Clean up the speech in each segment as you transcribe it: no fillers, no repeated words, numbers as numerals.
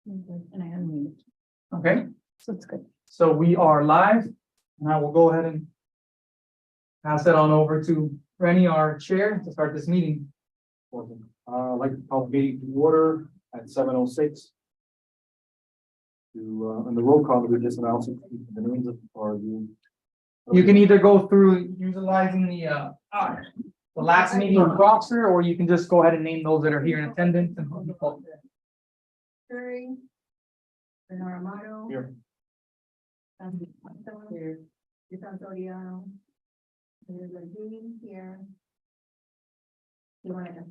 And I unmuted, Okay, so it's good. so we are live, and I will go ahead and pass it on over to Rennie, our chair, to start this meeting. I'd like to call the meeting to order at 7:06. On the roll call, we just announced the names of our you. You can either go through utilizing the last meeting roster, or you can just go ahead and name those that are here in attendance and Curry. Bernard Amato. Here. Here. Soriano. There's a Dean here. You want to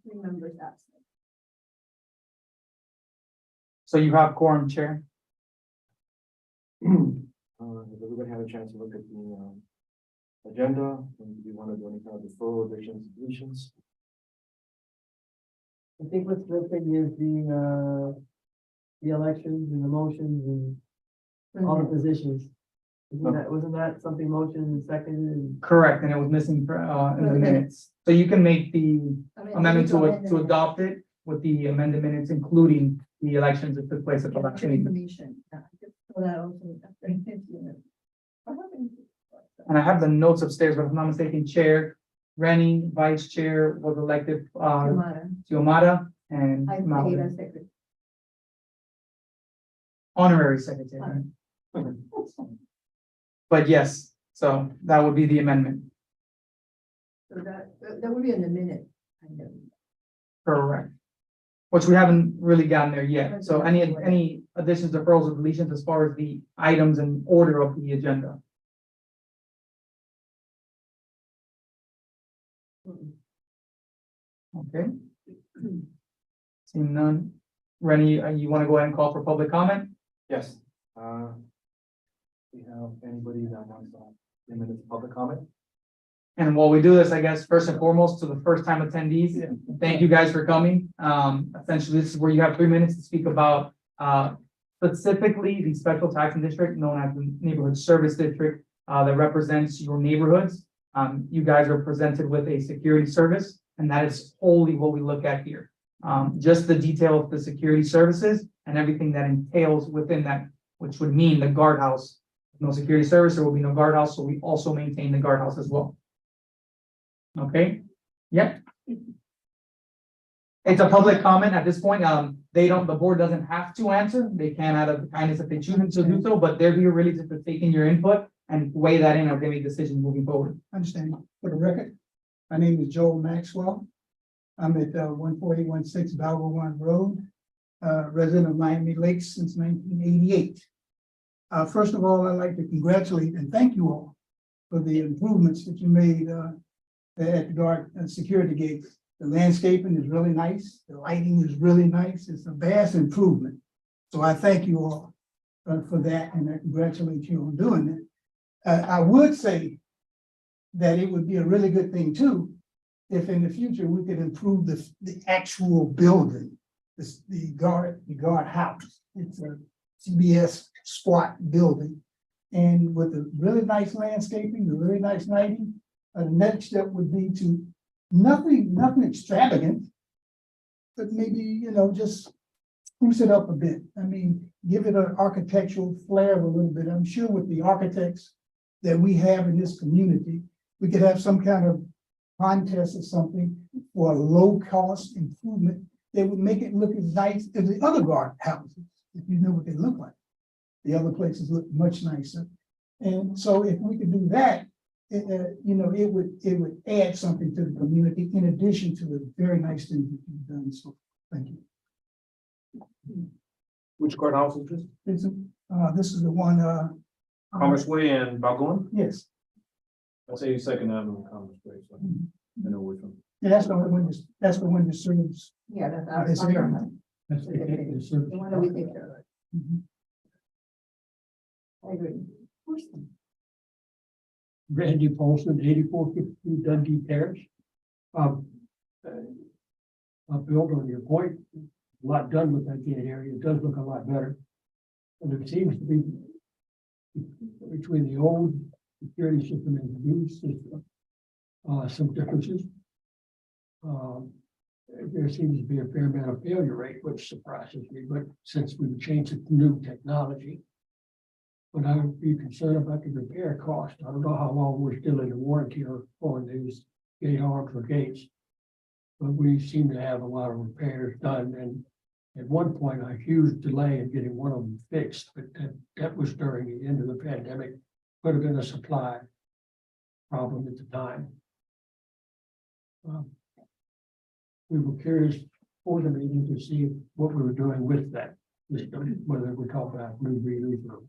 three members absent. So you have quorum, chair. Has everybody had a chance to look at the agenda? And do you want to do any kind of deferral, additions, deletions? I think what's missing is the elections and the motions and all the positions. Wasn't that something motion and seconded and? Correct, and it was missing in the minutes. So you can make the amendment to adopt it with the amended minutes, including the elections that took place at the last meeting. Information. So that also. And I have the notes upstairs, but if I'm not mistaken, Chair Rennie, Vice Chair was elected, Xiomara, and I Malvin, stayed as secretary. honorary secretary. But yes, so that would be the amendment, So that would be in the minute. Kind of. correct? Which we haven't really gotten there yet. So any additions, deferrals, or deletions as far as the items and order of the agenda? Okay. Seeing none. Rennie, you want to go ahead and call for public comment? Yes. We have anybody that wants 3 minutes of public comment? And while we do this, I guess, first and foremost, to the first time attendees, thank you guys for coming. Essentially, this is where you have 3 minutes to speak about specifically the special taxing district known as the neighborhood service district that represents your neighborhoods. You guys are presented with a security service, and that is wholly what we look at here. Just the detail of the security services and everything that entails within that, which would mean the guardhouse. No security service, there will be no guardhouse, so we also maintain the guardhouse as well. Okay, yep. It's a public comment at this point. The board doesn't have to answer. They can out of kindness if they choose to do so, but they're here really just to take in your input and weigh that in as they make decisions moving forward. Understand. For the record, my name is Joel Maxwell. I'm at 14816 Balboa Road, resident of Miami Lakes since 1988. First of all, I'd like to congratulate and thank you all for the improvements that you made at the guard security gate. The landscaping is really nice. The lighting is really nice. It's a vast improvement. So I thank you all for that, and I congratulate you on doing it. I would say that it would be a really good thing too, if in the future we could improve the actual building, the guard house. It's a CBS squat building, and with the really nice landscaping, the really nice lighting, the next step would be to nothing extravagant, but maybe just spruce it up a bit. I mean, give it an architectural flair a little bit. I'm sure with the architects that we have in this community, we could have some kind of contest or something for a low cost improvement that would make it look as nice as the other guard houses, if you know what they look like. The other places look much nicer. And so if we could do that, it would add something to the community in addition to the very nice things that you've done. So thank you. Which courthouse is this? This is the one, Commerce Way and Balgoon? yes. That's 82nd Avenue, Commerce Way. So I know which one. Yeah, that's the one that serves. Yeah, that's this our. area. The one that we take care of. Mhm. I agree. Randy Paulson, 8452 Dundee Terrace. I'll build on your point. A lot done with that gate area. It does look a lot better. And there seems to be between the old security system and the new system, some differences. there seems to be a fair amount of failure rate, which surprises me, but since we've changed it to new technology. But I would be concerned about the repair cost. I don't know how long we're still in the warranty on these gate arms or gates. But we seem to have a lot of repairs done, and at one point, a huge delay in getting one of them fixed, but that was during the end of the pandemic. Could have been a supply problem at the time. We were curious for the meeting to see what we were doing with that system, whether we talk about new readers or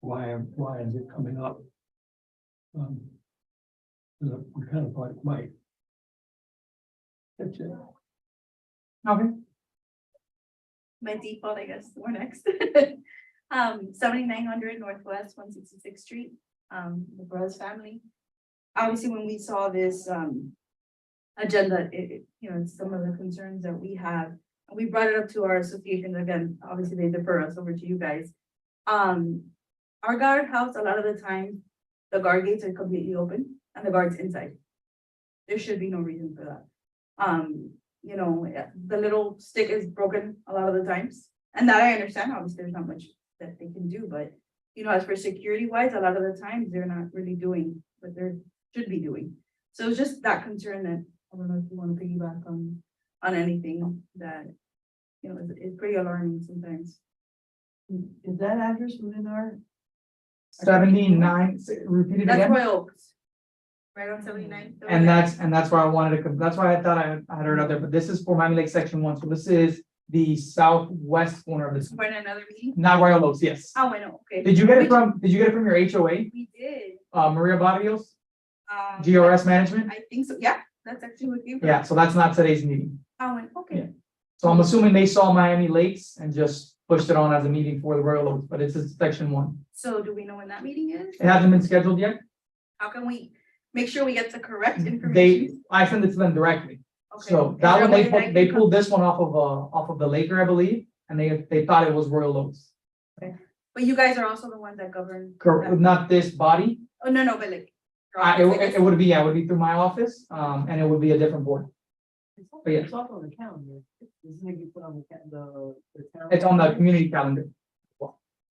why is it coming up? We kind of thought it might. That's it. Okay. By default, I guess, we're next. 7900 Northwest 166th Street, the Burroughs family. Obviously, when we saw this agenda, it's some of the concerns that we have. We brought it up to our association again. Obviously, they defer us over to you guys. Our guardhouse, a lot of the time, the guard gates are completely open and the guard's inside. There should be no reason for that. The little stick is broken a lot of the times, and that I understand. Obviously, there's not much that they can do, but as for security wise, a lot of the times they're not really doing what they should be doing. So it's just that concern that I don't know if you want to piggyback on anything that is pretty alarming sometimes. Is that address within our? 79, repeat it That's again. Royal Oaks, right on 79. And that's why I wanted to, that's why I thought I had heard out there, but this is for Miami Lake Section 1, so this is the southwest corner of this, For another meeting. not Royal Oaks, yes. Oh, I know. Okay. Did you get it from your HOA, We did. Maria Barrios, Um, GRS Management? I think so. Yeah, that's actually what you. Yeah, so that's not today's meeting. Oh, okay. Yeah. So I'm assuming they saw Miami Lakes and just pushed it on as a meeting for the Royal Oaks, but it's Section 1. So do we know when that meeting is? It hasn't been scheduled yet. How can we make sure we get the correct They, information? I sent it to them directly. Okay. So Is that there one, a way that I they can pulled this one off of the Laker, I believe, and they thought it was Royal Oaks. But you guys are also the ones that govern. Correct, not this body. Oh, no, but like. It would be, it would be through my office, and it would be a different board. But yeah. It's also on the calendar. Isn't it you put on the calendar? It's on the community calendar.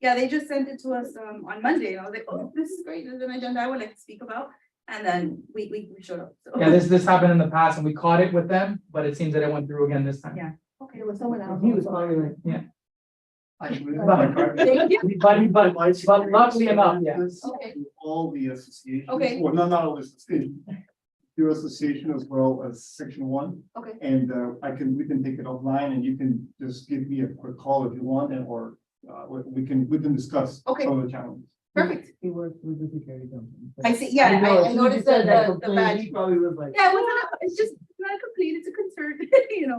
Yeah, they just sent it to us on Monday, and I was like, oh, this is great, this is an agenda I would like to speak about, and then we showed up, so. Yeah, this happened in the past and we caught it with them, but it seems that it went through again this time. Yeah. Okay, there was someone else. He was finally like, Thank you. But luckily enough, yeah. Okay. All the associations. Okay. Well, not all the associations. Your association as well as section 1, Okay, and we can take it offline and you can just give me a quick call if you want, or we can discuss Okay. some of the challenges. perfect. he works with the security company. I see, yeah, know, as I soon as you noticed said the complaint, badge. He probably was like. Yeah, it's just not a complaint, it's a concern,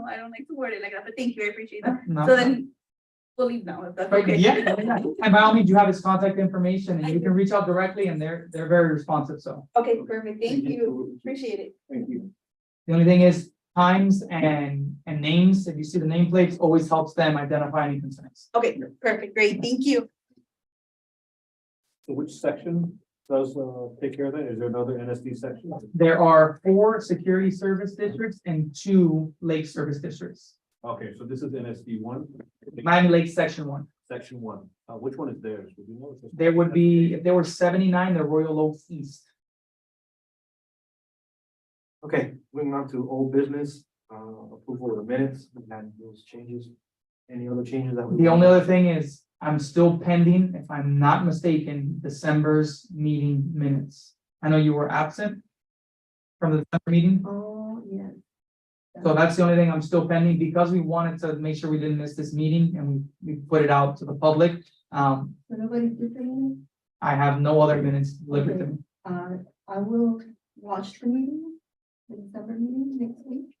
I don't like to word it like that, but thank you, I appreciate that. No. So then, we'll leave now, if that's But okay. yeah, and by all means, you have his contact information and you can reach out directly and they're very responsive, so. Okay, perfect, thank you, appreciate it. Thank you. The only thing is times and names, if you see the nameplates, always helps them identify any concerns. Okay, perfect, great, thank you. So which section does take care of that? Is there another NSD section? There are 4 security service districts and 2 lake service districts. Okay, so this is NSD 1, Miami Lake Section 1. section 1. Which one is theirs? Would you know? There would be, if there were 79, the Royal Oaks East. Okay, moving on to old business, approval of the minutes, we had those changes. Any other changes that? The only other thing is, I'm still pending, if I'm not mistaken, December's meeting minutes. I know you were absent from the December meeting, Oh, yes. so that's the only thing I'm still pending, because we wanted to make sure we didn't miss this meeting and we put it out to the public. So nobody's different. I have no other minutes delivered to me. I will watch the meeting, the December meeting next week.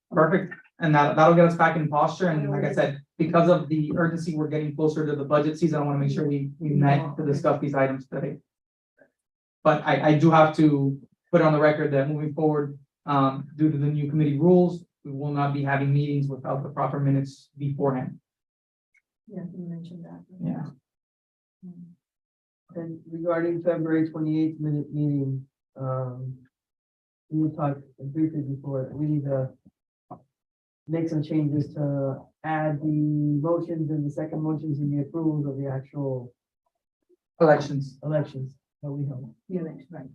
Perfect, and that'll get us back in posture, and like I said, because of the urgency, we're getting closer to the budget season, I wanna make sure we met to discuss these items today. But I do have to put on the record that moving forward, due to the new committee rules, we will not be having meetings without the proper minutes beforehand. Yeah, you mentioned that. Yeah. And regarding February 28th minute meeting, we talked briefly before, we need make some changes to add the motions and the second motions and the approvals of the actual Elections. elections that we held. The election, right.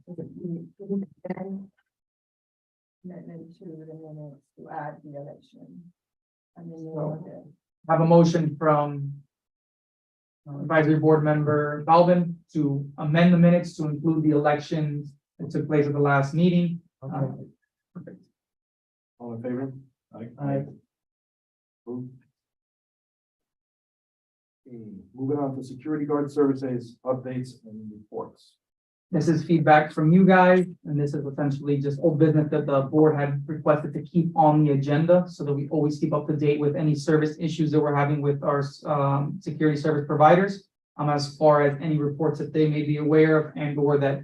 Then two, the minutes to add the election. And then So- Have a motion from advisory board member Balvin to amend the minutes to include the elections that took place at the last meeting. Okay. Perfect. All in favor? Aye. Approved. Okay, moving on to security guard services, updates and reports. This is feedback from you guys, and this is essentially just old business that the board had requested to keep on the agenda so that we always keep up to date with any service issues that we're having with our security service providers. As far as any reports that they may be aware of and or that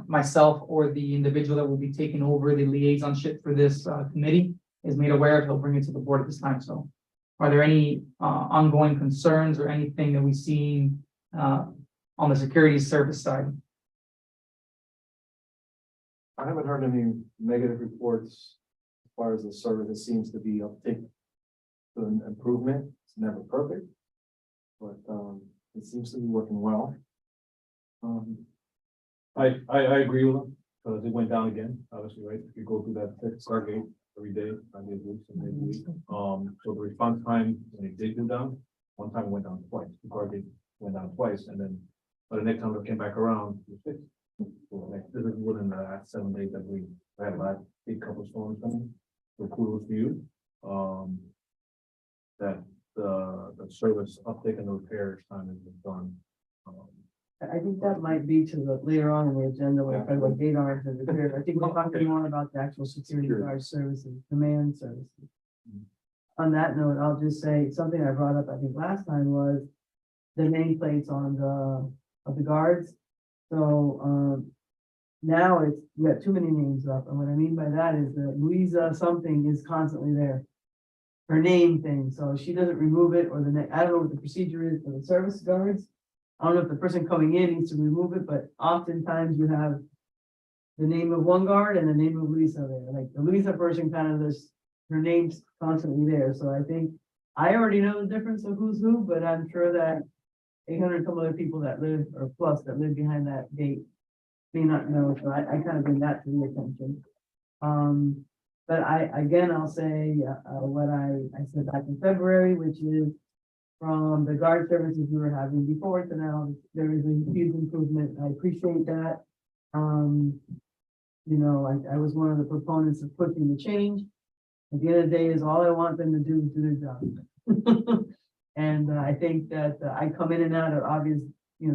myself or the individual that will be taking over the liaisonship for this committee is made aware of, he'll bring it to the board at this time. So are there any ongoing concerns or anything that we've seen on the security service side? I haven't heard any negative reports as far as the service. It seems to be uptick to an improvement. It's never perfect, but it seems to be working well. I agree with them, because it went down again, obviously, right? If you go through that Stargate every day, 5 days a week, 7 days a week. So the response time, when it did go down, one time it went down twice, the Stargate went down twice, and then, but the next time it came back around, it was fixed. So like, this is within the last 7 days that we had last big couple storms coming, so kudos to you. That the service uptake and the repairs time has been done. I think that might be to the later on in the agenda, when we talk about gate arms and repairs. I think we're talking more about the actual security guard services, command services. On that note, I'll just say something I brought up, I think last time, was the nameplates on of the guards. So, now we got too many names up, and what I mean by that is that Louisa something is constantly there. Her name thing, so if she doesn't remove it, or I don't know what the procedure is for the service guards. I don't know if the person coming in needs to remove it, but oftentimes you have the name of one guard and the name of Lisa there. Like the Lisa person kind of this, her name's constantly there. So I think I already know the difference of who's who, but I'm sure that 800 some other people that live or plus that live behind that gate may not know. So I kind of bring that to the attention. But I'll say what I said back in February, which is, from the guard services we were having before to now, there is a huge improvement. I appreciate that. You know, I was one of the proponents of pushing the change. At the end of the day, is all I want them to do is do their job. And I think that I come in and out at obvious,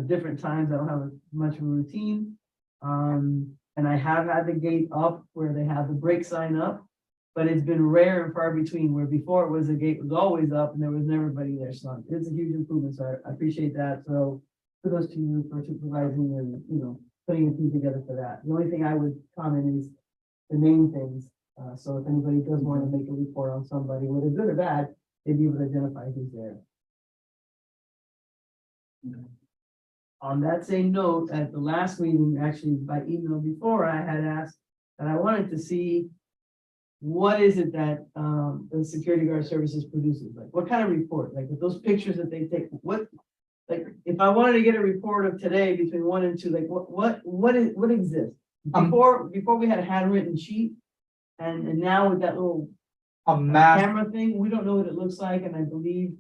different times. I don't have much of a routine. And I have had the gate up where they have the break sign up. But it's been rare and far between, where before it was the gate was always up and there was never anybody there. So it's a huge improvement. So I appreciate that. So kudos to you for supervising and, putting a team together for that. The only thing I would comment is the name things. So if anybody does want to make a report on somebody, whether good or bad, they'd be able to identify who's there. On that same note, at the last meeting, actually by email before, I had asked that I wanted to see what is it that the security guard services produces? Like what kind of report? Like with those pictures that they take, like if I wanted to get a report of today between 1 and 2, like what exists? Before we had a handwritten sheet, and now with that little camera thing, we don't know what it looks like. And I believe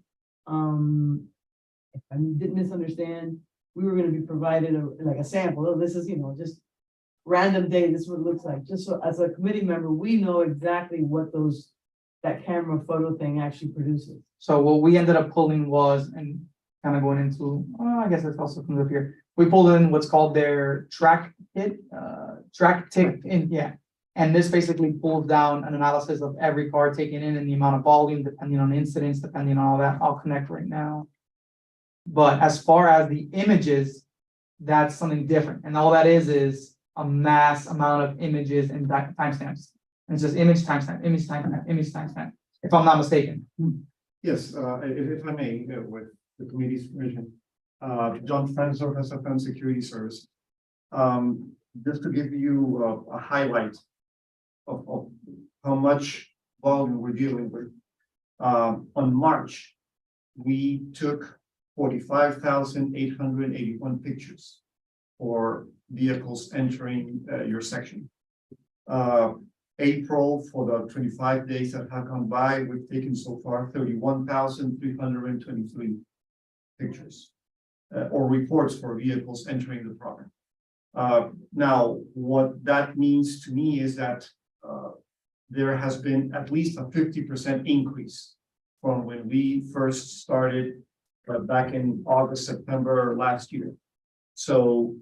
if I didn't misunderstand, we were going to be provided a sample. Oh, this is just random day, this is what it looks like. Just so as a committee member, we know exactly what that camera photo thing actually produces. So what we ended up pulling was, and kind of going into, I guess it also comes up here. We pulled in what's called their track tick, and this basically pulls down an analysis of every car taken in and the amount of volume, depending on incidents, depending on all that. I'll connect right now. But as far as the images, that's something different, and all that is a mass amount of images and timestamps. And it's just image timestamp, image timestamp, image timestamp, if I'm not mistaken. Yes, if I may, with the committee's permission, John Franzo, SFM Security Service. Just to give you a highlight of how much volume we're dealing with. On March, we took 45,881 pictures for vehicles entering your section. April, for the 25 days that have gone by, we've taken so far 31,323 pictures or reports for vehicles entering the property. Now, what that means to me is that there has been at least a 50% increase from when we first started back in August, September last year. So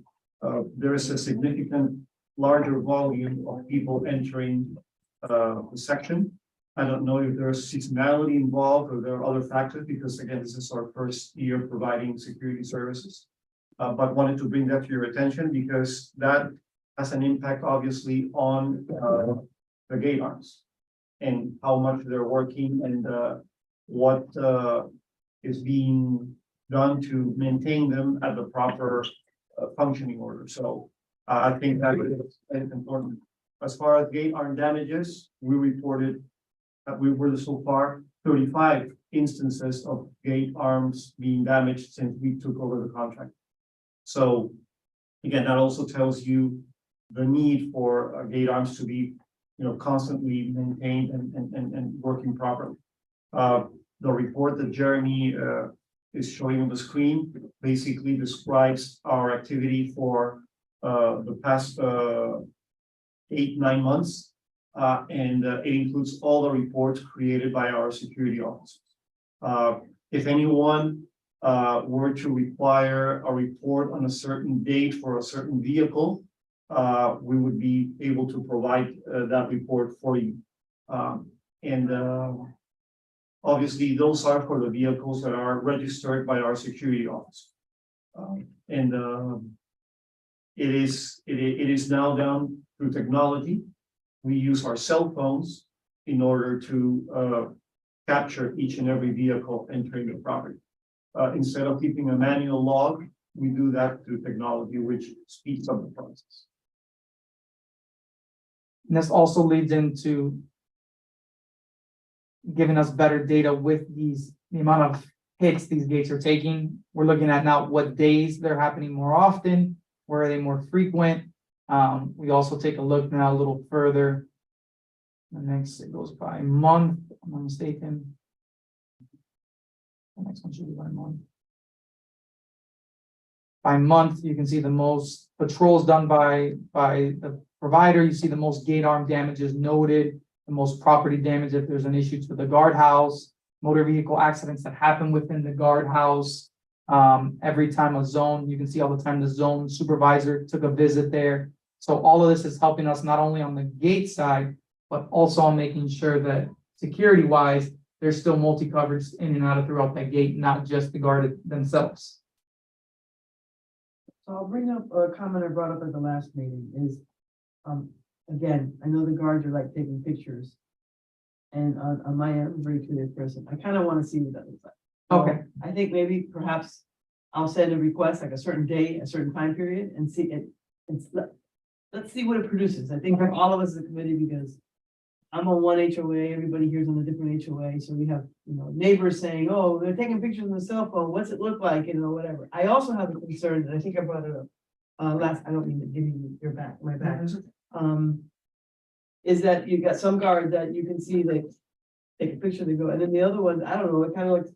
there is a significant larger volume of people entering the section. I don't know if there's seasonality involved or there are other factors, because again, this is our first year providing security services. But wanted to bring that to your attention because that has an impact obviously on the gate arms and how much they're working and what is being done to maintain them at the proper functioning order. So I think that is important. As far as gate arm damages, we reported that we were so far 35 instances of gate arms being damaged since we took over the contract. So again, that also tells you the need for gate arms to be, constantly maintained and working properly. The report that Jeremy is showing on the screen basically describes our activity for the past 8-9 months, and it includes all the reports created by our security officers. If anyone were to require a report on a certain date for a certain vehicle, we would be able to provide that report for you. Obviously, those are for the vehicles that are registered by our security office. It is now done through technology. We use our cell phones in order to capture each and every vehicle entering the property. Instead of keeping a manual log, we do that through technology, which speeds up the process. And this also leads into giving us better data with the amount of hits these gates are taking. We're looking at now what days they're happening more often, where are they more frequent. We also take a look now a little further. The next, it goes by month, if I'm not mistaken. The next one should be by month. By month, you can see the most patrols done by the provider. You see the most gate arm damages noted, the most property damage if there's an issue to the guardhouse, motor vehicle accidents that happen within the guardhouse. Every time a zone, you can see all the time the zone supervisor took a visit there. So all of this is helping us not only on the gate side, but also on making sure that security wise, there's still multi-coverage in and out of throughout that gate, not just the guard themselves. So I'll bring up a comment I brought up at the last meeting is, again, I know the guards are like taking pictures. And on my end, I'm a very curious person. I kind of want to see what that looks like. So Okay. I think maybe perhaps I'll send a request like a certain day, a certain time period and see it. Let's see what it produces. I think for all of us as a committee, because I'm on one HOA, everybody here's on a different HOA. So we have, neighbors saying, oh, they're taking pictures on the cell phone. What's it look like? Whatever. I also have a concern that I think I brought it up last, I don't mean to give you my back. Is that you got some guards that you can see they take a picture, they go, and then the other ones, I don't know, it kind of like,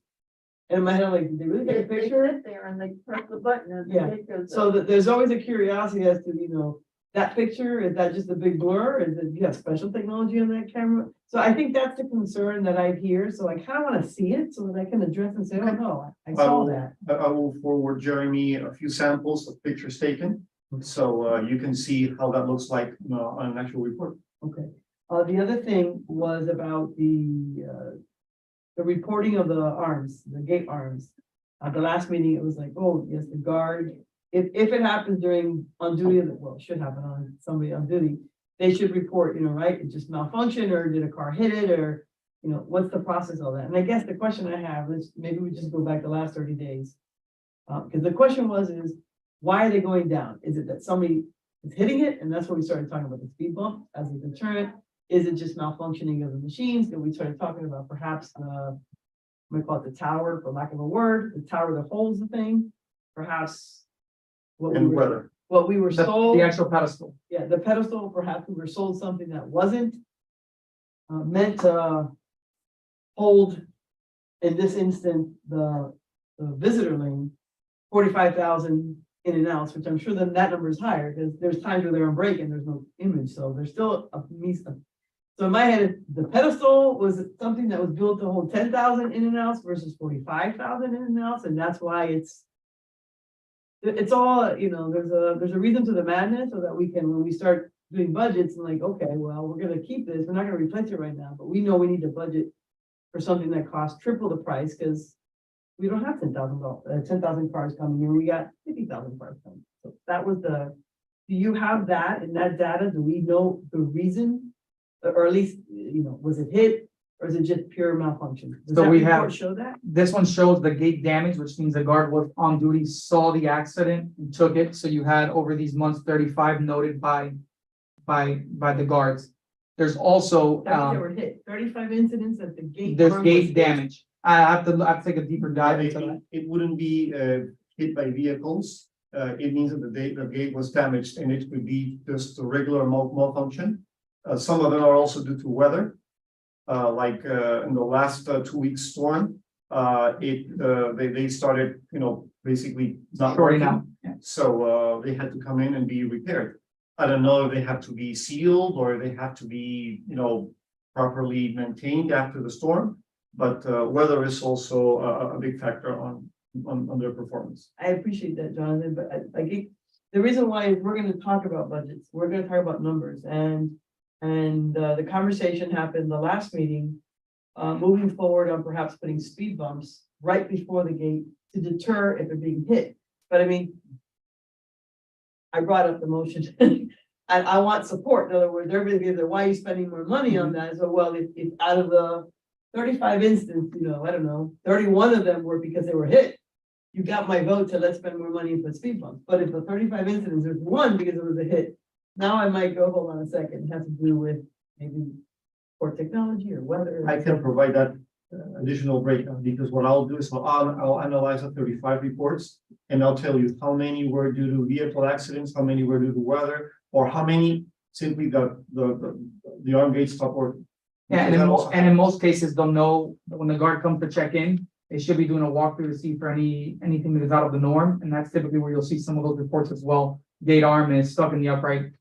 in my head, I'm like, did they really take a picture? There and they press the button and Yeah. it goes. So there's always a curiosity as to, that picture, is that just a big blur? Is it, you have special technology on that camera? So I think that's the concern that I hear. So I kind of want to see it so that I can address and say, oh, no, I saw that. I will forward Jeremy a few samples of pictures taken. So you can see how that looks like on an actual report. Okay. The other thing was about the reporting of the arms, the gate arms. At the last meeting, it was like, oh, yes, the guard, if it happens on duty, well, it should happen on somebody on duty, they should report, right? It just malfunctioned, or did a car hit it, or, what's the process of that? And I guess the question I have is, maybe we just go back the last 30 days. Because the question is, why are they going down? Is it that somebody is hitting it? And that's what we started talking about, the speed bump as a deterrent. is it just malfunctioning of the machines? And we started talking about perhaps we call it the tower, for lack of a word, the tower that holds the thing, perhaps. And weather. What we were The sold, actual pedestal. yeah, the pedestal, perhaps we were sold something that wasn't meant to hold, in this instance, the visitor lane, 45,000 in and outs, which I'm sure that number is higher, because there's times where they're on break and there's no image, so there's still a piece of. So in my head, the pedestal was something that was built to hold 10,000 in and outs versus 45,000 in and outs, and that's why it's all, you know, there's a reason to the madness, so that we can, when we start doing budgets, and like, okay, well, we're gonna keep this, we're not gonna replace it right now, but we know we need to budget for something that costs triple the price, because we don't have 10,000 cars coming in, we got 50,000 cars coming. So that was do you have that in that data? Do we know the reason? Or at least, you know, was it hit, or is it just pure malfunction? Does So that we report have- show that? This one shows the gate damage, which means the guard was on duty, saw the accident and took it. So you had over these months 35 noted by the guards. There's also, They were hit, 35 incidents at the gate. there's arm was gate hit. damage. I have to take a deeper dive It, into that. it wouldn't be hit by vehicles. It means that the gate was damaged, and it could be just a regular malfunction. Some of them are also due to weather. Like in the last 2 weeks storm, they started, you know, basically not Shorting working. out. Yeah. So they had to come in and be repaired. I don't know if they have to be sealed or they have to be, you know, properly maintained after the storm. But weather is also a big factor on their performance. I appreciate that, Jonathan, but the reason why is we're gonna talk about budgets, we're gonna talk about numbers, and the conversation happened the last meeting, moving forward on perhaps putting speed bumps right before the gate to deter if they're being hit. But I mean, I brought up the motion, and I want support. In other words, everybody goes, why are you spending more money on that? So, well, if out of the 35 instances, you know, I don't know, 31 of them were because they were hit. You got my vote to let's spend more money and put speed bumps. But if the 35 incidents, there's one because it was a hit. Now I might go, hold on a second, it has to do with maybe poor technology or weather. I can provide that additional breakdown, because what I'll do is I'll analyze the 35 reports, and I'll tell you how many were due to vehicle accidents, how many were due to weather, or how many simply the arm gate stopped working. Yeah, Because that also and in most cases, they'll know that when the guard comes to check in, they should be doing a walkthrough to see for anything that is out of the norm, and that's typically where you'll see some of those reports as well. Gate arm is stuck in the upright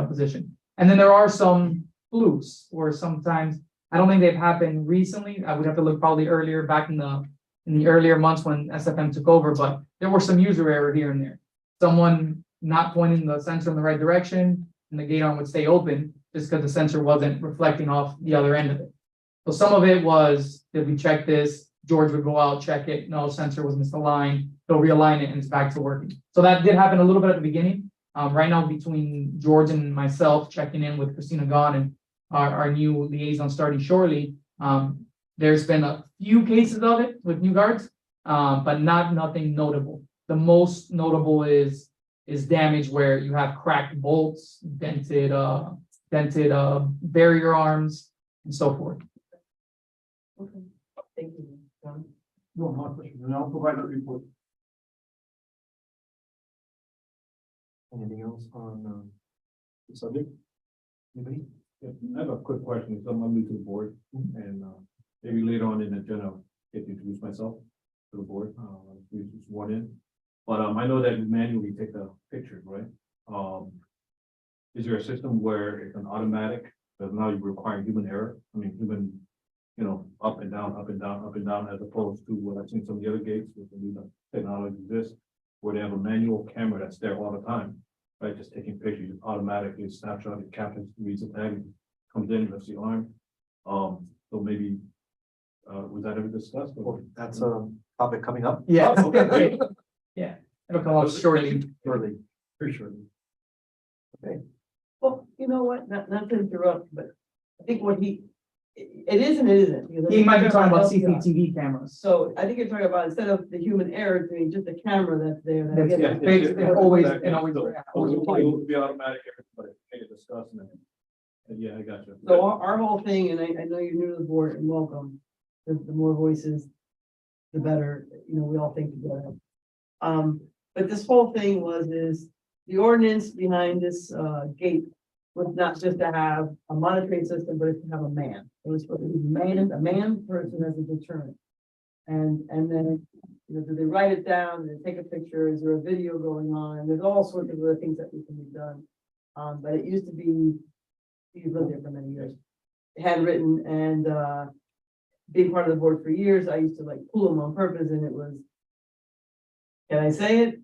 position. And then there are some flukes where sometimes, I don't think they've happened recently. I would have to look probably earlier, back in the earlier months when SFM took over, but there were some user error here and there. Someone not pointing the sensor in the right direction, and the gate arm would stay open just because the sensor wasn't reflecting off the other end of it. So some of it was, did we check this? George would go out, check it. No, sensor was misaligned. They'll realign it and it's back to working. So that did happen a little bit at the beginning. Right now, between George and myself checking in with Christina Gahn and our new liaison starting shortly, there's been a few cases of it with new guards, but nothing notable. The most notable is damage where you have cracked bolts, dented barrier arms, and so forth. Okay. Thank you, John. No, my question, and I'll provide that report. Anything else on the subject? Anybody? Yeah, I have a quick question, so I'm new to the board, and maybe later on in the agenda, get to introduce myself to the board, just one in. But I know that you manually take the pictures, right? Is there a system where it's an automatic, but now you're requiring human error? I mean, human, you know, up and down, up and down, up and down, as opposed to what I've seen some of the other gates with the new technology exists, where they have a manual camera that's there all the time, right? Just taking pictures, you automatically snapshot it, captures, reads the tag, comes in, lifts the arm. So maybe, was that ever discussed? Or? That's a topic coming up. Yeah. Oh, okay. Yeah, it'll come up shortly. Shortly. Very shortly. Well, you know what, not to interrupt, but I think it is and it isn't. because I He think might be you're talking about LPR. CCTV cameras. So I think you're talking about, instead of the human error, doing just a camera that's there. that That's gets- fixed, and always, Exactly. and always. So, it would be automatic, everybody can discuss and then Yeah, I got you. So our whole thing, and I know you're new to the board and welcome, the more voices, the better, we all think together. But this whole thing is the ordinance behind this, gate was not just to have a monitoring system, but it's to have a man. It was supposed to be a man person as a deterrent. And then, do they write it down, do they take a picture, is there a video going on? There's all sorts of other things that can be done. But it used to be, you've lived there for many years, handwritten and, being part of the board for years, I used to like pull them on purpose and it was, can I say it?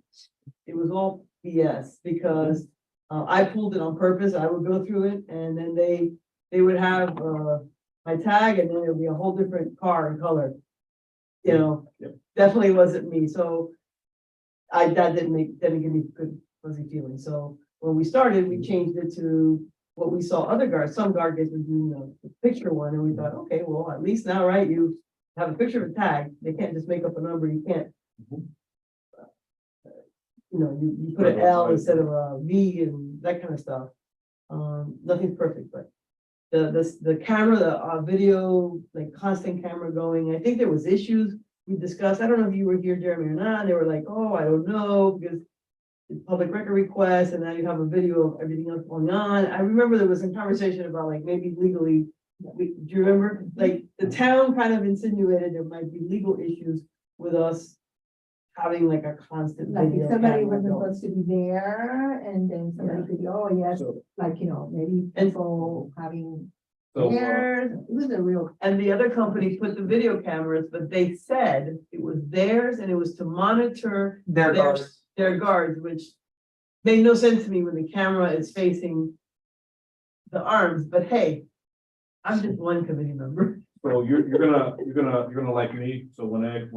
It was all BS because I pulled it on purpose. I would go through it and then they would have my tag and then it would be a whole different car and color. Definitely wasn't me. So that didn't give me good fuzzy feeling. So when we started, we changed it to what we saw other guards, some guard gates were doing the picture one, and we thought, okay, well, at least now, right, you have a picture of a tag, they can't just make up a number, you can't. You put an L instead of a V and that kind of stuff. Nothing's perfect, but the camera, the video, like constant camera going, I think there was issues we discussed. I don't know if you were here, Jeremy, or not. They were like, oh, I don't know, because public record request, and now you have a video of everything else going on. I remember there was some conversation about like maybe legally, do you remember? Like the town kind of insinuated there might be legal issues with us having like a constant Like if video somebody camera wasn't going. supposed to be there and then somebody Yeah. could, oh, yes, So- like, maybe people having So, theirs, it was a real. And the other company put the video cameras, but they said it was theirs and it was to monitor Their guards. their guards, which made no sense to me when the camera is facing the arms, but hey, I'm just one committee member. so you're gonna like me, so whenever.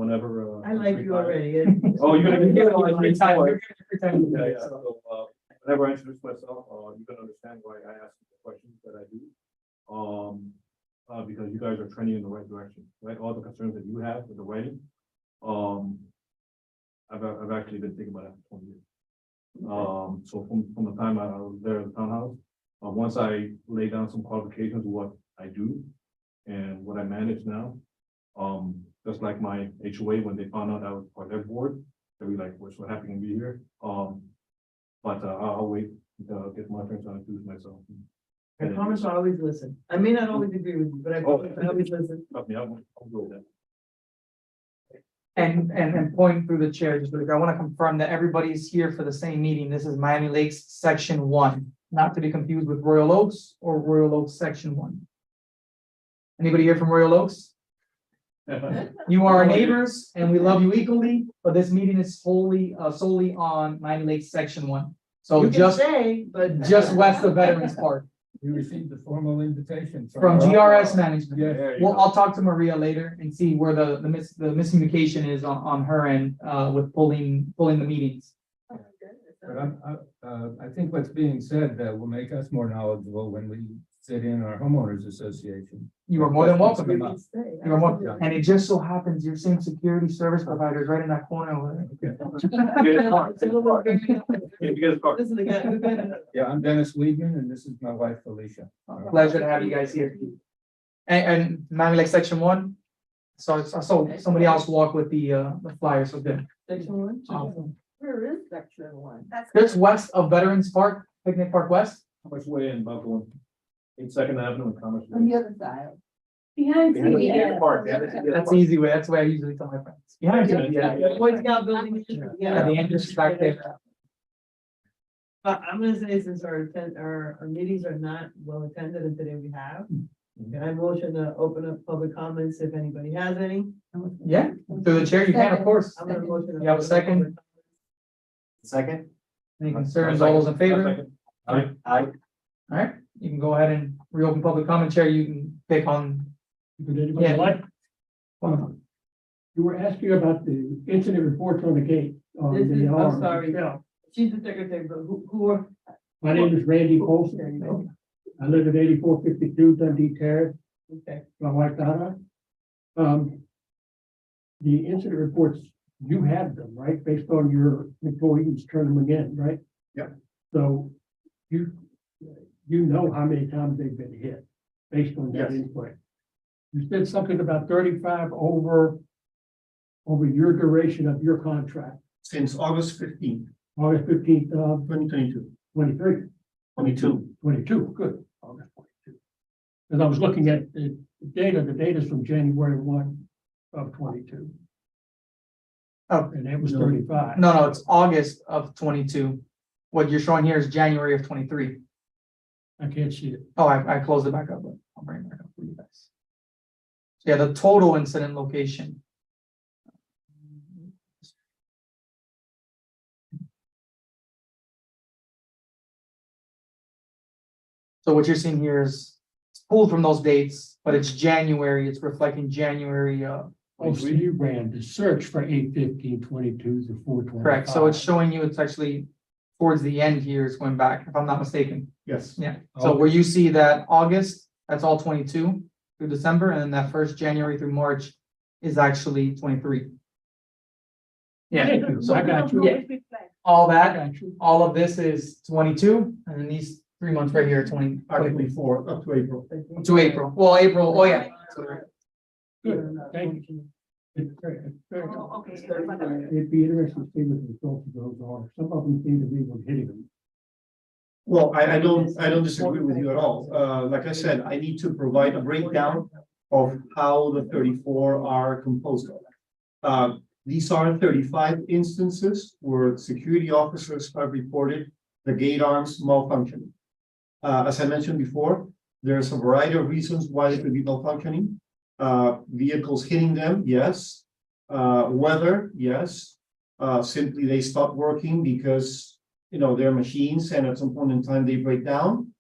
I like you retire- already. Oh, you're gonna get like me. Every time, too. every time you do Yeah, it, yeah, so. so, whenever I introduce myself, you can understand why I ask the questions that I do. Because you guys are trending in the right direction, right? All the concerns that you have with the writing. I've actually been thinking about it for 20 years. So from the time I was there at the townhouse, once I lay down some qualifications of what I do and what I manage now, just like my HOA, when they found out I was part of their board, they were like, we're so happy to be here. But I'll wait until I get my friends to introduce myself. I promise I always listen. I may not always agree with you, but I promise I always listen. Trust me, I'll go with that. And pointing through the chair, just like, I want to confirm that everybody's here for the same meeting. This is Miami Lakes Section 1, not to be confused with Royal Oaks or Royal Oaks Section 1. Anybody here from Royal Oaks? You are our neighbors and we love you equally, but this meeting is solely on Miami Lakes Section 1. So You can just say, but. just west of Veterans Park You received a formal invitation. from GRS Management. Yeah. There you Well, go. I'll talk to Maria later and see where the miscommunication is on her end, with pulling the meetings. But I think what's being said will make us more knowledgeable when we sit in our homeowners association. You are more than welcome. Come up. You are more, and it just so happens your same security service provider is right in that corner over there. Get a car, get a car. Get a car. This is the guy. Yeah, I'm Dennis Weedman and this is my wife Felicia. Pleasure to have you guys here. And Miami Lake Section 1. So I saw somebody else walk with the flyer, so good. Section one? Awesome. Where is section one? That's Just west of Veterans Park, Picnic Park West. Commerce Way and Buffalo. 82nd Avenue and Commerce On Way. the other side. behind. Behind the CVS. park, yeah. That's the easy way. That's the way I usually tell my friends. Behind you, yeah. Boy Scout building. Yeah, the entrance is back there. But I'm gonna say since our meetings are not well attended and today we have. Can I motion to open up public comments if anybody has any? Yeah, through the chair, you can, of course. I'm gonna motion. to You have a open up second? public Second? Any concerns, all those in favor? Aye. Aye. All right, you can go ahead and reopen public comment, chair. You can pick on. Did anybody Yeah. like? You were asking about the incident reports on the gate. on This the is- I'm alarm. sorry. Yeah. She's the secretary, but who are? My name is Randy There Colson. you go. I live at 8452 Dundee Terrace. Okay. My wife Donna. The incident reports, you have them, right, based on your employees, turn them in, right? Yep. So you, you know how many times they've been hit based on that Yes. input. You said something about 35 over your duration of your contract, Since August 15th, August 15th of 2022. 23, 22. 22, good, August 22. Because I was looking at the data is from January 1 of 22. Oh. And it was 35. No, it's August of 22. What you're showing here is January of 23. I can't see it. Oh, I closed it back up, but I'll bring it back up for you guys. So yeah, the total incident location. So what you're seeing here is it's pulled from those dates, but it's January, it's reflecting January, Oh, so you ran the search for 8/15/22 to 4/25. correct. So it's showing you it's actually towards the end here, it's going back, if I'm not mistaken. Yes. Yeah, so where you see that August, that's all 22 through December, and then that first January through March is actually 23. Yeah, Thank you. so I got you. yeah, all I that, got you. all of this is 22, and then these 3 months right here are 20, Actually, for up to April. to April. Well, April, oh yeah. So Good, thank you. It's very good. Oh, okay. It'd be interesting to see what the results of those are. Some of them seem to be what's hitting them. Well, I don't disagree with you at all. Like I said, I need to provide a breakdown of how the 34 are composed of. These are 35 instances where security officers have reported the gate arms malfunctioning. As I mentioned before, there's a variety of reasons why they could be malfunctioning. Vehicles hitting them, yes. Weather, yes. Simply they stop working because, they're machines and at some point in time they break down.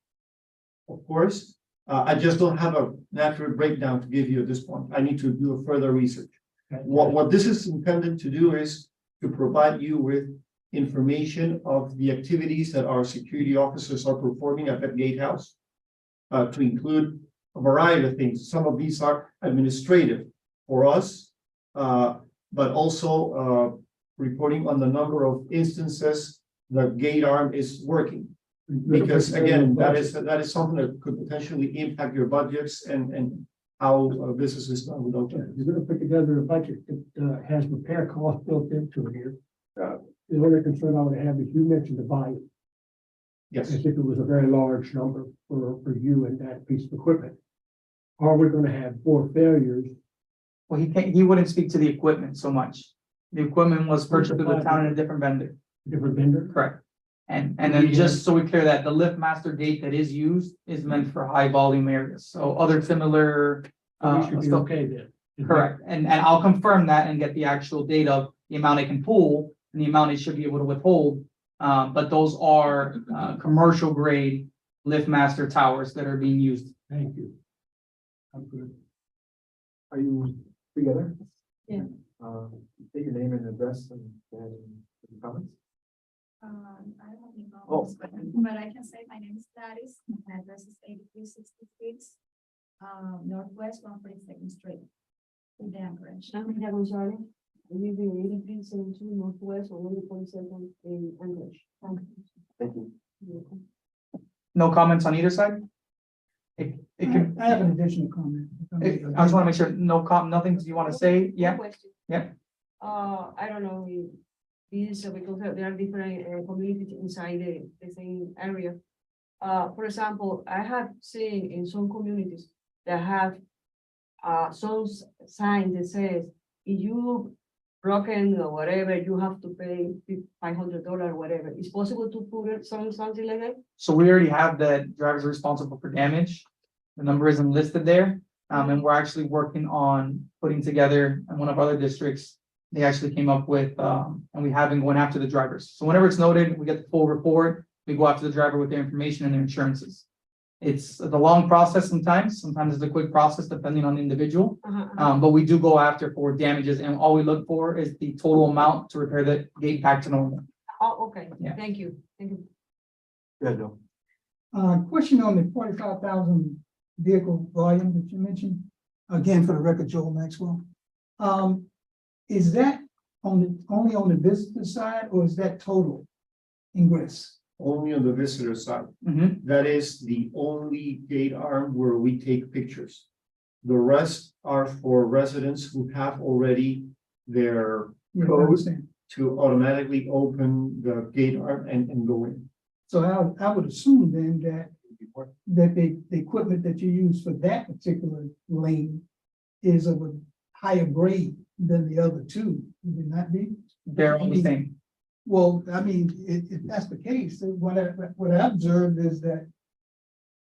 Of course, I just don't have a natural breakdown to give you at this point. I need to do a further research. What this is intended to do is to provide you with information of the activities that our security officers are performing at that gatehouse. To include a variety of things. Some of these are administrative for us, but also reporting on the number of instances the gate arm is working. Because again, that is something that could potentially impact your budgets and how business is done without that. You're gonna put together a budget that has repair costs built into it here. The only concern I would have is you mentioned the volume. Yes. As if it was a very large number for you and that piece of equipment. Are we gonna have 4 failures? Well, he wouldn't speak to the equipment so much. The equipment was purchased through the town and a different vendor. Different vendor? Correct. And then just so we clear that, the lift master gate that is used is meant for high volume areas, so other similar. We should be stuff- okay then. Correct, and I'll confirm that and get the actual data of the amount it can pull and the amount it should be able to withhold. But those are commercial grade lift master towers that are being used. Thank you. I'm good. Are you together? Yeah. State your name and address and comments. I don't know. Oh. But I can say my name is Gladys, my address is 8366, Northwest 142nd Street. In Anchorage. I'm Maria Gonzalez. I live in 8372 Northwest, or 147 in English. Thank you. No comments on either side? It can, I have an additional comment. I just want to make sure, nothing you want to say, yeah? Question. Yeah. I don't know if this, because there are different communities inside the same area. For example, I have seen in some communities that have some sign that says, if you broken or whatever, you have to pay $500, whatever. It's possible to put it something like that? So we already have the drivers responsible for damage. The number isn't listed there. And we're actually working on putting together in one of our other districts. They actually came up with, and we have been going after the drivers. So whenever it's noted, we get the full report, we go after the driver with their information and their insurances. It's the long process sometimes it's a quick process depending on the individual. But we do go after for damages, and all we look for is the total amount to repair the gate back to normal. Oh, okay. Yeah. Thank you. Thank you. Good, Joe. Question on the 45,000 vehicle volume that you mentioned, again, for the record, Joel Maxwell. Is that only on the visitor side, or is that total ingress? only on the visitor side. Mhm. That is the only gate arm where we take pictures. The rest are for residents who have already their Yeah, I code understand. to automatically open the gate arm and go in. So I would assume then that the equipment that you use for that particular lane is of a higher grade than the other two, would it not be? They're all the same. Well, I mean, if that's the case, then what I observed is that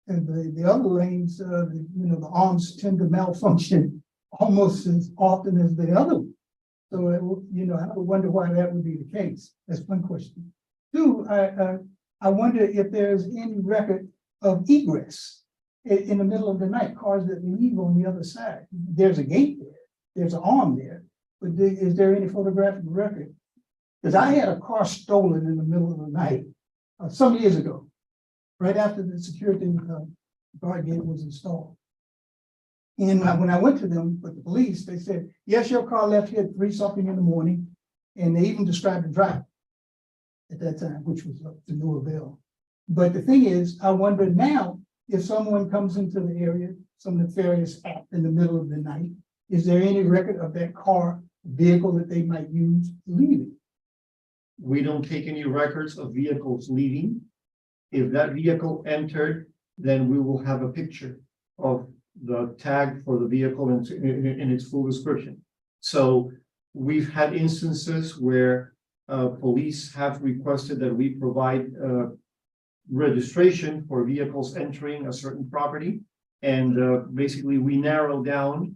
the other lanes, the arms tend to malfunction almost as often as the other one. So, I would wonder why that would be the case. That's one question. Two, I wonder if there's any record of egress in the middle of the night, cars that leave on the other side. There's a gate there, there's an arm there, but is there any photographic record? Because I had a car stolen in the middle of the night, some years ago, right after the security guard gate was installed. And when I went to them with the police, they said, yes, your car left here at 3-something in the morning. And they even described the driver at that time, which was to no avail. But the thing is, I wonder now, if someone comes into the area, some nefarious act in the middle of the night, is there any record of that vehicle that they might use leaving? We don't take any records of vehicles leaving. If that vehicle entered, then we will have a picture of the tag for the vehicle in its full description. So we've had instances where police have requested that we provide registration for vehicles entering a certain property. And basically we narrow down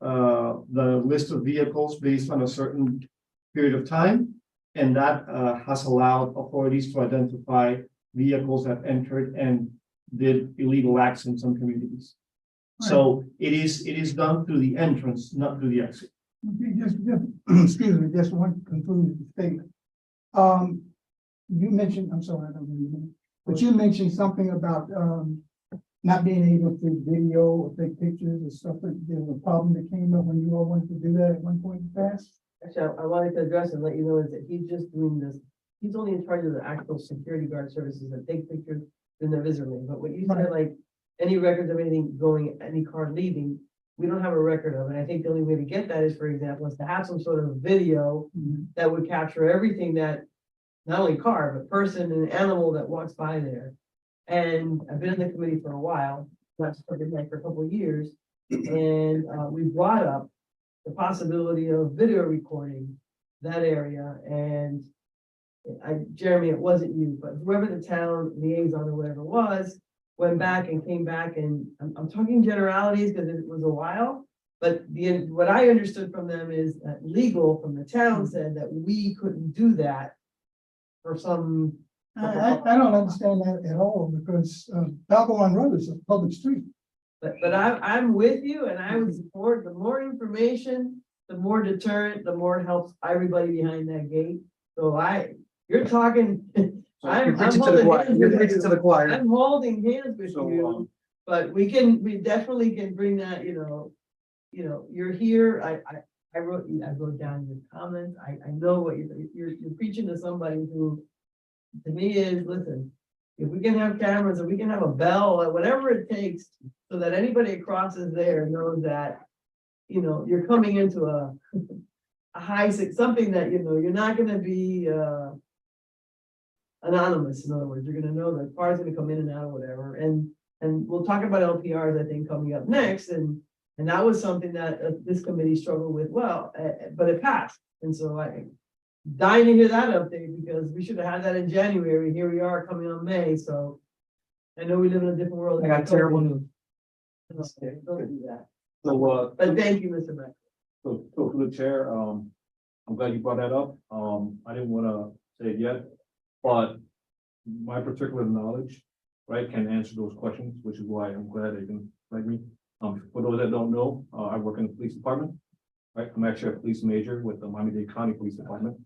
the list of vehicles based on a certain period of time. And that has allowed authorities to identify vehicles that entered and did illegal acts in some communities. So it is done through the entrance, not through the exit. Okay, just excuse me, just one concluding statement. You mentioned, I'm sorry, I don't remember, but you mentioned something about not being able to video or take pictures or stuff. There was a problem that came up when you all wanted to do that at one point in the past. Actually, I wanted to address and let you know is that he's just doing this. He's only in charge of the actual security guard services that take pictures in the visitor lane. But what you said, like any records of anything going, any car leaving, we don't have a record of it. I think the only way to get that is, for example, is to have some sort of video that would capture everything that, not only car, but person and animal that walks by there. And I've been in the committee for a while, not started like for a couple of years, and we brought up the possibility of video recording that area. And Jeremy, it wasn't you, but whoever the town liaison or whatever was, went back and came back, and I'm talking generalities because it was a while, but what I understood from them is that legal from the town said that we couldn't do that for some. I don't understand that at all, because Balboa Road is a public street. But I'm with you, and I would support the more information, the more deterrent, the more it helps everybody behind that gate. So you're talking. You're preaching to the choir. You're preaching to the choir. I'm holding hands with you, but we definitely can bring that, you're here. I wrote down your comments. I know what you're preaching to somebody who, to me, is, listen, if we can have cameras, or we can have a bell, or whatever it takes, so that anybody that crosses there knows that, you're coming into a high, something that, you're not gonna be, anonymous. In other words, you're gonna know that cars gonna come in and out or whatever. And we'll talk about LPRs, I think, coming up next. And that was something that this committee struggled with, but it passed. And so I'm dying to hear that update, because we should have had that in January. Here we are coming on May. So I know we live in a different world. I got terrible news. Don't do that. So, But thank you, Mr. Beck. so for the chair, I'm glad you brought that up. I didn't wanna say it yet, but my particular knowledge, right, can answer those questions, which is why I'm glad they can like me. For those that don't know, I work in the police department, right? I'm actually a police major with the Miami-Dade County Police Department.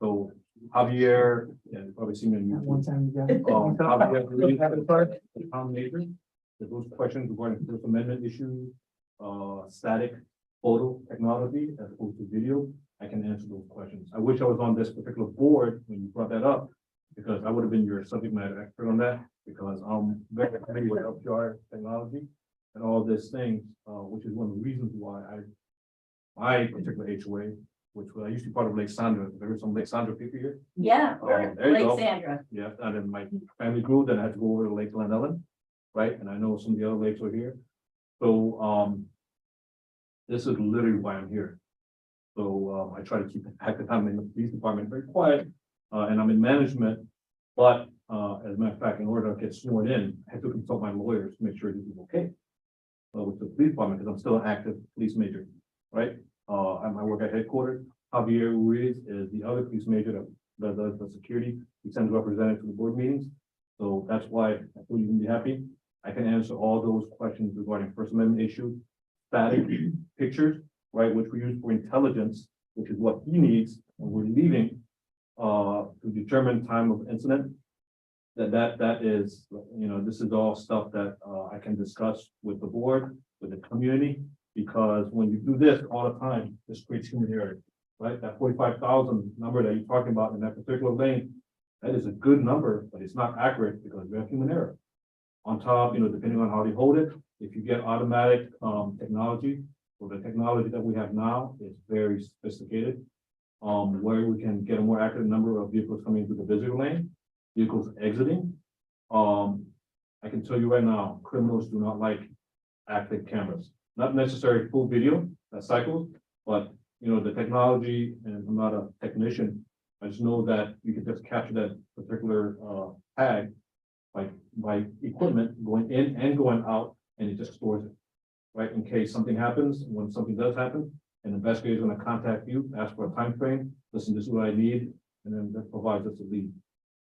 So Javier, yeah, you've probably seen me on YouTube. One time you got it. Javier, really have the part, the town major. If those questions regarding First Amendment issues, static photo technology as opposed to video, I can answer those questions. I wish I was on this particular board when you brought that up, because I would have been your subject matter expert on that, because I'm very familiar with LPR technology and all these things, which is one of the reasons why my particular HOA, which I used to be part of Lake Sandra, there is some Lake Sandra people here. Yeah, There you Lake go. Sandra. Yeah, and then my family grew, then I had to go over to Lake Glen Ellen, right? And I know some of the other lakes are here. So, this is literally why I'm here. So, I try to keep the fact that I'm in the police department very quiet, and I'm in management. But, as a matter of fact, in order to get sworn in, I had to consult my lawyers to make sure this is okay. With the police department, because I'm still an active police major, right? I work at headquarters. Javier Ruiz is the other police major that does the security. He sends representatives to the board meetings. So that's why I thought you can be happy. I can answer all those questions regarding First Amendment issues, static pictures, right, which we use for intelligence, which is what he needs when we're leaving, to determine time of incident. That is, you know, this is all stuff that, I can discuss with the board, with the community, because when you do this all the time, this creates human error, right? That 45,000 number that you're talking about in that particular lane, that is a good number, but it's not accurate because we have human error. On top, you know, depending on how they hold it, if you get automatic, technology, or the technology that we have now is very sophisticated. Where we can get a more accurate number of vehicles coming into the visitor lane, vehicles exiting. I can tell you right now, criminals do not like active cameras, not necessarily full video that cycles, but you know, the technology, and I'm not a technician, I just know that you can just capture that particular tag by equipment going in and going out, and it just stores it, right? In case something happens, when something does happen, an investigator is going to contact you, ask for a time frame, listen, this is what I need, and then that provides us a lead.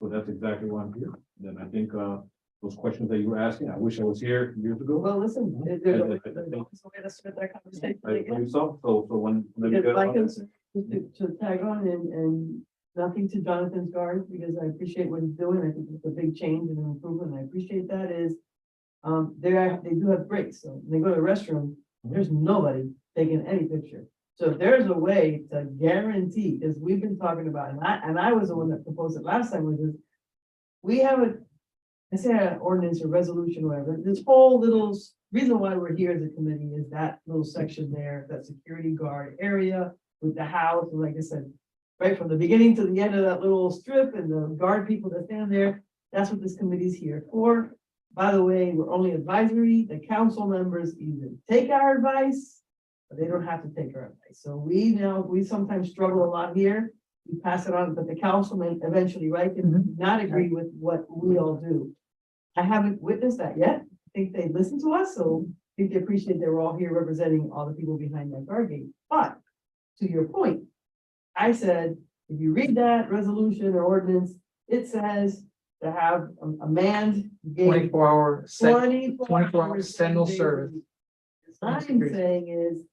So that's exactly why I'm here. And then I think those questions that you were asking, I wish I was here years ago. Well, listen, there's always a way to start that conversation. I believe so. So when you Because get my on concern is to tag on and nothing to Jonathan's guard, because I appreciate what he's doing. I think it's a big change and an improvement. I appreciate that is, they do have breaks. So when they go to the restroom, there's nobody taking any picture. So if there's a way to guarantee, because we've been talking about, and I was the one that proposed it last time, was this, we have I say an ordinance or resolution, or whatever, this whole little reason why we're here as a committee is that little section there, that security guard area with the house, and like I said, right from the beginning to the end of that little strip and the guard people that stand there, that's what this committee is here for. By the way, we're only advisory. The council members either take our advice, but they don't have to take our advice. So we sometimes struggle a lot here. We pass it on, but the councilman eventually, right, can not agree with what we all do. I haven't witnessed that yet. I think they listen to us, so I think they appreciate that we're all here representing all the people behind that guard gate. But to your point, I said, if you read that resolution or ordinance, it says to have a manned gate. 24-hour, 24 hour sentinel service. What I'm saying is,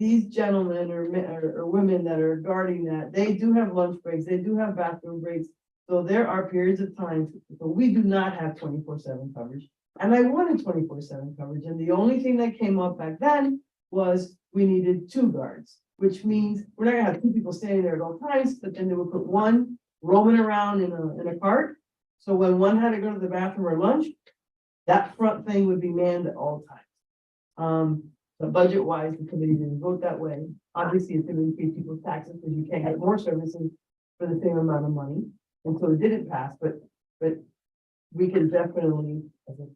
these gentlemen or women that are guarding that, they do have lunch breaks, they do have bathroom breaks. So there are periods of time, but we do not have 24/7 coverage. And I wanted 24/7 coverage, and the only thing that came up back then was we needed 2 guards, which means we're not gonna have 2 people standing there at all times, but then they would put one roaming around in a cart. So when one had to go to the bathroom or lunch, that front thing would be manned at all times. But budget wise, the committee didn't vote that way. Obviously, it's gonna increase people's taxes because you can't get more services for the same amount of money. And so it didn't pass, but we can definitely, as a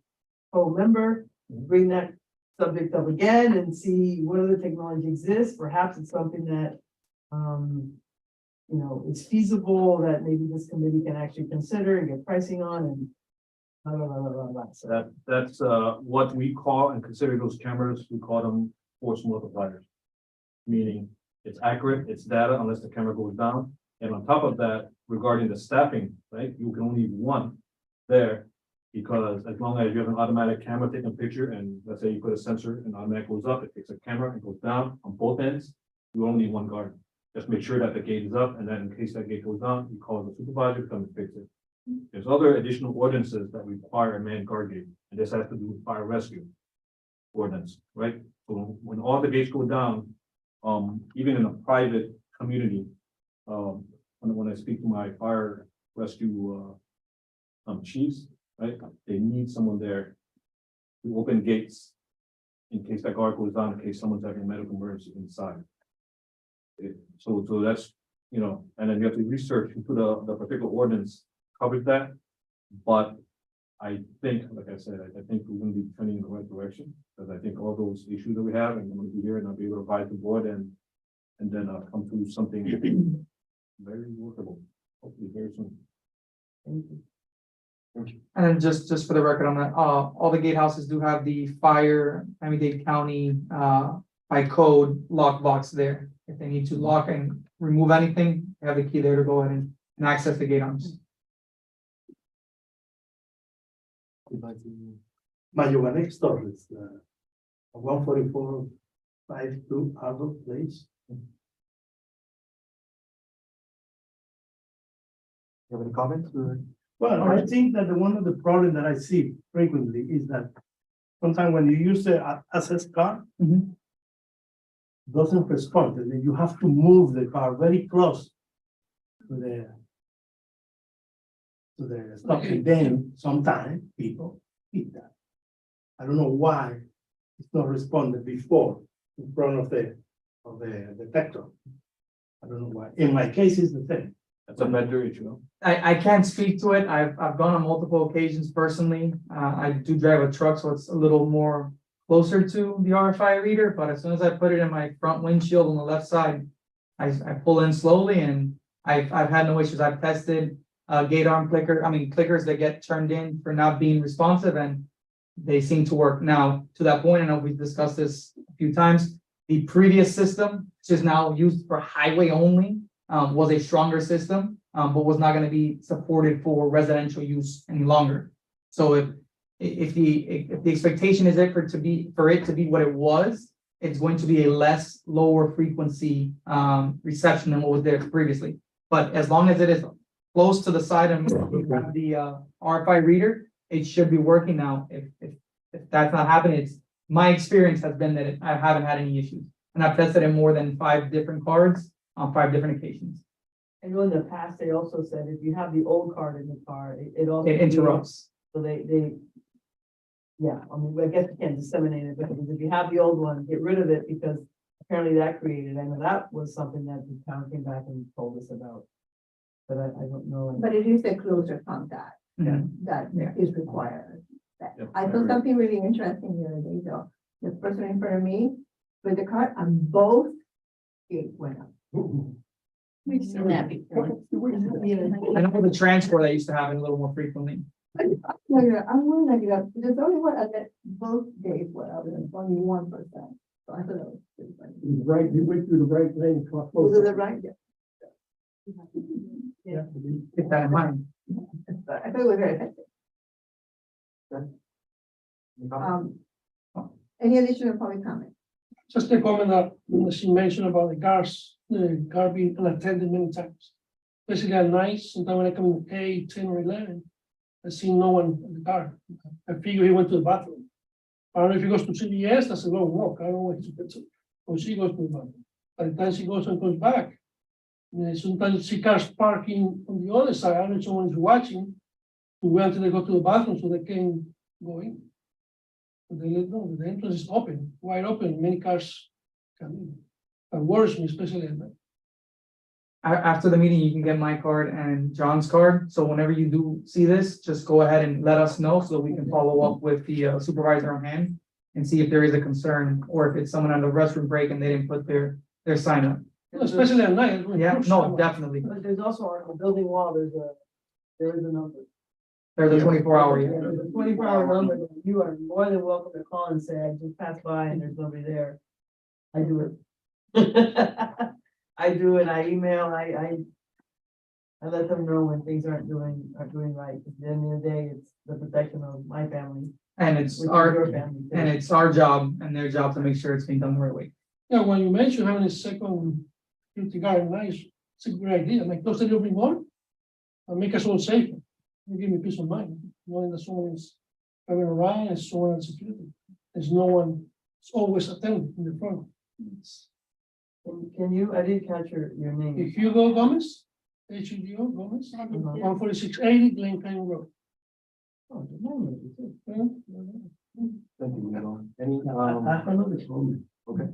co-member, bring that subject up again and see what other technology exists. Perhaps it's something that, you know, is feasible that maybe this committee can actually consider and get pricing on and blah, blah, blah, blah, blah. So That's what we call and consider those cameras, we call them force multipliers. Meaning it's accurate, it's data unless the camera goes down. And on top of that, regarding the staffing, right, you can only have one there. Because as long as you have an automatic camera taking a picture, and let's say you put a sensor and automatic goes up, it takes a camera and goes down on both ends, you only need 1 guard. Just make sure that the gate is up, and then in case that gate goes down, you call the supervisor to come and fix it. There's other additional ordinances that require a manned guard gate, and this has to do with fire rescue ordinance, right? So when all the gates go down, even in a private community, when I speak to my fire rescue, chiefs, right? They need someone there to open gates in case that guard goes down, in case someone's having a medical emergency inside. So that's, you know, and then you have to research into the particular ordinance covers that. But I think, like I said, I think we're gonna be trending in the right direction, because I think all those issues that we have, and I'm gonna be here and I'll be able to advise the board and then come to something very workable, hopefully very soon. Thank you. And then just for the record on that, all the gatehouses do have the fire, Miami-Dade County, by code lockbox there. If they need to lock and remove anything, they have the key there to go ahead and access the gate arms. Mayoganex Torres, 14452 Arbor Place. You have any comments? Well, I think that one of the problems that I see frequently is that sometimes when you use the access card, Mhm. doesn't respond, and then you have to move the car very close to the stop, and then sometimes people hit that. I don't know why it's not responded before in front of the detector. I don't know why. In my case, it's the same. That's a vendor issue. I can't speak to it. I've gone on multiple occasions personally. I do drive a truck, so it's a little more closer to the RFI reader, but as soon as I put it in my front windshield on the left side, I pull in slowly and I've had no issues. I've tested gate arm clickers that get turned in for not being responsive, and they seem to work. Now, to that point, I know we've discussed this a few times. The previous system, which is now used for highway only, was a stronger system, but was not going to be supported for residential use any longer. So if the expectation is for it to be what it was, it's going to be a lower frequency reception than what was there previously. But as long as it is close to the side of the RFI reader, it should be working now. If that's not happening, it's my experience has been that I haven't had any issues, and I've tested in more than 5 different cards on 5 different occasions. I know in the past, they also said if you have the old card in the car, it also. It interrupts. So yeah, I mean, I guess you can't disseminate it, but if you have the old one, get rid of it, because apparently that created, I know that was something that the town came back and told us about. But I don't know. But it is a closer contact Mhm. that Yeah. is required. Yep, I I saw agree. something really interesting the other day, though. The person in front of me with the car and both gates went up. We've seen that before. I know the transport I used to have it a little more frequently. No, yeah, I'm willing to get up. There's only one, and then both gates went up, and it's only 1%. So I thought that was pretty funny. Right, you went through the right lane. Was it the right? Yeah. Keep that in mind. I thought it was very effective. Any additional public comment? Just a comment that she mentioned about the car being unattended many times. Especially at night, sometimes when I come in 8, 10 or 11, I see no one in the car. I figure he went to the bathroom. I don't know if he goes to CVS, that's a long walk. I don't know where he gets to, or she goes to the bathroom. By the time she goes and comes back, sometimes you see cars parking on the other side. I don't know if someone is watching to wait until they go to the bathroom so they can go in. But they let know the entrance is open, wide open, many cars come in. That worries me, especially at night. After the meeting, you can get my card and John's card. So whenever you do see this, just go ahead and let us know so that we can follow up with the supervisor on hand and see if there is a concern, or if it's someone on the restroom break and they didn't put their sign up. Especially at night. when Yeah, cars no, come up. definitely. But there's also on the building wall, there is a number. There's a 24-hour. Yeah, there's a 24-hour number. That you are more than welcome to call and say, I just passed by and there's nobody there. I do it. I do it, I email, I let them know when things aren't doing right. At the end of the day, it's the protection of my family, And it's which is our, your family. too. and it's our job and their job to make sure it's being done the right way. Yeah, when you mentioned having a second security guard at night, it's a good idea. Like close the every morning. And make us all safer. You give me peace of mind, knowing that someone is coming around and someone on security. There's no one, it's always attending in the front. Can you, I didn't catch your name. Hugo Gomez? HEDO, Gomez, 14680 Glen Canyon Road. Oh, the moment, it's it. Thank you, Miguel. Any, I have another comment. okay.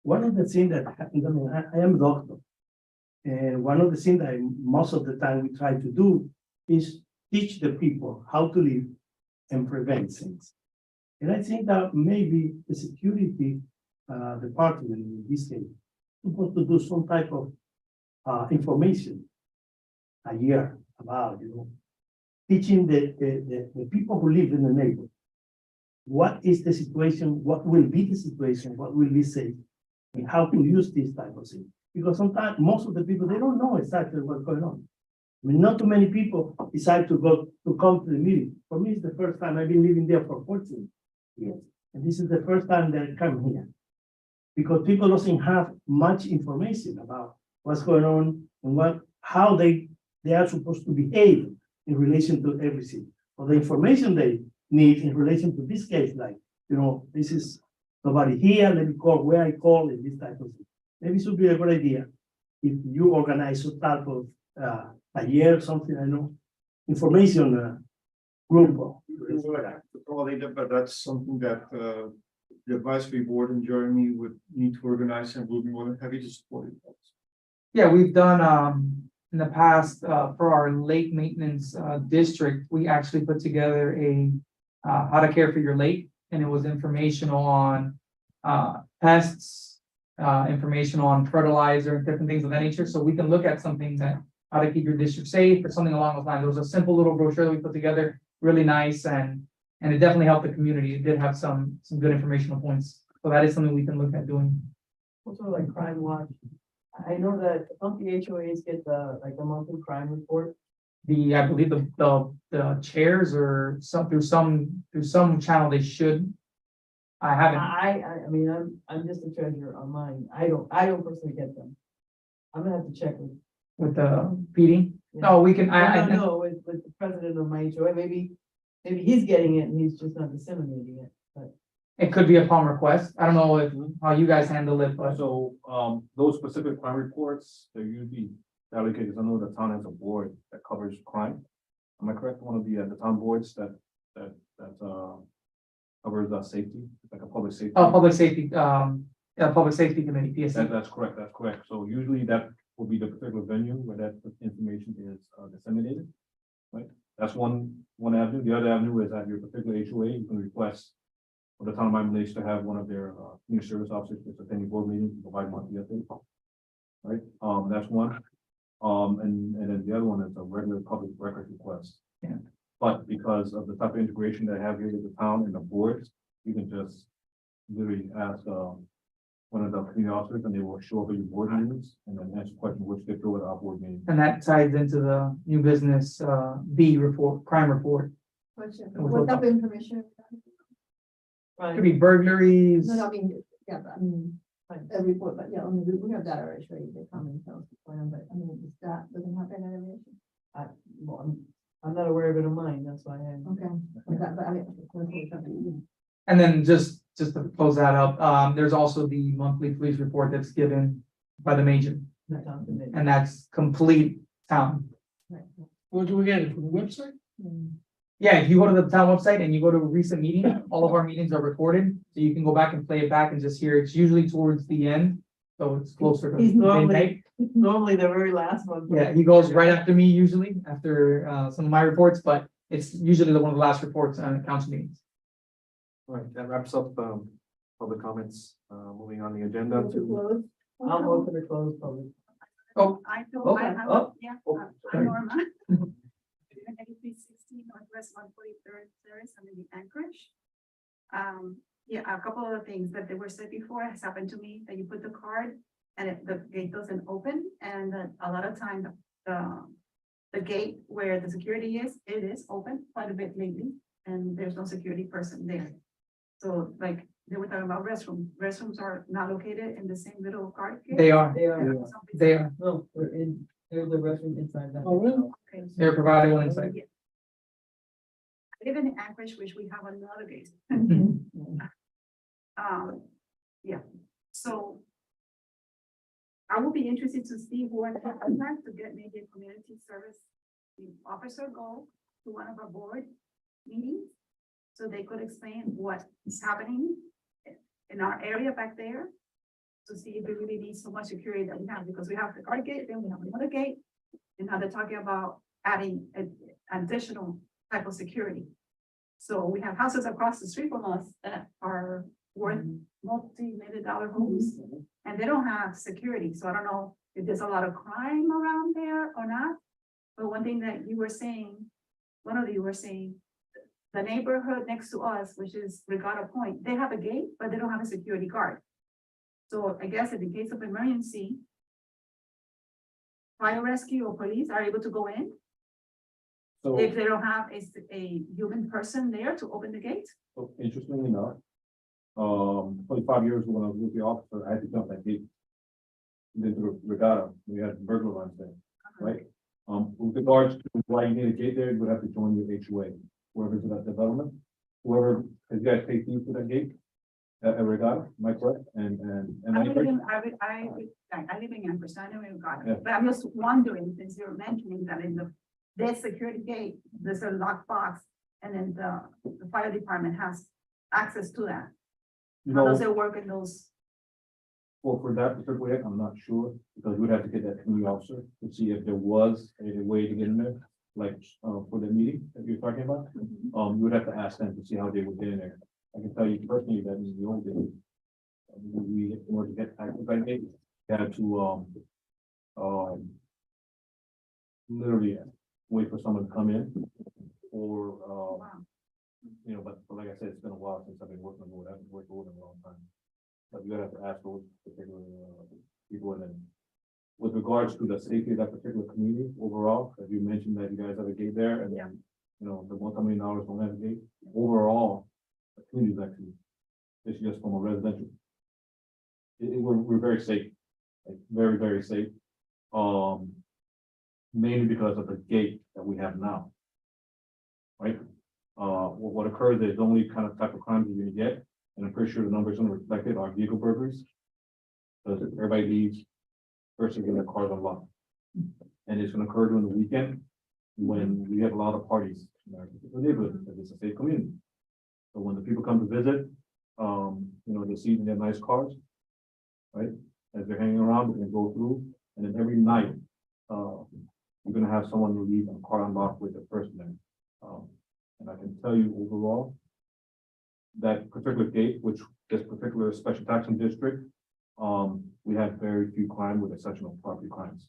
One of the things that happens, I mean, I am a doctor. And one of the things that most of the time we try to do is teach the people how to live and prevent things. And I think that maybe the security department in this case supposed to do some type of information a year about, teaching the people who live in the neighborhood. What is the situation? What will be the situation? What will be safe? And how to use this type of thing. Because sometimes most of the people, they don't know exactly what's going on. I mean, not too many people decide to come to the meeting. For me, it's the first time I've been living there for 14 years. And this is the first time that I come here. Because people doesn't have much information about what's going on and how they are supposed to behave in relation to everything. Or the information they need in relation to this case, like, this is nobody here, let me call where I call and this type of thing. Maybe it would be a good idea if you organize some type of a year or something, I know, information group. Probably, but that's something that the advisory board and Jeremy would need to organize, and we'll be more than happy to support it. Yeah, we've done, in the past, for our lake maintenance, district, we actually put together a, how to care for your lake, and it was informational on, pests, informational on fertilizer, different things of that nature, so we can look at something that, how to keep your district safe, or something along those lines. It was a simple little brochure that we put together, really nice, and it definitely helped the community. It did have some good informational points, so that is something we can look at doing. Also like crime watch. I know that some the HOAs get the monthly crime report. I believe the chairs or through some channel they should. I haven't, I mean, I'm just a treasurer on mine. I don't personally get them. I'm gonna have to check with. the PD. Yeah. No, we can, I No, think, no, with the president of my HOA, maybe he's getting it and he's just not disseminating it, but. it could be upon request. I don't know how you guys handle it, but So, those specific crime reports, they're usually allocated, I know the town has a board that covers crime. Am I correct? One of the town boards that covers safety, like a public safety. public safety, public safety committee, PSC. That's correct. So usually that will be the particular venue where that information is disseminated. Right? That's one avenue. The other avenue is at your particular HOA, you can request for the town of Miami Lakes to have one of their community service officers to attend your board meeting to provide monthly update. Right? That's one. And then the other one is a regular public record request. Yeah. But because of the type of integration that I have here with the town and the boards, you can just literally ask one of the community officers and they will show up at your board meetings and then answer questions which they throw at our board meeting. And that ties into the new business, B report, crime report. What type of information? Could be burglaries. No, I mean, yeah, but I mean, a report, but yeah, I mean, we have that already, right? They come and tell us before, but I mean, is that doesn't happen in aviation? I'm not aware of it on mine, that's why Okay, but I mean. And then just to close that up, there's also the monthly police report that's given by the major, and that's complete town. Where do we get it? From the website? Yeah, if you go to the town website and you go to a recent meeting, all of our meetings are recorded, so you can go back and play it back and just hear. It's usually towards the end, so it's closer to He's midnight. normally the very last one. Yeah, he goes right after me usually, after some of my reports, but it's usually one of the last reports on council meetings. All right, that wraps up, public comments, moving on the agenda to. I'll vote for the closed public. Oh, I oh, I have, oh, yeah, oh, I'm Norma. 8316 Northwest 143rd Terrace, I'm in the Anchorage. Yeah, a couple of things that they were said before has happened to me, that you put the card and the gate doesn't open, and a lot of time the gate where the security is, it is open quite a bit lately, and there's no security person there. So like they were talking about restrooms. Restrooms are not located in the same little card gate. they are, Something- they are, No, there's a restroom inside that. Oh, really? Okay, so- they're provided one inside. Yeah. I live in Anchorage, which we have another gate. Mhm. Yeah, so I will be interested to see who I can contact to get maybe a community service officer go to one of our board meetings. So they could explain what is happening in our area back there. To see if we really need so much security that we have, because we have the guard gate, then we have another gate. And now they're talking about adding an additional type of security. So we have houses across the street from us that are worth multi-million-dollar homes. And they don't have security, so I don't know if there's a lot of crime around there or not. But one thing that you were saying, one of you were saying, the neighborhood next to us, which is Regatta Point, they have a gate, but they don't have a security guard. So I guess in the case of emergency, fire rescue or police are able to go in So, if they don't have a human person there to open the gate. so interestingly enough, 25 years ago when I was with the officer, I had to jump that gate. Then through Regatta, we had burglar alarms there, right? With regards to why you need a gate there, you would have to join your HOA, whoever's in that development, whoever, has you guys paid fees for that gate? At Regatta, am I correct? And I I live correct? in, I live in Amherst, I know we've got Yeah. it, but I'm just wondering, since you're mentioning that in this security gate, there's a locked box. And then the fire department has access to that. You How does know, it work in those? well, for that particular, I'm not sure, because we'd have to get that community officer to see if there was a way to get in there. Like, for the meeting that you're talking about, you would have to ask them to see how they would get in there. I can tell you personally that in the old days, we, in order to get access, I think, we had to, literally wait for someone to come in, or, Wow. you know, but like I said, it's been a while since I've been working on board, I haven't worked over in a long time. But you have to ask those particular, people, and then with regards to the safety of that particular community overall, as you mentioned that you guys have a gate there, and then, you know, the $1 million don't have a gate, overall, the community is actually, it's just from a residential. We're very safe, like, very, very safe. Mainly because of the gate that we have now. Right? What occurs is the only kind of type of crimes you're gonna get, and I'm pretty sure the numbers are reflected, are vehicle burglaries. Because everybody leaves, first thing in their cars unlocked. And it's gonna occur during the weekend, when we have a lot of parties in our particular neighborhood, because it's a safe community. So when the people come to visit, you know, they see in their nice cars. Right, as they're hanging around, they're gonna go through, and then every night, you're gonna have someone leave a car unlocked with a person in. And I can tell you overall, that particular gate, which this particular special taxing district, we had very few crime with exception of property crimes.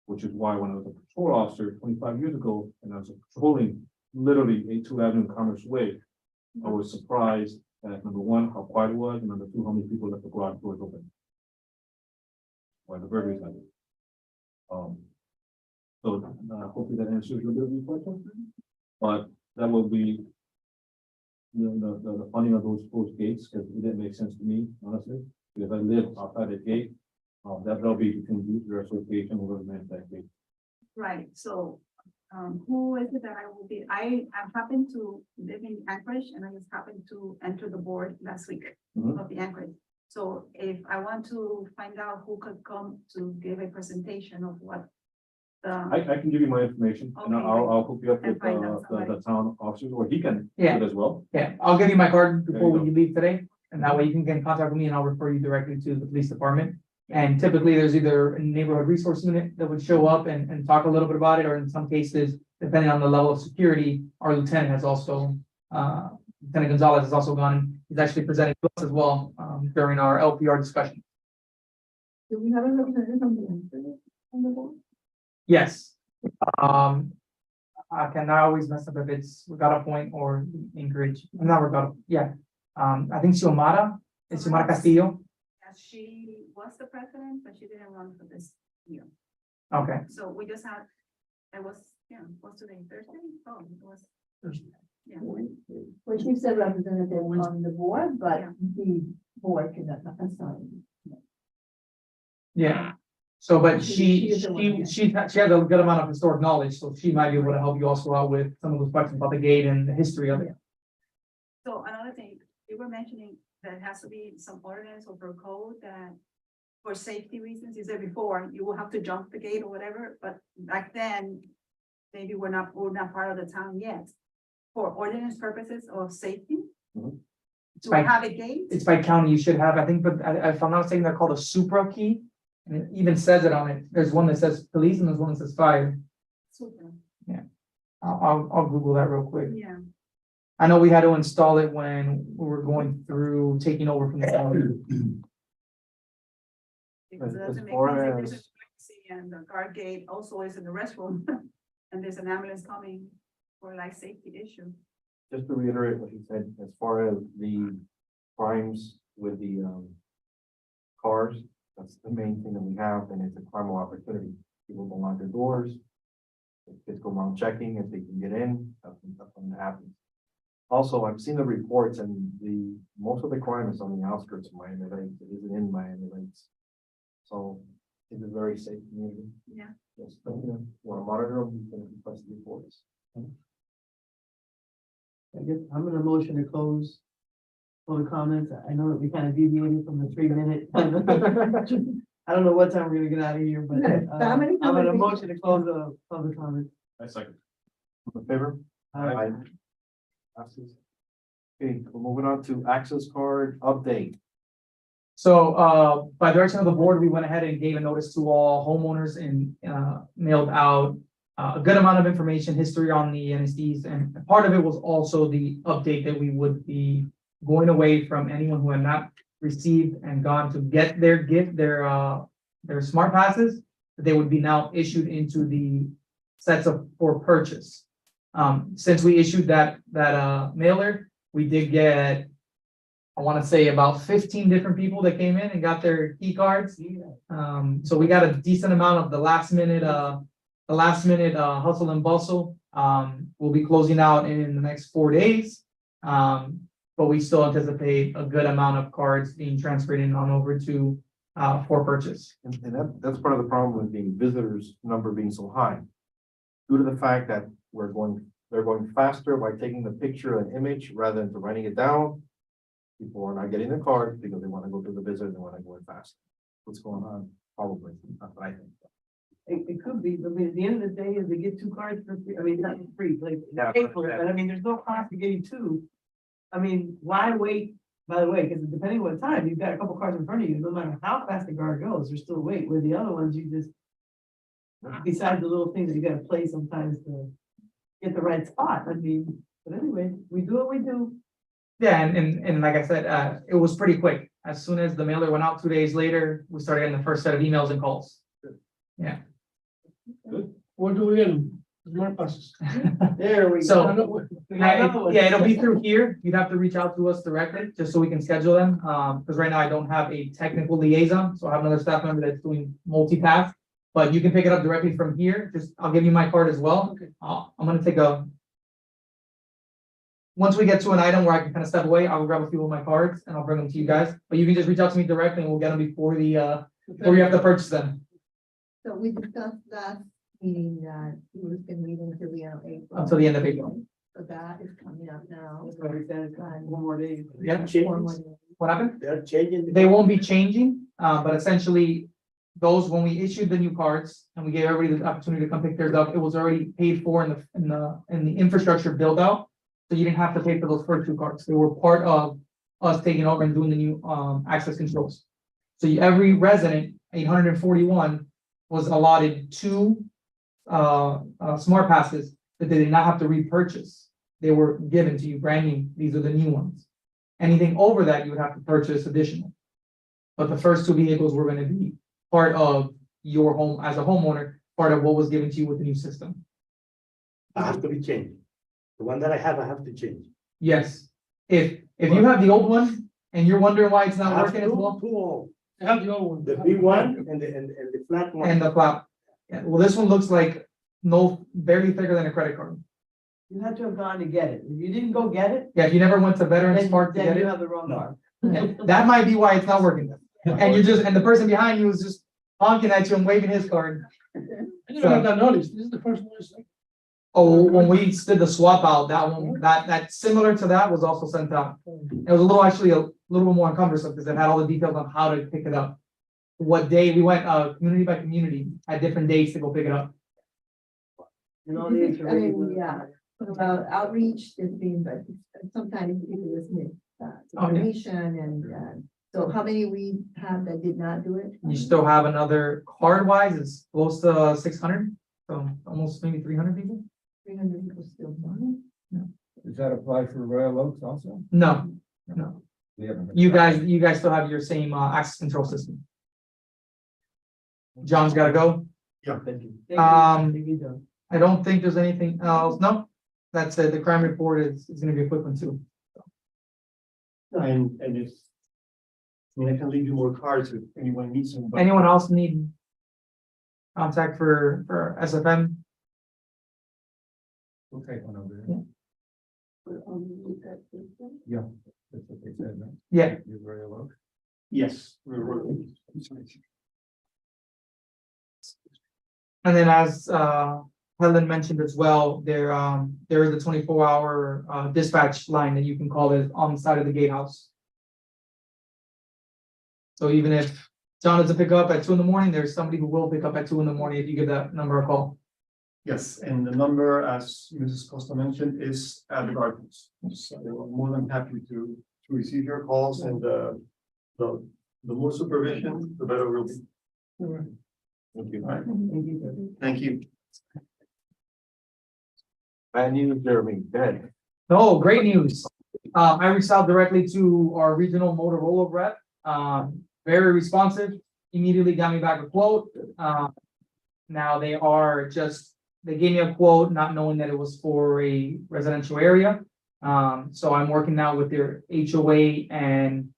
Which is why when I was a patrol officer 25 years ago, and I was patrolling literally 82 Avenue and Commerce Way, I was surprised at number one, how quiet it was, and number two, how many people left the garage doors open. Why the burglaries happened. So hopefully that answers your little bit question, but that will be. You know, the funding of those gates, because it didn't make sense to me, honestly, because I live outside the gate. That'll be between the association or the that gate. Right, so, who is it that I will be, I happened to live in Anchorage, and I just happened to enter the board last week Mhm. of the Anchorage. So if I want to find out who could come to give a presentation of what the, I can give you my information, and Okay, I'll hook you up and with find out the somebody. town officers, or he can do Yeah. it as well. Yeah, I'll give you my card There before you we leave today, and that way you can get in contact with me and I'll refer you directly to the police department. And typically, there's either a neighborhood resource unit that would show up and talk a little bit about it, or in some cases, depending on the level of security, our lieutenant has also, Lieutenant Gonzalez has also gone, he's actually presented to us as well, during our LPR discussion. Do we have a representative from the NSD on the board? Yes. I cannot always mess up if it's Regatta Point or Anchorage, not Regatta, yeah. I think Xiomara, it's Xiomara Castillo. yes, she was the president, but she didn't run for this year. Okay, So we just had, it was, what's today, Thursday? Oh, it was. Yeah, Well, she's a representative on the board, but Yeah. the board cannot assign. yeah. So, but She is the one, she has a good amount of historic knowledge, so she might be able to help you also out with some of those questions about the gate and the history of it. so another thing, you were mentioning that it has to be some ordinance or per code that for safety reasons, you said before, you will have to jump the gate or whatever, but back then, maybe we're not part of the town yet. For ordinance purposes of safety. Mhm. To Right. have a gate, It's by county, you should have, I think, but if I'm not mistaken, they're called a Supra key. And it even says it on it. There's one that says police and there's one that says fire. super, I'll Google that real quick. yeah, I know we had to install it when we were going through taking over from the county. because it As doesn't make far sense if there's as- an emergency and the guard gate also is in the restroom. And there's an ambulance coming for like safety issue. Just to reiterate what you said, as far as the crimes with the cars, that's the main thing that we have, and it's a crime of opportunity. People don't lock their doors. Kids go around checking if they can get in, that's when it happens. Also, I've seen the reports and most of the crime is on the outskirts of Miami Lakes, it isn't in Miami Lakes. So it's a very safe community. Yeah. Yes, but, you know, want to monitor them, you can request the reports. I guess I'm gonna motion to close for the comments. I know that we kind of deviated from the 3 minute. I don't know what time we're gonna get out of here, but How many I'm gonna comments? motion to close the public comment. I second. In favor? Aye. Passes. Okay, we're moving on to access card update. So, by direction of the board, we went ahead and gave a notice to all homeowners and, mailed out a good amount of information, history on the NSDs, and part of it was also the update that we would be going away from anyone who had not received and gone to get their gift, their smart passes, that they would be now issued into the sets for purchase. Since we issued that mailer, we did get, I want to say about 15 different people that came in and got their key cards. So we got a decent amount of the last minute hustle and bustle. We'll be closing out in the next 4 days. But we still anticipate a good amount of cards being transferred in on over to, for purchase. And that's part of the problem with the visitors number being so high. Due to the fact that they're going faster by taking the picture and image rather than to writing it down. People are not getting their cards because they want to go to the visit, they want to go in fast. What's going on? Probably, that's what I think. It could be, but I mean, at the end of the day, is they get 2 cards for free, I mean, not for free, like, Yeah, pay for it, but I mean, there's no cost to getting 2. I mean, why wait, by the way, because depending on what time, you've got a couple cards in front of you, no matter how fast the guard goes, there's still wait, where the other ones, you just. Besides the little things that you gotta play sometimes to get the right spot, I mean, but anyway, we do what we do. Yeah, and like I said, it was pretty quick. As soon as the mailer went out 2 days later, we started getting the first set of emails and calls. Yeah. What do we in? Smart passes. There we go. So, yeah, it'll be through here. You'd have to reach out to us directly, just so we can schedule them. Because right now I don't have a technical liaison, so I have another staff member that's doing multitask. But you can pick it up directly from here. I'll give you my card as well. Okay. I'm gonna once we get to an item where I can kind of step away, I'll grab a few of my cards and I'll bring them to you guys. But you can just reach out to me directly and we'll get them before before you have to purchase them. So we discussed last meeting that we were gonna meet until the end of April. Until the end of April. So that is coming up now. That's why we said it's 1 more day. Yeah. What happened? They're changing. They won't be changing, but essentially, when we issued the new cards and we gave everybody the opportunity to come pick theirs up, it was already paid for in the infrastructure build out. So you didn't have to pay for those first 2 cards. They were part of us taking over and doing the new access controls. So every resident, 841, was allotted 2 smart passes that they did not have to repurchase. They were given to you brand new. These are the new ones. Anything over that, you would have to purchase additional. But the first 2 vehicles were going to be part of your home as a homeowner, part of what was given to you with the new system. I have to be changed. The one that I have to change. Yes. If you have the old one and you're wondering why it's I not have working as well, two old, I have the old one. the big one and the flat one. and the flap. Yeah, well, this one looks like barely thicker than a credit card. You had to have gone to get it. If you didn't go get it, Yeah, if you never went to Veterans then Park to get you it, have the wrong card. yeah, that might be why it's not working. And the person behind you is just honking at you and waving his card. I didn't have that notice. This is the first one. It's like, Oh, when we did the swap out, that one, that similar to that was also sent out. It was actually a little bit more cumbersome because it had all the details on how to pick it up. what day, we went, community by community, at different dates to go pick it up. And all the I mean, information. yeah, about outreach is being, but sometimes people just miss Oh, yeah. information and, so how many we have that did not do it? You still have another, card wise, it's close to 600, so almost maybe 300 people? 300 people still. Does that apply for Royal Oaks also? No, We haven't. you guys still have your same, access control system. John's gotta go. Yeah, thank you. Thank you, John. I don't think there's anything else, no, that's it, the crime report is gonna be a quick one too. And if, I mean, I can leave you more cards if anyone needs them. but- Anyone else need contact for SFM? We'll take one over Yeah. there. Yeah, that's what they said, right? Yeah, You're Royal Oaks. Yes. and then as Helen mentioned as well, there is a 24-hour dispatch line that you can call it on the side of the gatehouse. So even if John doesn't pick up at 2 in, there's somebody who will pick up at 2 in if you give that number a call. Yes, and the number, as Mrs. Costa mentioned, is at the gardens. So they were more than happy to receive your calls and the more supervision, the better we'll be. Thank you. All right, Thank you, John. thank you. Bad news, Jeremy, dead. No, great news. I reached out directly to our regional Motorola rep, very responsive, immediately got me back a quote. Now they gave me a quote, not knowing that it was for a residential area. So I'm working now with their HOA and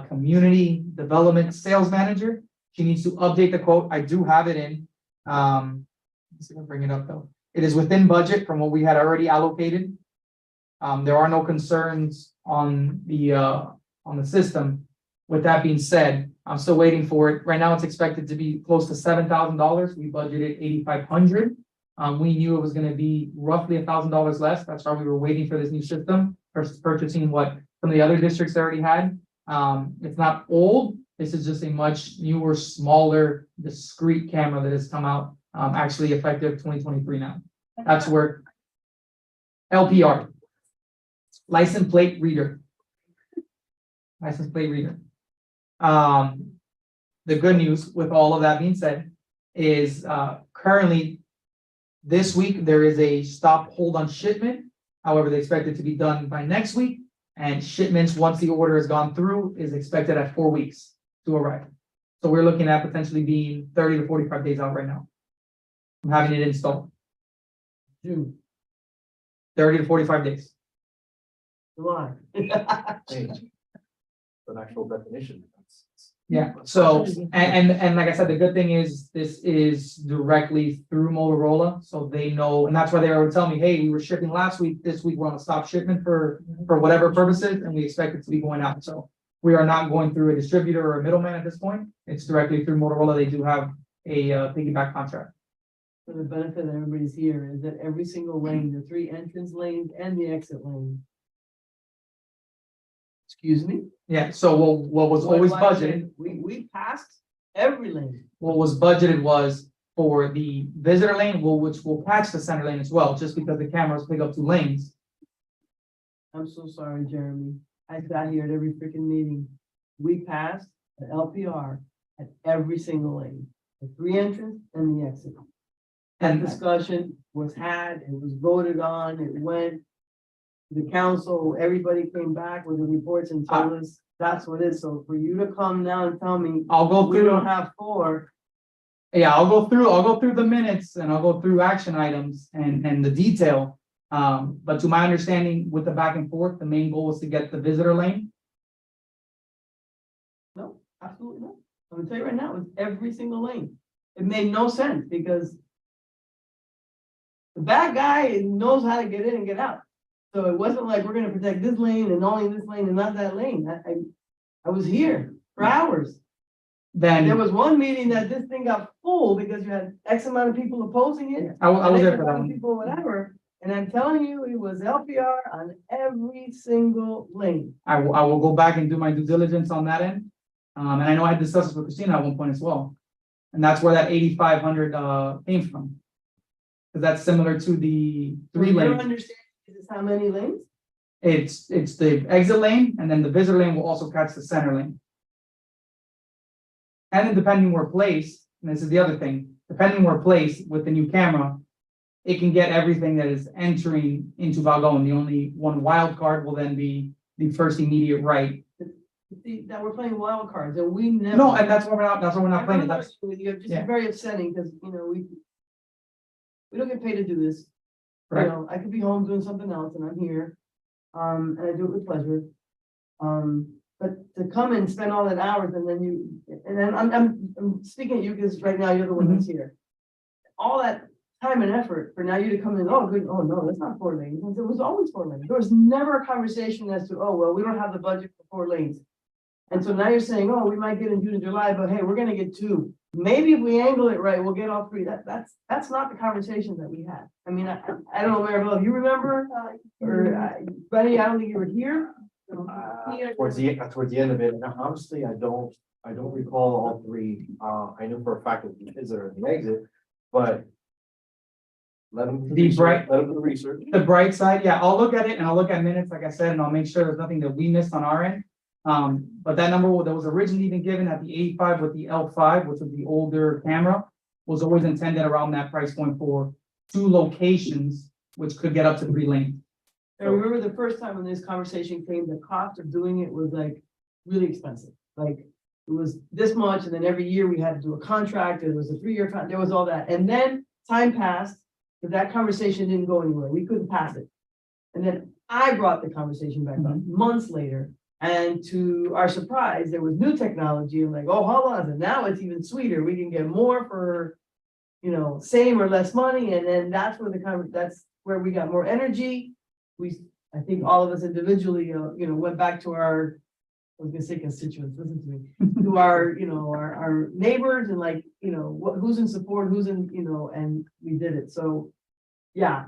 community development sales manager. She needs to update the quote. I do have it in. Let's see if I bring it up though. It is within budget from what we had already allocated. There are no concerns on the system. With that being said, I'm still waiting for it. Right now, it's expected to be close to $7,000. We budgeted 8,500. We knew it was gonna be roughly $1,000 less. That's why we were waiting for this new system versus purchasing what some of the other districts already had. It's not old. This is just a much newer, smaller, discrete camera that has come out, actually effective 2023 now. That's where LPR, license plate reader. License plate reader. The good news with all of that being said is, currently this week, there is a stop hold on shipment. However, they expect it to be done by next week, and shipments, once the order has gone through, is expected at 4 weeks to arrive. So we're looking at potentially being 30 to 45 days out right now from having it installed. June, 30 to 45 days. July. An actual definition. Yeah, so, and like I said, the good thing is, this is directly through Motorola, so they know, and that's why they were telling me, hey, we were shipping last week, this week we're on a stop shipment for whatever purposes, and we expect it to be going out, so we are not going through a distributor or a middleman at this point, it's directly through Motorola, they do have a piggyback contract. For the benefit of everybody's here, is that every single lane, the 3 entrance lanes and the exit lane. Excuse me? Yeah, so what was always What do I say? budgeted, We passed every lane. what was budgeted was for the visitor lane, which will patch the center lane as well, just because the cameras pick up 2 lanes. I'm so sorry, Jeremy. I sat here at every freaking meeting. We passed the LPR at every single lane, the 3 entrance and the exit. That And discussion was had, it was voted on, it went. The council, everybody came back with the reports and told us that's what it is. So for you to come now and tell me I'll go we through. don't have 4, Yeah, I'll go through the minutes and I'll go through action items and the detail. But to my understanding, with the back and forth, the main goal was to get the visitor lane. no, absolutely not. I'm gonna tell you right now, it's every single lane. It made no sense because the bad guy knows how to get in and get out. So it wasn't like we're gonna protect this lane and only this lane and not that lane. I was here for hours. There Then was one meeting that this thing got full because you had X amount of people opposing it. I was there X for that amount of one. People, whatever. And I'm telling you, it was LPR on every single lane. I will go back and do my due diligence on that end. And I know I had discussed this with Christina at one point as well. And that's where that 8,500 came from. Because that's similar to the three Your lanes. understanding is how many lanes? It's the exit lane, and then the visitor lane will also catch the center lane. And then depending where placed, and this is the other thing, depending where placed with the new camera, it can get everything that is entering into Valgon. The only one wild card will then be the first immediate right. See, that we're playing wild cards and we never. No, and that's why we're not playing it. That's, With you, it's yeah. just very upsetting because, we don't get paid to do this. Right. I could be home doing something else and I'm here. And I do it with pleasure. But to come and spend all that hours and then I'm speaking at you because right now you're the one that's here. All that time and effort for now you to come in, oh, good, oh, no, that's not 4 lanes. It was always 4 lanes. There was never a conversation as to, oh, well, we don't have the budget for 4 lanes. And so now you're saying, oh, we might get in June and July, but hey, we're gonna get 2. Maybe if we angle it right, we'll get all 3. That's not the conversation that we had. I mean, I don't know, Maribel, if you remember, or Buddy, I don't think you were here. Towards the end of it, and honestly, I don't recall all 3. I knew for a fact that the visitor and the exit, but let them do the research. the bright side, yeah, I'll look at it and I'll look at minutes, like I said, and I'll make sure there's nothing that we missed on our end. But that number that was originally even given at the 85 with the L5, which was the older camera, was always intended around that price point for 2 locations, which could get up to 3 lanes. I remember the first time when this conversation came, the cost of doing it was like really expensive. Like it was this much, and then every year we had to do a contract. It was a 3-year contract. There was all that, and then time passed, but that conversation didn't go anywhere. We couldn't pass it. And then I brought the conversation back up months later, and to our surprise, there was new technology. And like, oh, hold on, and now it's even sweeter. We can get more for, same or less money, and then that's where we got more energy. I think all of us individually, went back to our, I was gonna say constituents, listen to me, to our, our neighbors and like, who's in support, who's in, and we did it. So, yeah,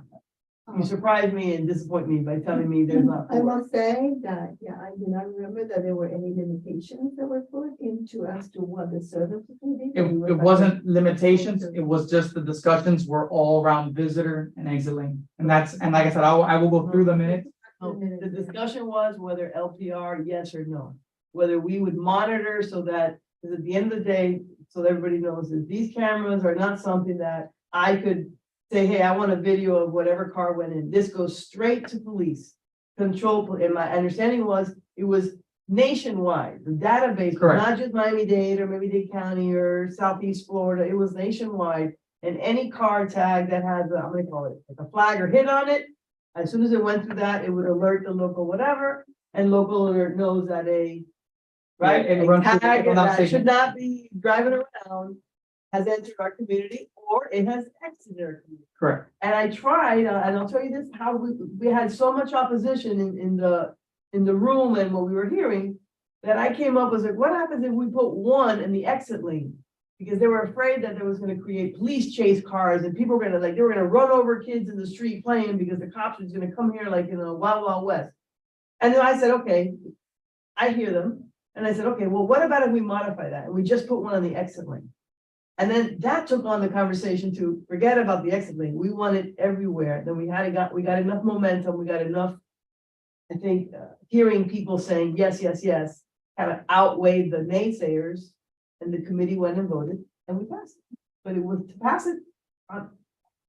you surprised me and disappoint me by telling me there's not. I must say that, I do not remember that there were any limitations that were put into as to what the service would be. It wasn't limitations, it was just the discussions were all around visitor and exit lane. And like I said, I will go through the minutes. No, the discussion was whether LPR, yes or no, whether we would monitor so that, because at the end of the day, so everybody knows that these cameras are not something that I could say, hey, I want a video of whatever car went in. This goes straight to police control. And my understanding was it was nationwide. The database, was not just Miami-Dade or Miami-Dade County or Southeast Florida. It was nationwide. And any car tag that has, I'm gonna call it like a flag or hit on it, as soon as it went through that, it would alert the local whatever, and local alert knows that a tag that should not be driving around has entered our community or it has exited our community. Correct. And I tried, and I'll tell you this, how we had so much opposition in the room and what we were hearing, that I came up with like, what happens if we put 1 in the exit lane? Because they were afraid that there was going to create police chase cars and people were going to they were going to run over kids in the street playing because the cops was going to come here like, Wild Wild West. And then I said, okay, I hear them. And I said, okay, well, what about if we modify that? And we just put 1 on the exit lane. And then that took on the conversation to forget about the exit lane. We want it everywhere. Then we got enough momentum. We got enough, I think, hearing people saying, yes, yes, yes, kind of outweighed the naysayers. And the committee went and voted and we passed it. But it was to pass it on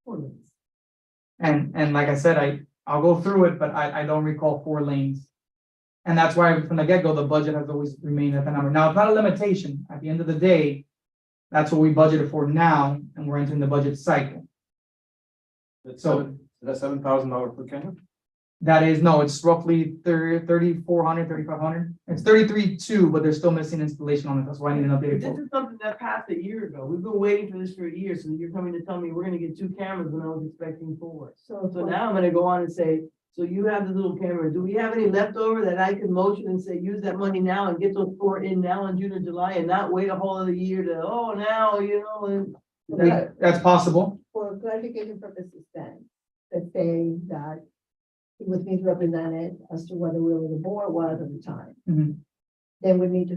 4 lanes. And like I said, I'll go through it, but I don't recall 4 lanes. And that's why from the get-go, the budget has always remained at the number. Now, it's not a limitation. At the end of the day, that's what we budgeted for now, and we're entering the budget cycle. So that's $7,000 per camera? that is, no, it's roughly 3,400, 3,500. It's 33.2, but they're still missing installation on it. That's why I need an updated This quote. is something that passed a year ago. We've been waiting for this for a year, so you're coming to tell me we're gonna get 2 cameras when I was expecting 4. So now I'm gonna go on and say, so you have the little camera. Do we have any leftover that I can motion and say, use that money now and get those 4 in now in June or July and not wait a whole other year to, oh, now, and That's possible. For clarification purposes then, let's say that it was misrepresented as to whether we were the board was at the time. Mhm. then we need to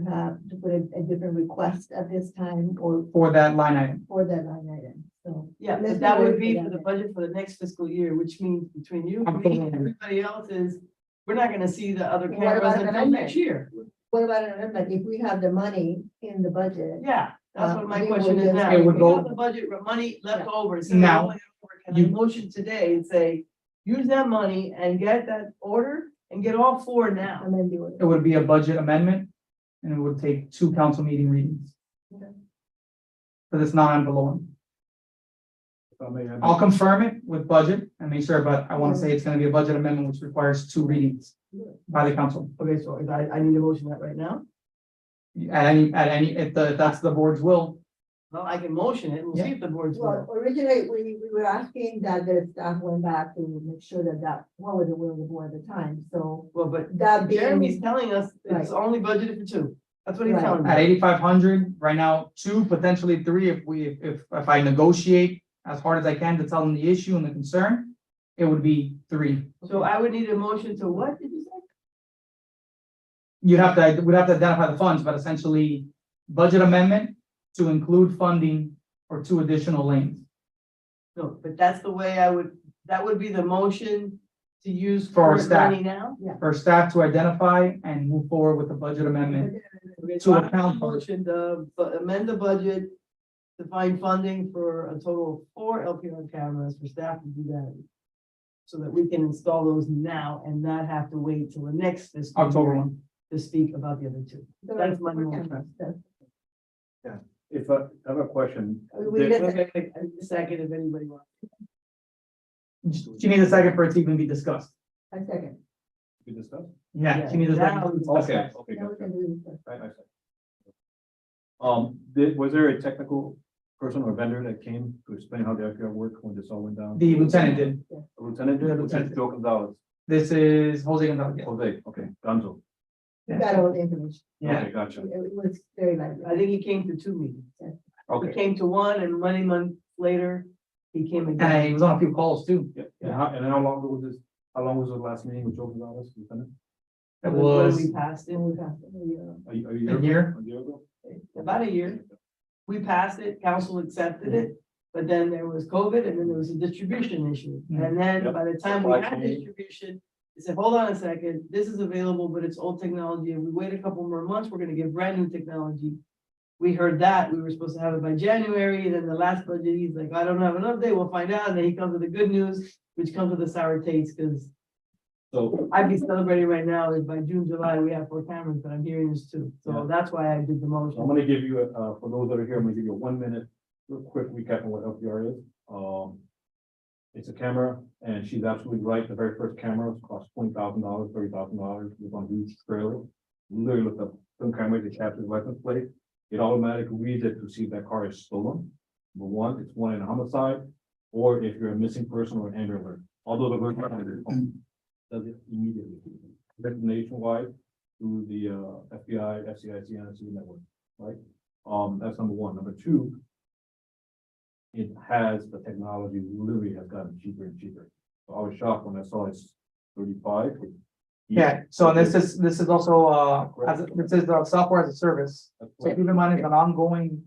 put a different request at this time or for that line item. for that line item, so. Yeah, let's but that be would ready be for for the that. budget for the next fiscal year, which means between you, I'm me, cool. and everybody else is, we're not gonna see the other What cameras about an until amendment? next year. What about an amendment? If we have the money in the budget? Yeah, that's what my we question would is just- now. It If would we go- have the budget money left Yeah. over, instead of Now, rolling it over, can I you- motion today and say, use that money and get that order and get all four now? Amend the order. It would be a budget amendment, and it would take 2 council meeting readings. Okay. For this non-below. If I may, I'll confirm it with budget and make sure, but I want to say it's gonna be a budget amendment, which requires 2 readings by the council. Okay, so I need to motion that right now? At any, if that's the board's will. Well, I can motion it, and we'll see if the board's Well, will. originally, we were asking that the staff went back to make sure that what was the will of the board at the time, so Well, but that Jeremy's being, telling us it's only budgeted for 2. That's what he's Right. telling At me. 8,500, right now, 2, potentially 3, if I negotiate as hard as I can to tell them the issue and the concern, it would be 3. So I would need a motion to what did you say? We'd have to identify the funds, but essentially budget amendment to include funding for 2 additional lanes No, but that's the way that would be the motion to use For our current staff. money now? for staff to identify and move forward with the budget amendment. Okay, To so I account for- motion to amend the budget to find funding for a total of 4 LPR cameras for staff to do that. So that we can install those now and not have to wait till the next fiscal October year 1. to speak about the other 2. That's my motion. if I have a question. we There- let Okay, a second if anybody wants. She needs a second for it to even be discussed. a second. We discussed? Yeah, she needs a Now second. it's Okay, discussed. okay, Now we gotcha. can do this. I see. Was there a technical person or vendor that came to explain how the FPR worked when this all went down? The lieutenant did. A lieutenant did, The which is lieutenant. Joe Gonzalez. This is Jose Gonzalez. Jose, okay, Gonzo. We got all the information. Yeah, Okay, gotcha. It was very lively. I think he came to 2 meetings. He Okay. came to one and many months later, he came and again. he was on a few calls too. Yeah, and how long was this, how long was the last meeting with Joe Gonzalez, lieutenant? It When was we passed it, And we got, yeah. A year? A year. A year ago? about a year. We passed it, council accepted it, but then there was COVID and then there was a distribution issue. And then Yep. by the time we Supply had chain. distribution, they said, hold on a second, this is available, but it's old technology. If we wait a couple more months, we're gonna get brand new technology. We heard that, we were supposed to have it by January, then the last budget, he's like, I don't have an update, we'll find out. And then he comes with the good news, which comes with a sour taste, because So, I'd be celebrating right now is by June, July, we have 4 cameras, but I'm hearing this too. Yeah. So that's why I did the I'm motion. gonna give you, for those that are here, I'm gonna give you a 1-minute, real quick recap on what LPR is. It's a camera, and she's absolutely right, the very first camera cost $20,000, $30,000, it was on a huge trailer. Literally looked up some cameras that capture the license plate, it automatically reads it to see if that car is stolen. Number 1, it's one in a homicide, or if you're a missing person or an anger alert. All those alerts does it immediately. That's nationwide through the FBI, FCIC, NSD network, right? That's number 1. Number 2, it has the technology literally has gotten cheaper and cheaper. So I was shocked when I saw it's 35. Yeah, so this is also, this is the software as a service. So keep in mind, it's an ongoing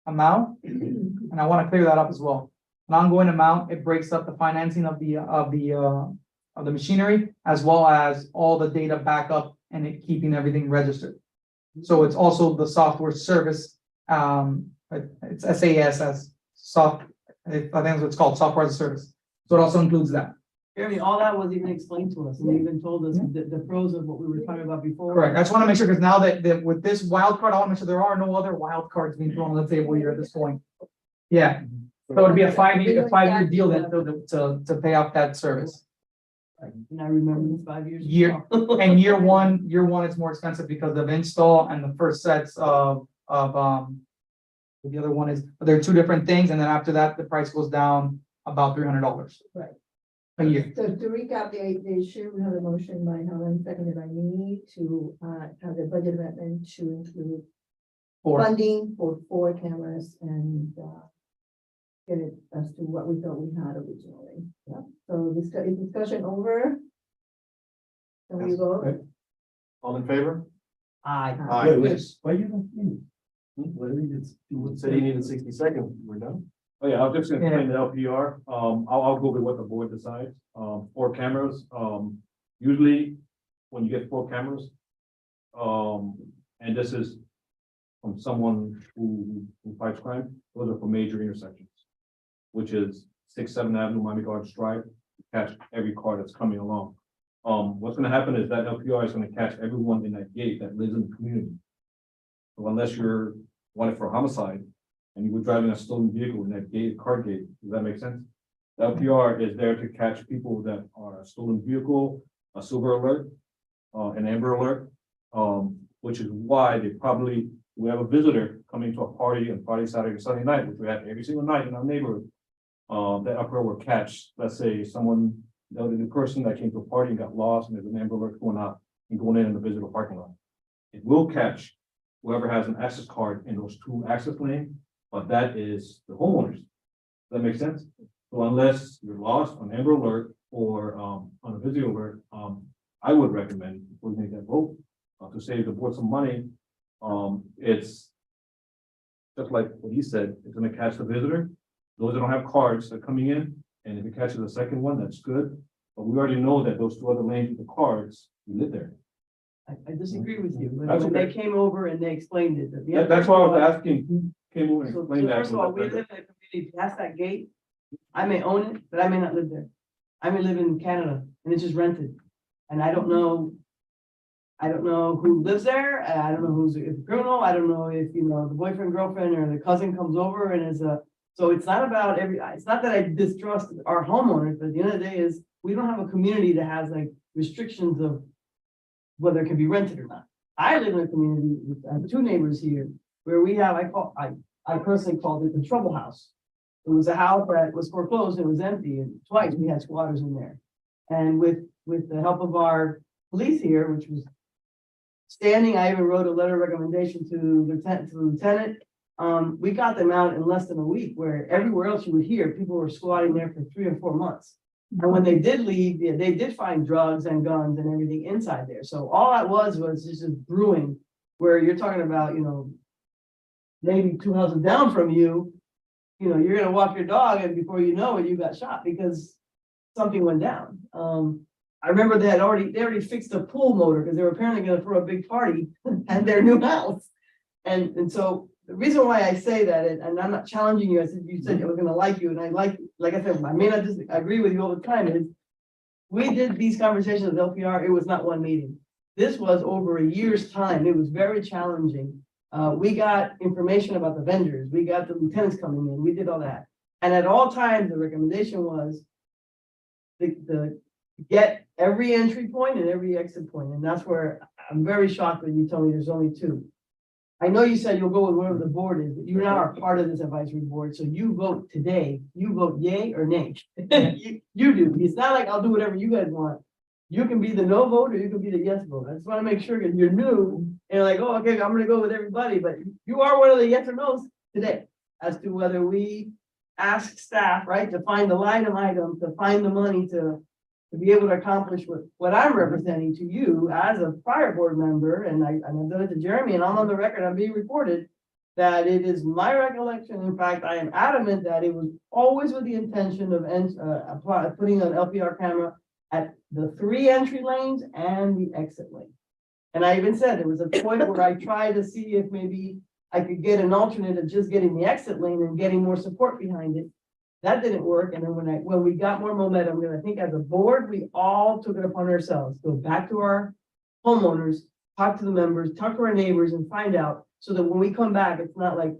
amount, and I want to clear that up as well. An ongoing amount, it breaks up the financing of the machinery, as well as all the data backup and it keeping everything registered. So it's also the software service, it's SAS as I think that's what it's called, software as a service. So it also includes that. Jeremy, all that was even explained to us, and you even told us the pros of what we were talking about before. Correct. I just want to make sure, because now that with this wild card, I want to make sure there are no other wild cards being thrown on the table here at this point. Yeah, so it'd be a 5-year deal then to pay off that service. And I remember it's 5 years. Year- ago. And year one, it's more expensive because of install and the first sets of the other one is, they're 2 different things, and then after that, the price goes down about $300. Right. A year. So to recap the issue, we have a motion by Helen, seconded by me to have the budget amendment to include Or funding for 4 cameras and get it as to what we thought we had originally. Yeah, so is discussion over? Can we Yes. go? Okay. All in favor? Aye. Aye. Why you don't finish? What did you just? You said you needed 60 seconds, we're done. Oh, yeah, I was just gonna explain the LPR. I'll go with what the board decides. 4 cameras, usually when you get 4 cameras, and this is from someone who fights crime, those are for major intersections, which is 6th, 7th Avenue, Miami Gardens Drive, catch every car that's coming along. What's gonna happen is that LPR is gonna catch everyone in that gate that lives in the community. So unless you're wanted for homicide and you were driving a stolen vehicle in that gate, car gate, does that make sense? The LPR is there to catch people that are a stolen vehicle, a silver alert, an amber alert, which is why we have a visitor coming to a party on Friday, Saturday, Sunday night, which we have every single night in our neighborhood. That LPR will catch, let's say, someone, the elderly person that came to a party and got lost, and there's an amber alert going out and going in the visitor parking lot. It will catch whoever has an access card in those 2 access lanes, but that is the homeowners. Does that make sense? So unless you're lost on amber alert or on a visitor alert, I would recommend before we make that vote to save the board some money. It's just like what he said, it's gonna catch the visitor. Those that don't have cards are coming in, and if it catches the second one, that's good. But we already know that those 2 other lanes with the cards, we live there. I disagree with you, but That's when they okay. came over and they explained it. That's why I was asking who came over and So explained that. first of all, we live in a community past that gate. I may own it, but I may not live there. I may live in Canada and it's just rented. And I don't know who lives there. I don't know who's a criminal. I don't know if, the boyfriend, girlfriend, or the cousin comes over and so it's not about it's not that I distrust our homeowners, but at the end of the day is we don't have a community that has like restrictions of whether it can be rented or not. I live in a community with, I have 2 neighbors here where we have, I personally called it the trouble house. It was a house that was foreclosed, it was empty, and twice we had squatters in there. And with the help of our police here, which was standing, I even wrote a letter of recommendation to the lieutenant. We got them out in less than a week, where everywhere else you would hear, people were squatting there for 3 or 4 months. And when they did leave, they did find drugs and guns and everything inside there. So all that was just brewing, where you're talking about, maybe 2 houses down from you, you're gonna walk your dog and before you know it, you got shot because something went down. I remember they already fixed a pool motor because they were apparently gonna throw a big party at their new house. And so the reason why I say that, and I'm not challenging you, you said I was gonna like you, and I like I said, I may not just agree with you all the time, is we did these conversations with LPR, it was not 1 meeting. This was over a year's time. It was very challenging. We got information about the vendors, we got the lieutenants coming in, we did all that. And at all times, the recommendation was the get every entry point and every exit point. And that's where I'm very shocked when you tell me there's only 2. I know you said you'll go with whatever the board is, but you now are part of this advisory board, so you vote today, you vote yay or nay. You do, it's not like I'll do whatever you guys want. You can be the no vote or you can be the yes vote. I just want to make sure because you're new and you're like, oh, okay, I'm gonna go with everybody, but you are one of the yes or no's today as to whether we ask staff, right, to find the line item, to find the money to be able to accomplish what I'm representing to you as a prior board member, and I've done it to Jeremy, and I'm on the record, I'm being recorded, that it is my recollection, in fact, I am adamant that it was always with the intention of putting an LPR camera at the 3 entry lanes and the exit lane. And I even said there was a point where I tried to see if maybe I could get an alternate of just getting the exit lane and getting more support behind it. That didn't work. And then when we got more momentum, I think as a board, we all took it upon ourselves, go back to our homeowners, talk to the members, talk to our neighbors and find out so that when we come back, it's not like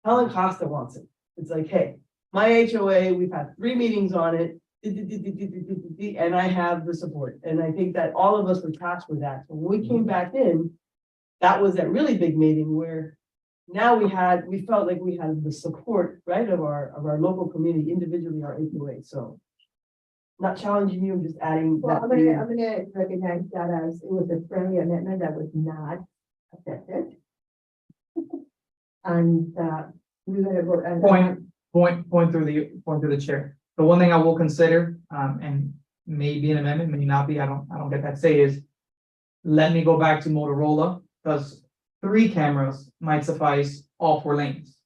Helen Costa wants it. It's like, hey, my HOA, we've had 3 meetings on it, and I have the support. And I think that all of us were tasked with that. So when we came back in, that was that really big meeting where now we felt like we had the support, right, of our local community, individually, our HOA. So not challenging you, I'm just adding Well, that. I'm gonna recognize that as it was a friendly amendment that was not accepted. And we're gonna vote. Point through the chair. The one thing I will consider, and may be an amendment, may not be, I don't get that say is, let me go back to Motorola because 3 cameras might suffice all 4 lanes.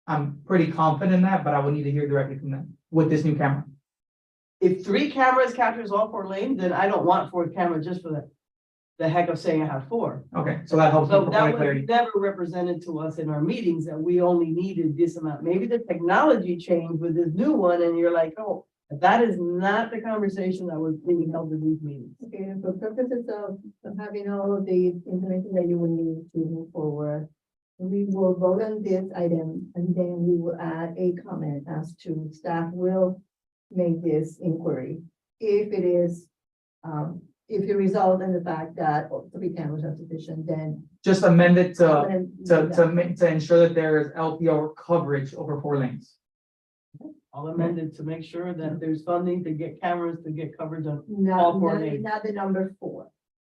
I'm pretty confident in that, but I would need to hear directly from them with this new camera. If 3 cameras captures all 4 lanes, then I don't want 4 cameras just for the heck of saying I have 4. Okay, so that helps me So that provide was clarity. never represented to us in our meetings that we only needed this amount. Maybe the technology changed with this new one and you're like, oh, that is not the conversation that was being held in these meetings. Okay, and for purposes of having all of the information that you will need to move forward, we will vote on this item and then we will add a comment as to staff will make this inquiry. If it is, if it results in the fact that 3 cameras are sufficient, then. Just amend it I'm to, gonna- to ensure that there is LPR coverage over 4 lanes. I'll amend it to make sure that there's funding to get cameras to get coverage on. Not, all 4 not, lanes. not the number 4.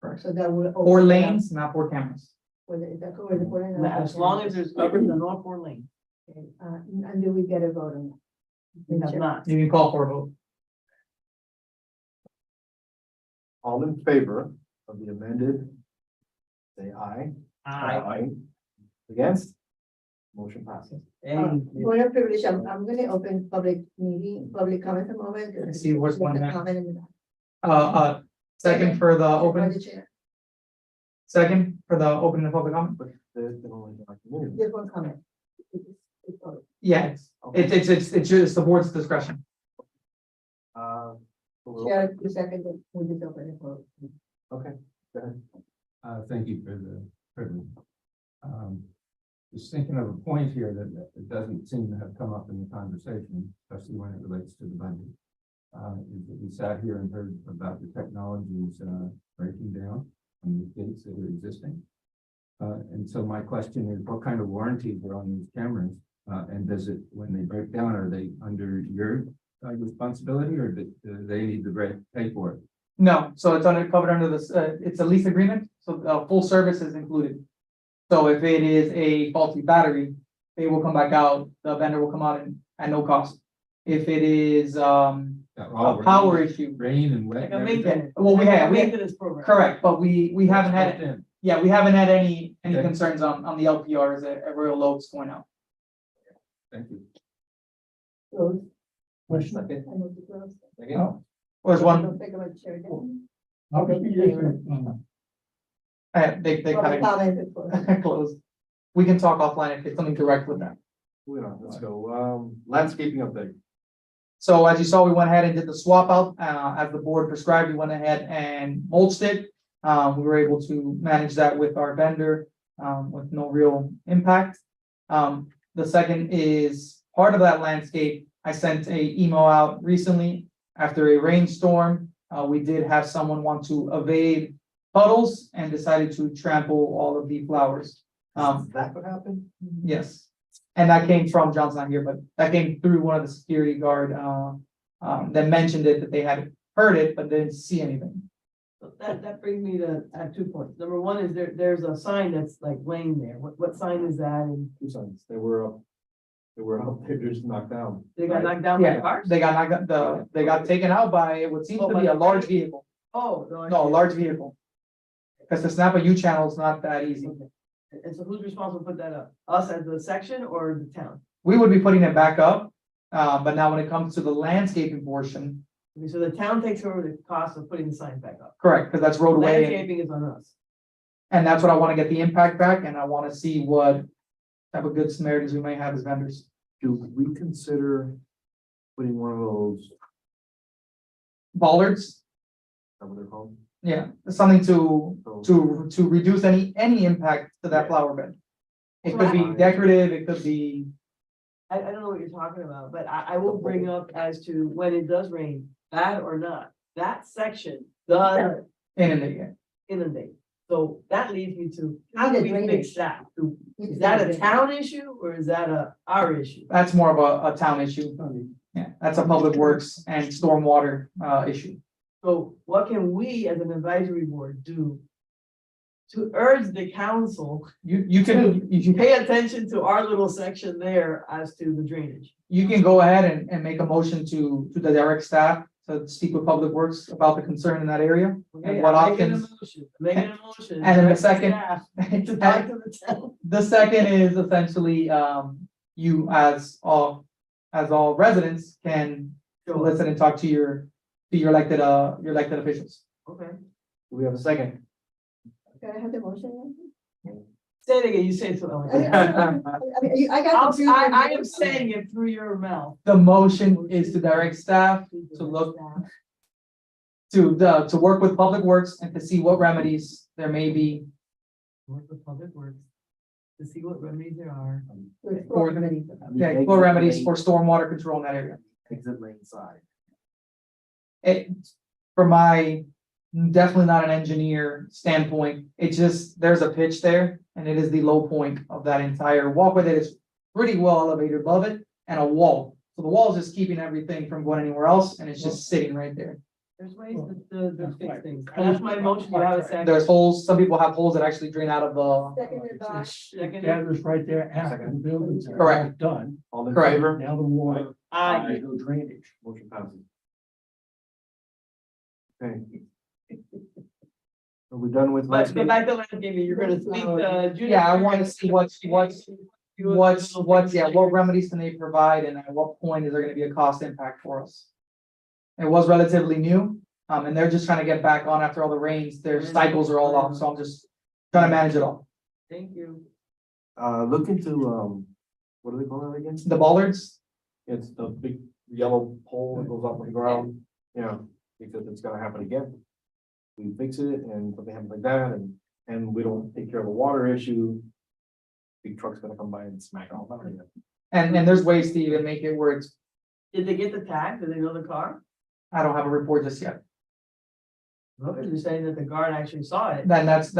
Correct. So that will. 4 lanes, not 4 cameras. Is that correct? The 4 lanes or As 4 long cameras? as there's coverage on all 4 lanes. Okay, and do we get a vote on that? We have not. You can call for a vote. All in favor of the amended, say aye. Against? Motion passes. And Point of privilege, I'm gonna open public comment a moment. I see what's one Let the there. comment in the- Second for the By open, the chair. second for the open and public comment? But there's only our community. Just one comment. It's public. Yeah, it's just the board's discretion. Chair, you second, we just open it for. Okay, go ahead. Thank you for the privilege. Just thinking of a point here that it doesn't seem to have come up in the conversation, especially when it relates to the budget. Is that we sat here and heard about the technologies breaking down and the gates that are existing. And so my question is, what kind of warranties are on these cameras? And does it, when they break down, are they under your responsibility or do they need to pay for it? No, so it's covered under this, it's a lease agreement, so full service is included. So if it is a faulty battery, they will come back out, the vendor will come out at no cost. If it is a power issue, Rain and wet. like and a everything? maintenance. Well, we like a have- Maintenance program. correct, but we haven't That's had, built in. yeah, we haven't had any Okay. concerns on the LPRs at real loads going out. Thank you. Close. Question. I move to close. Oh, there's one, Don't think about chair again. they kind Public of comment before. closed. We can talk offline if it's something direct with that. Moving on, let's go. Landscaping update. So as you saw, we went ahead and did the swap out, as the board prescribed, we went ahead and mulched it. We were able to manage that with our vendor, with no real impact. The second is part of that landscape. I sent a email out recently after a rainstorm. We did have someone want to evade puddles and decided to trample all of the flowers. Is that what happened? Yes, and that came from, John's not here, but that came through one of the security guard, that mentioned it, that they had heard it, but didn't see anything. So that brings me to, I have 2 points. Number one is there's a sign that's like laying there. What sign is that? And Two signs. They were up there just knocked down. they got knocked down by Yeah, cars? they got they got taken out by what seems Oh, to by be a the large train? vehicle. Oh, No, a large vehicle. Because to snap a U channel is not that easy. Okay. And so who's responsible to put that up? Us as the section or the town? We would be putting it back up, but now when it comes to the landscaping portion, Okay, so the town takes over the cost of putting the sign back up. correct, because that's roadway, Landscaping is on us. and that's what I want to get the impact back, and I want to see what type of good Samaritans we may have as vendors. Do we consider putting one of those, Bollards, is that what they're called? yeah, something to reduce any impact to that flower bed. It could be decorative, it could be, I don't know what you're talking about, but I will bring up as to when it does rain, bad or not, that section does inundate. So that leads me to, how do we fix that? Is that a town issue or is that our issue? that's more of a town issue. Yeah, that's a public works and stormwater issue. So what can we as an advisory board do to urge the council You can pay attention to our little section there as to the drainage? you can go ahead and make a motion to the direct staff to speak with Public Works about the concern in that area. Okay, what I'm making a options- motion, making a motion. And then the direct second- staff To talk to the town. The second is essentially, you as all residents can Sure. listen and talk to your elected officials. Okay, Do we have a second? Can I have the motion? say it again, you say so. I mean, I got. the I am saying it through your mouth. The motion is to direct staff to look to work with Public Works and to see what remedies there may be. Work with Public Works to see what remedies there are. For remedies for stormwater control in that area. Exit lane side. It, from my, definitely not an engineer standpoint, it's just, there's a pitch there, and it is the low point of that entire walkway that is pretty well elevated above it, and a wall. So the wall is just keeping everything from going anywhere else, and it's just sitting right there. There's ways to fix things. That's my motion, you have a second. There's holes, some people have holes that actually drain out of the, Seconded by. Second. Gathers right there after the buildings are all Correct. done. All in Correct. favor? Now the water, Aye. no drainage. Motion passes. Okay. Are we done with But landscape? back to landscaping, you're gonna speak to. Judith. yeah, I want to see what remedies can they provide, and at what point is there gonna be a cost impact for us? It was relatively new, and they're just trying to get back on after all the rains, their cycles are all off, so I'm just trying to manage it all. Thank you. Look into, what do they call it again? The bollards, It's the big yellow pole that goes up on the ground, yeah, because it's gonna happen again. We fix it and something happens like that, and we don't take care of the water issue. Big truck's gonna come by and smack all that. and there's ways to even make it where it's, Did they get the tag? Did they know the car? I don't have a report just yet. No, you're saying that the guard actually saw it. Then that's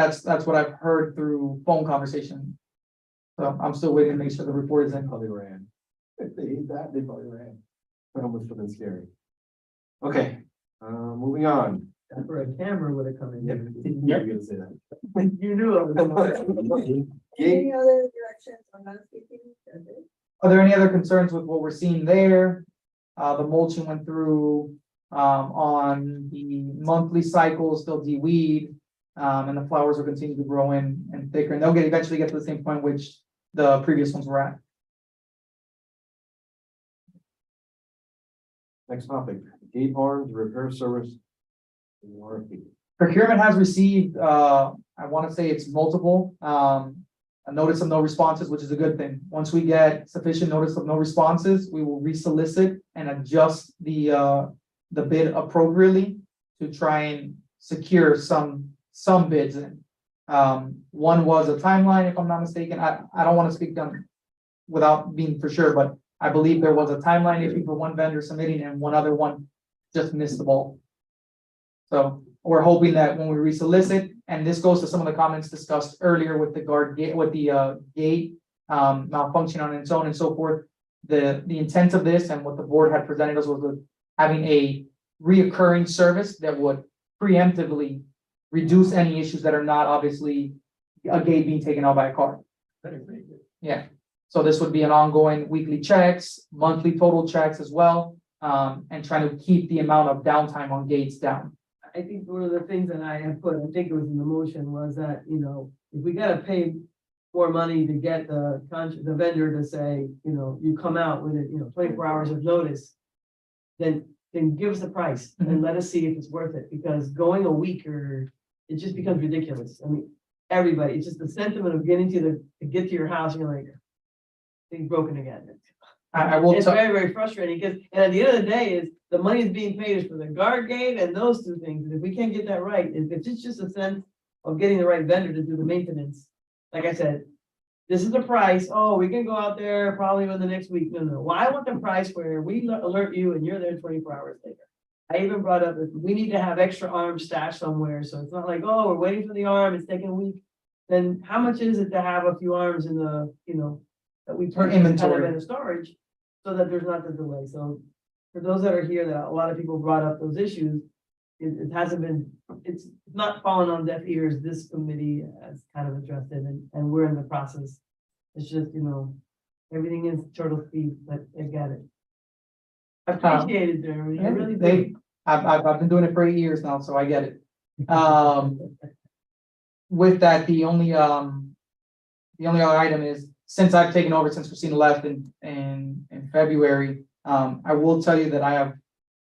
what I've heard through phone conversation. So I'm still waiting to make sure the report is in. Probably ran. If they ate that, they probably ran. That almost would have been scary. Okay, moving on. That's where a camera would have come in. Yeah, you're gonna say that. You knew it was. Any other directions on landscaping? That's it? Are there any other concerns with what we're seeing there? The mulching went through, on the monthly cycle, still de-weed. And the flowers will continue to grow in and thicker, and they'll eventually get to the same point which the previous ones were at. Next topic, gate barns, repair service. RFP. Procurement has received, I want to say it's multiple, a notice of no responses, which is a good thing. Once we get sufficient notice of no responses, we will resolicit and adjust the bid appropriately to try and secure some bids in. One was a timeline, if I'm not mistaken. I don't want to speak them without being for sure, but I believe there was a timeline issue for one vendor submitting and one other one just missed the ball. So we're hoping that when we resolicit, and this goes to some of the comments discussed earlier with the guard gate, with the gate malfunction on its own and so forth. The intent of this and what the board had presented us was having a reoccurring service that would preemptively reduce any issues that are not obviously a gate being taken out by a car. Yeah, so this would be an ongoing weekly checks, monthly total checks as well, and trying to keep the amount of downtime on gates down. I think one of the things that I had put, I think it was in the motion, was that, you know, if we gotta pay more money to get the vendor to say, you know, you come out with it, 24 hours of notice, then give us the price and let us see if it's worth it, because going a week or it just becomes ridiculous. I mean, everybody, it's just the sentiment of getting to get to your house and you're like, things broken again. I will It's tell, very, very frustrating because, and at the end of the day is the money is being paid is for the guard gate and those two things. And if we can't get that right, if it's just a sense of getting the right vendor to do the maintenance, like I said, this is the price. Oh, we can go out there probably in the next week. No. Well, I want the price where we alert you and you're there 24 hours later. I even brought up that we need to have extra arms stashed somewhere. So it's not like, oh, we're waiting for the arm. It's taking a week. Then how much is it to have a few arms in the, that we purchased kind of inventory. in the storage so that there's not the delay. So for those that are here, that a lot of people brought up those issues, it hasn't been, it's not fallen on deaf ears. This committee has kind of addressed it and we're in the process. It's just, everything is turtle speed, but I get it. I appreciate it, Jeremy. I really do. I've been doing it for 8 years now, so I get it. With that, the only other item is, since I've taken over, since Christina left in February, I will tell you that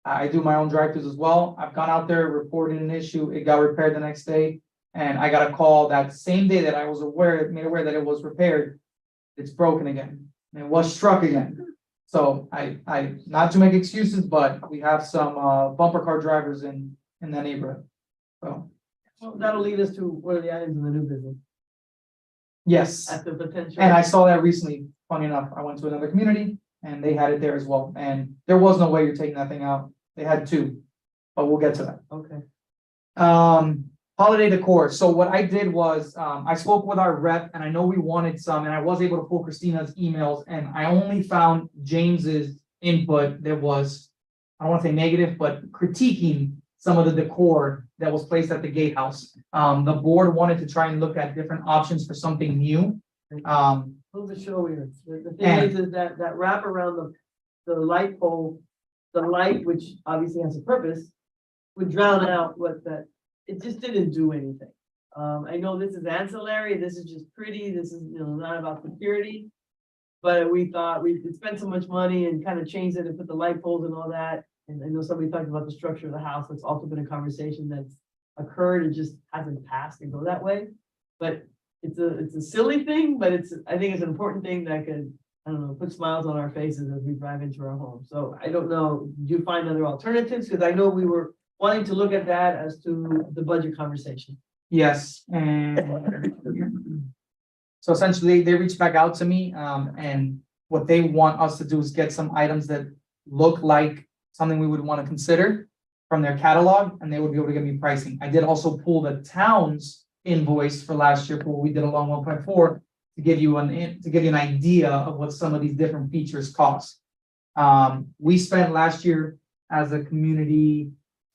I do my own drive-throughs as well. I've gone out there, reported an issue, it got repaired the next day. And I got a call that same day that I was made aware that it was repaired. It's broken again, and it was struck again. So I, not to make excuses, but we have some, bumper car drivers in that neighborhood. So, Well, that'll lead us to one of the items in the new business, yes. at the potential. And I saw that recently, funny enough, I went to another community and they had it there as well, and there was no way you're taking that thing out, they had two, but we'll get to that. Okay. Holiday decor, so what I did was, I spoke with our rep, and I know we wanted some, and I was able to pull Christina's emails, and I only found James's input that was, I don't wanna say negative, but critiquing some of the decor that was placed at the gatehouse. The board wanted to try and look at different options for something new. Move the show here. The thing is that wrap around the light pole, the light, which obviously has a purpose, would drown out what that, it just didn't do anything. I know this is ancillary, this is just pretty, this is, not about security. But we thought we'd spent so much money and kind of changed it and put the light poles and all that. And I know somebody talked about the structure of the house, that's also been a conversation that's occurred, it just hasn't passed to go that way. But it's a silly thing, but I think it's an important thing that could, I don't know, put smiles on our faces as we drive into our home. So I don't know, do you find other alternatives? Because I know we were wanting to look at that as to the budget conversation. Yes, and so essentially they reached back out to me, and what they want us to do is get some items that look like something we would want to consider from their catalog, and they would be able to give me pricing. I did also pull the town's invoice for last year for what we did along 1.4 to give you an idea of what some of these different features cost. We spent last year as a community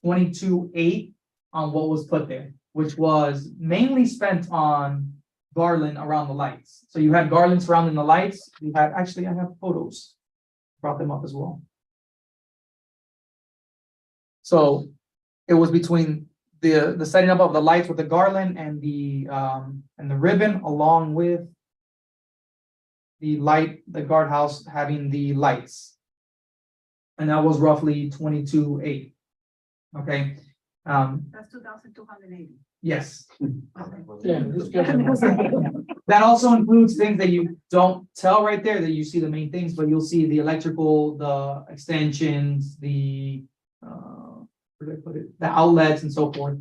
22.8 on what was put there, which was mainly spent on garland around the lights. So you had garland surrounding the lights. We had, actually, I have photos, brought them up as well. So it was between the setting up of the lights with the garland and the ribbon, along with the guardhouse having the lights. And that was roughly 22.8. Okay. That's 2,280. Yes. Yeah, this guy's- That also includes things that you don't tell right there, that you see the main things, but you'll see the electrical, the extensions, the where did I put it? The outlets and so forth.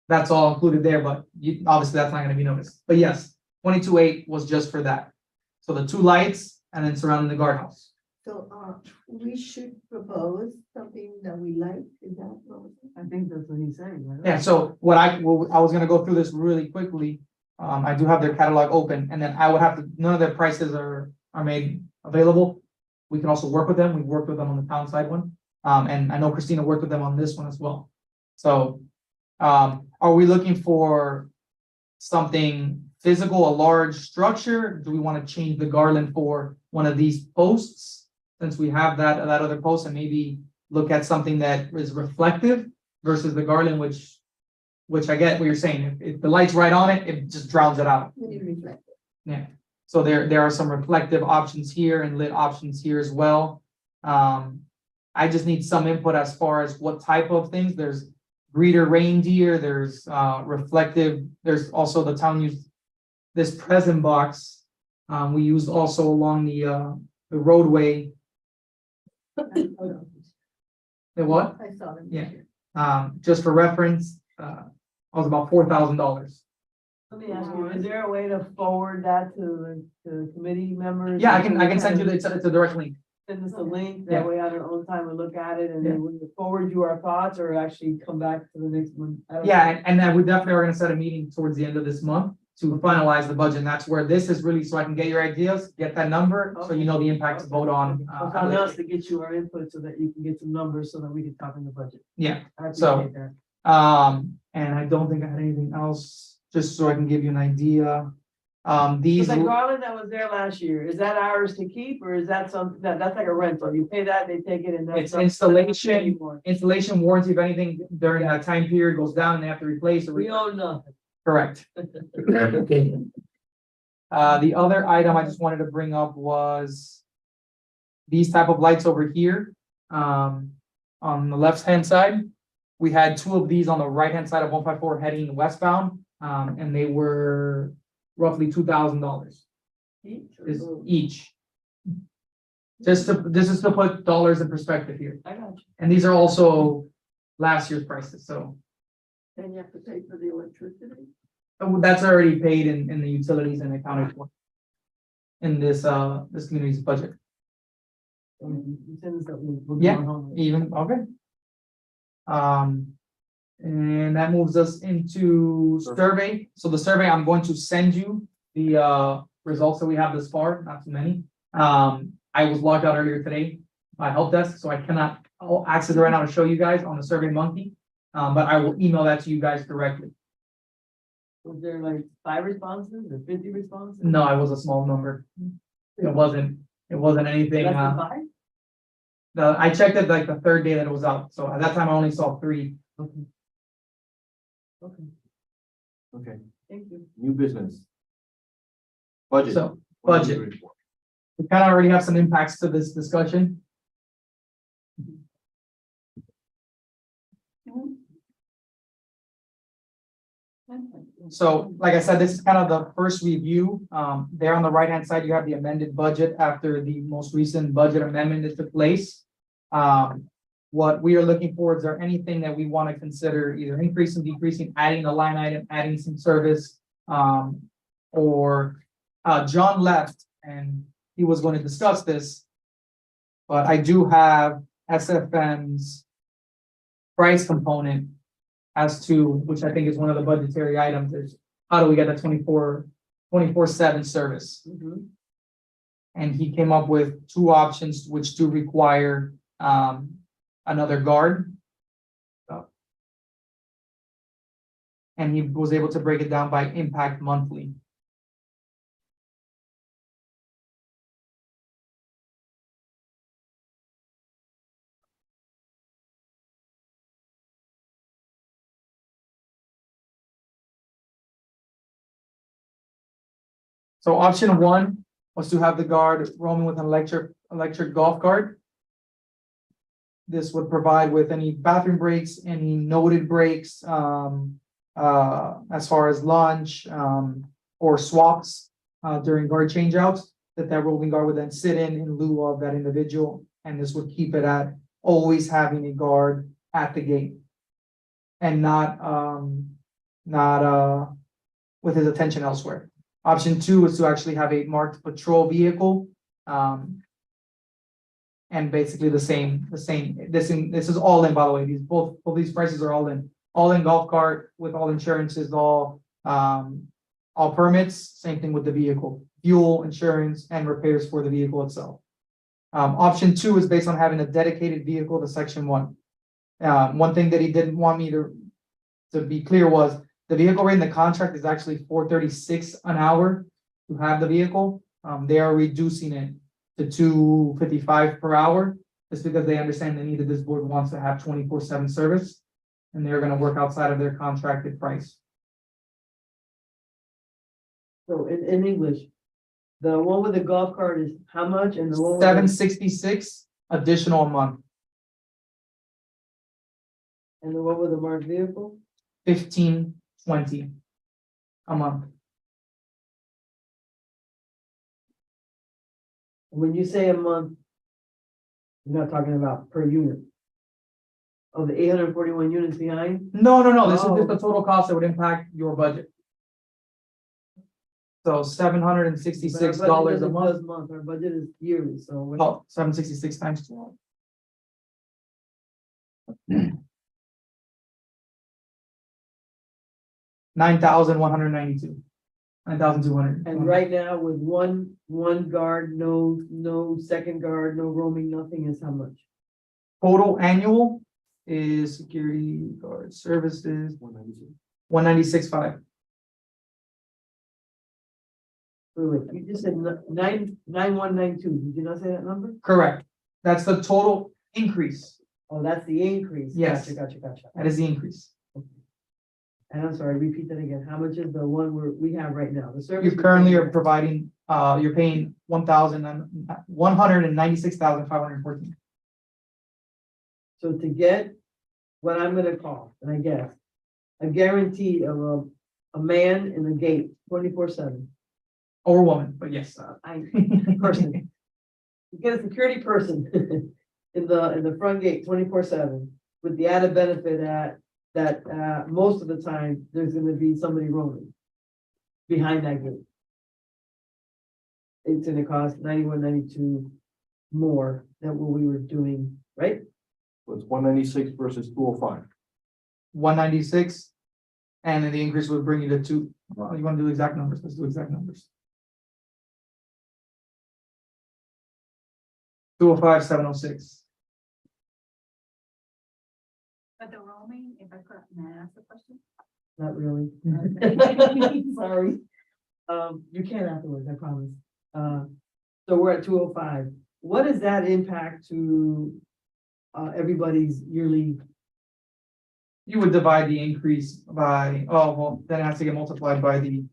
That's all included there, but obviously that's not gonna be noticed. But yes, 22.8 was just for that. So the two lights and then surrounding the guardhouse. So, we should propose something that we like, is that what? I think that's what he's saying, right? Yeah, so what I was gonna go through this really quickly. I do have their catalog open, and then I would have to, none of their prices are made available. We can also work with them. We've worked with them on the town side one. And I know Christina worked with them on this one as well. So, are we looking for something physical, a large structure? Do we want to change the garland for one of these posts? Since we have that other post, and maybe look at something that is reflective versus the garland, which I get what you're saying. If the light's right on it, it just drowns it out. We need to reflect. Yeah, so there are some reflective options here and lit options here as well. I just need some input as far as what type of things. There's greeter reindeer, there's reflective, there's also the town used this present box. We used also along the roadway. The what? I saw them. Yeah. Just for reference, was about $4,000. Let me ask you, is there a way to forward that to the committee members? Yeah, I can send you, it's a direct link. Send us a link, Yeah. that way on our own time we look at it and then we forward you our thoughts or actually come back to the next one. I don't know. Yeah, and then we definitely are gonna set a meeting towards the end of this month to finalize the budget, and that's where this is really, so I can get your ideas, get that number, so you know the impact to vote on. So on us to get you our input so that you can get some numbers so that we can talk in the budget. Yeah, I So- appreciate that. and I don't think I had anything else, just so I can give you an idea. So These, the garland that was there last year, is that ours to keep or is that something that's like a rental? You pay that, they take it and that's. it's not- installation, anymore. installation warranty, if anything during that time period goes down and they have to replace it. We own nothing. Correct. The other item I just wanted to bring up was these type of lights over here, on the left-hand side. We had two of these on the right-hand side of 154 heading westbound, and they were roughly $2,000 each. This is to put dollars in perspective here, I got you. and these are also last year's prices, so And you have to pay for the electricity? that's already paid in the utilities and accounted for in this community's budget. You send us that we'll Yeah. go home. Even, okay. And that moves us into survey. So the survey, I'm going to send you the results that we have this far, not too many. I was logged out earlier today by help desk, so I cannot access it right now to show you guys on the Survey Monkey. But I will email that to you guys directly. Was there like 5 responses or 50 responses? No, it was a small number. It wasn't anything, Less than 5? I checked it like the third day that it was out, so at that time I only saw 3. Okay. Okay, Okay, thank you. new business. Budget. So, What do you budget. report? We kind of already have some impacts to this discussion. So, like I said, this is kind of the first review. There on the right-hand side, you have the amended budget after the most recent budget amendment that took place. What we are looking for is there anything that we want to consider either increasing, decreasing, adding a line item, adding some service, or John left and he was going to discuss this. But I do have SFM's price component as to, which I think is one of the budgetary items, is how do we get the 24/7 service? Mhm. And he came up with 2 options which do require another guard. And he was able to break it down by impact monthly. So option 1 was to have the guard roaming with an electric golf cart. This would provide with any bathroom breaks, any noted breaks, as far as lunch, or swaps, during guard changeouts, that roving guard would then sit in lieu of that individual, and this would keep it at always having a guard at the gate. And not with his attention elsewhere. Option 2 is to actually have a marked patrol vehicle. And basically the same, this is all in, by the way, both these prices are all in golf cart with all insurances, all permits, same thing with the vehicle, fuel, insurance, and repairs for the vehicle itself. Option 2 is based on having a dedicated vehicle to section 1. One thing that he didn't want me to be clear was the vehicle rate in the contract is actually $4.36 an hour to have the vehicle. They are reducing it to $2.55 per hour, just because they understand the need that this board wants to have 24/7 service, and they're gonna work outside of their contracted price. So in English, the one with the golf cart is how much and the one with $766 additional a month, and the one with the marked vehicle? $15.20 a month. When you say a month, you're not talking about per unit. Of the 841 units behind? No, this is just the Oh. total cost that would impact your budget. So $766 a month. Our budget is yearly, so. Oh, 766 times 12. $9,192. 9,200. And right now with one guard, no second guard, no roaming, nothing is how much? Total annual is security guard services, 196.5. Wait, you just said 9192, did you not say that number? Correct. That's the total increase. Oh, that's the increase. Yes. Gotcha. That is the increase. And I'm sorry, repeat that again. How much is the one we have right now? The service. You currently are providing, you're paying 196,514. So to get what I'm gonna call, and I guess, a guarantee of a man in the gate 24/7. Or woman, but yes. Person. You get a security person in the front gate 24/7 with the added benefit that most of the time, there's gonna be somebody roaming behind that gate. It's gonna cost 91, 92 more than what we were doing, right? So it's 196 versus 205. 196. And then the increase would bring you to two. You want to do exact numbers? Let's do exact numbers. 205, 706. But the roaming, if I could, may I ask a question? Not really. Sorry. You can afterwards, I promise. So we're at 205. What does that impact to everybody's yearly? You would divide the increase by, oh, well, then it has to get multiplied by the,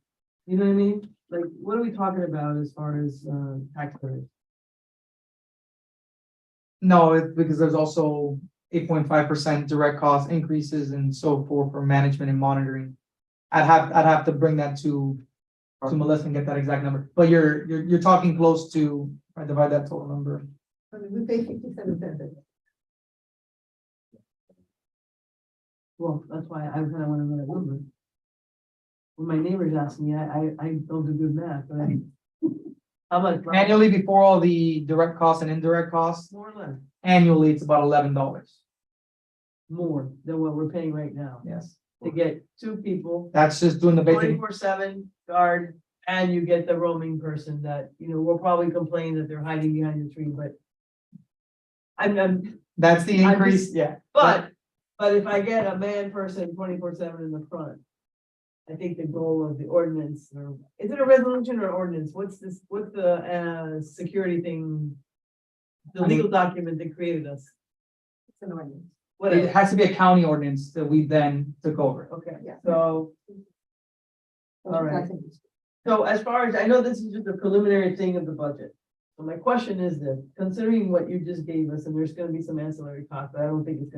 You know what I mean? Like, what are we talking about as far as tax credits? no, it's because there's also 8.5% direct cost increases and so forth for management and monitoring. I'd have to bring that to Melissa and get that exact number, but you're talking close to, if I divide that total number. I mean, we pay 57 cents. Well, that's why I kind of want to know that number. When my neighbors ask me, I don't do good math, but how much? Annually, before all the direct costs and indirect costs, More or less, annually, it's about $11. more than what we're paying right now. Yes, To get two people, that's just doing the basic. 24/7 guard, and you get the roaming person that, we'll probably complain that they're hiding behind the tree, but I'm, That's the I'm increase, just- yeah. but if I get a man person 24/7 in the front, I think the goal of the ordinance, or is it a resolution or ordinance? What's the security thing? The legal document that created us, It's an ordinance. It whatever, has to be a county ordinance that we then took over. okay, Yeah. so. All right. So as far as, I know this is just a preliminary thing of the budget. So my question is this, considering what you just gave us, and there's gonna be some ancillary costs, but I don't think it's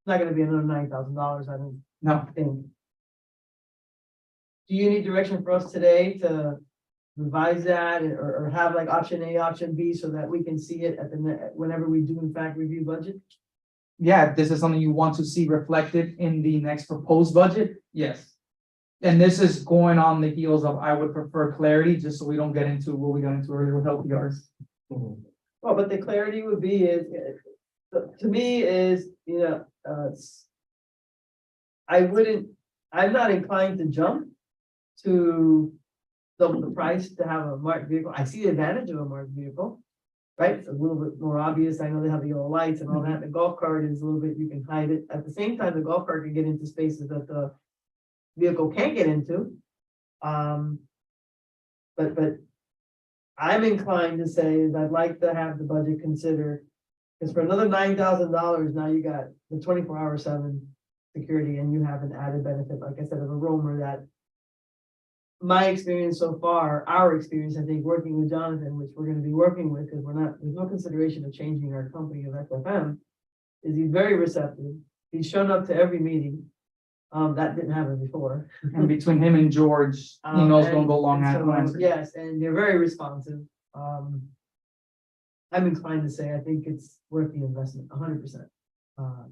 not gonna be another $9,000, I don't No, think. Do you need direction for us today to revise that or have like option A, option B, so that we can see it at whenever we do in fact review budget? yeah, if this is something you want to see reflected in the next proposed budget, yes. And this is going on the heels of, I would prefer clarity, just so we don't get into what we got into earlier with LPRs. Well, but the clarity would be to me is, I'm not inclined to jump to double the price to have a marked vehicle. I see the advantage of a marked vehicle, right? It's a little bit more obvious. I know they have the yellow lights and all that. The golf cart is a little bit, you can hide it. At the same time, the golf cart can get into spaces that the vehicle can't get into. But I'm inclined to say is I'd like to have the budget consider, because for another $9,000, now you got the 24/7 security, and you have an added benefit, like I said, of a roamer that my experience so far, our experience, I think, working with Jonathan, which we're gonna be working with, because there's no consideration of changing our company of FFM, is he's very receptive. He's shown up to every meeting. That didn't happen before. And between him and George, emails don't go long And so, unanswered. yes, and they're very responsive. I'm inclined to say I think it's worth the investment, 100%,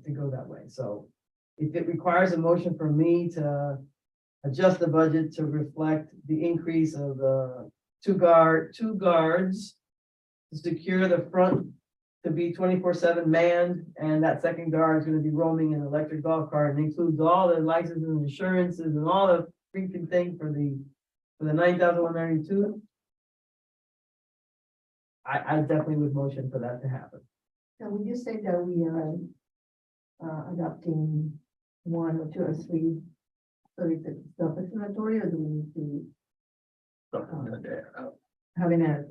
to go that way. So if it requires a motion for me to adjust the budget to reflect the increase of the two guards to secure the front to be 24/7 manned, and that second guard is gonna be roaming an electric golf cart, and includes all the licenses and insurances and all the freaking thing for the 9,192. I definitely would motion for that to happen. Now, would you say that we are adopting one or two or three? So it's self-explanatory, or do we need to? having added.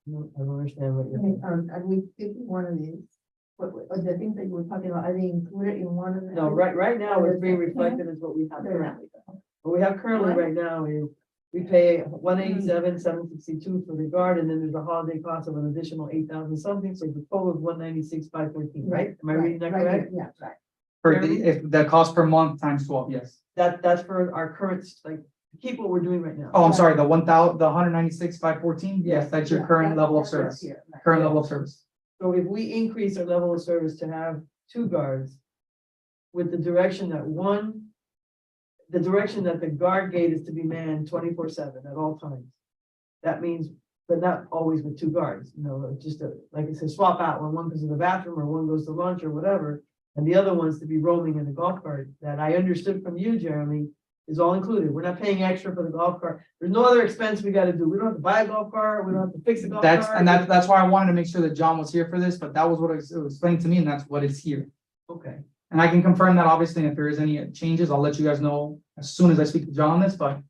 I don't understand what you're Okay, saying. are we picking one of these? The things that you were talking about, are they included in one of them? No, right now, what's being reflected is what we have currently. What we have currently right now is we pay 187,762 for the guard, and then there's a holiday cost of an additional 8,000 something, so the total is 196,514, right? Am I reading that correct? Yeah, right. For the, if the cost per month times 12, yes. That's for our current, like, to keep what we're doing right now. Oh, I'm sorry, the 196,514, yes, that's your Yeah, current level of that's what's service, here, right. current level of service. So if we increase our level of service to have 2 guards with the direction that the guard gate is to be manned 24/7 at all times. That means, but not always with 2 guards, just like it says, swap out when one goes to the bathroom or one goes to lunch or whatever. And the other one's to be roaming in the golf cart that I understood from you, Jeremy, is all included. We're not paying extra for the golf cart. There's no other expense we gotta do. We don't have to buy a golf cart. We don't have to fix a golf cart. That's why I wanted to make sure that John was here for this, but that was what it was explained to me, and that's what is here. Okay. And I can confirm that obviously, if there is any changes, I'll let you guys know as soon as I speak to John on this, but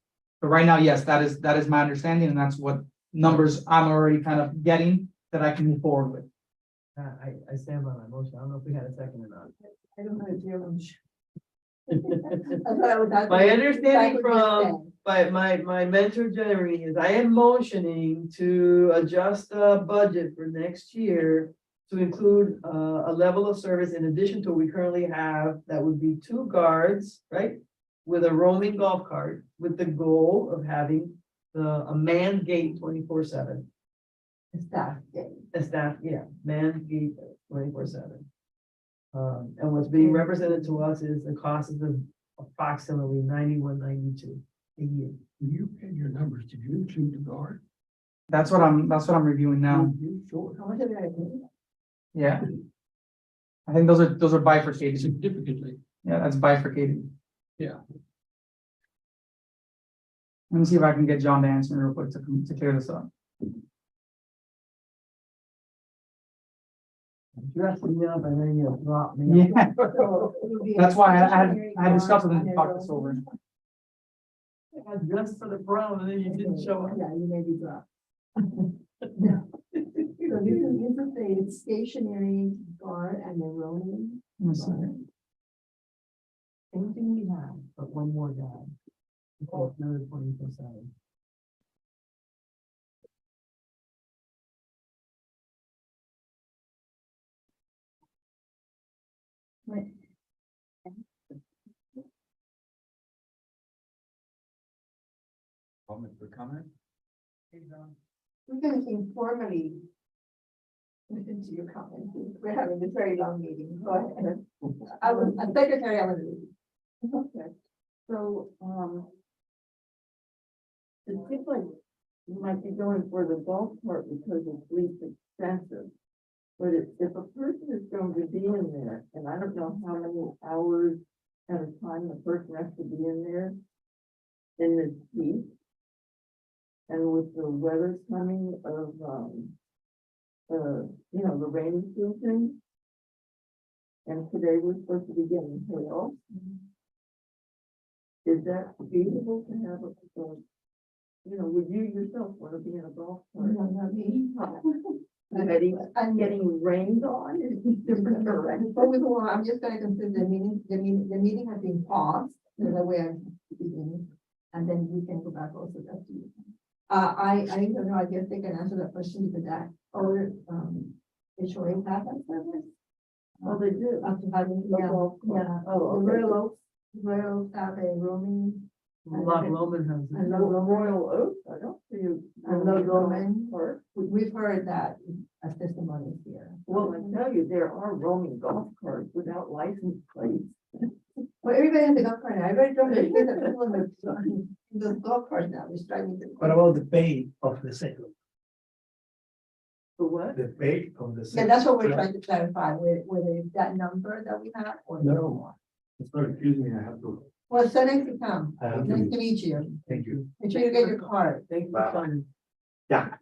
right now, yes, that is my understanding, and that's what numbers I'm already kind of getting that I can move forward with. I stand by my motion. I don't know if we had a second or not. I don't know if you're. That's what I was asking. My understanding That's what you're from, my mentor Jeremy is I am motioning to adjust the budget for next year to include a level of service in addition to what we currently have, that would be 2 guards, right? With a roaming golf cart, with the goal of having a manned gate 24/7. Staff, yeah. A staff, yeah, manned gate 24/7. And what's being represented to us is the cost of approximately 91.92 a year. When you had your numbers, did you include the guard? That's what I'm reviewing now. You sure? How much are they paying? Yeah. I think those are bifurcated. Significantly. Yeah, that's bifurcated. Yeah. Let me see if I can get John to answer real quick to clear this up. Dressing me up and then you drop me. Yeah, So it would be that's why I discretionary had discussed with him to and talk this over. I dressed for the prom and then you didn't show up. Yeah, you may be dropped. So you can say it's stationary guard and then roaming. Let me see here. Same thing we have, but one more guy. Oh, another 24/7. Comment for comment? We can informally listen to your comments. We're having this very long meeting. Go ahead. I was a secretary, I was. Okay, so, it seems like you might be going for the golf cart because it's least expensive. But if a person is going to be in there, and I don't know how many hours at a time the person has to be in there in this heat, and with the weather coming of, the rainy season, and today we're supposed to be getting hail. Is that feasible to have would you yourself want to be in a golf cart? No, not me. Getting rained on is different direction. But we will, I'm just gonna consider the meeting has been paused, so that way I'm beginning, and then we can go back also to you. I don't know, I guess they can answer that question because that, or, HOA have that service. Oh, they do. After having, yeah, yeah, Oh, the okay. Royal Oaks have a roaming. Loch Lomond has it. And Royal Oaks, I don't see you. And Loch Lomond. Or, We've heard that as testimonies here. well, I tell you, there are roaming golf carts without license plates. Well, everybody has a golf cart now, everybody drove their kids at school in the golf cart now, it's driving to. What about the pay of the second? For what? The pay of the Yeah, second? that's what we're trying to clarify, whether it's that number that we have or no No. more. Sorry, excuse me, I have to. Well, so nice to come, I have nice to, to meet you, thank you. make sure you get your card. Thank you for Bye. coming. Yeah.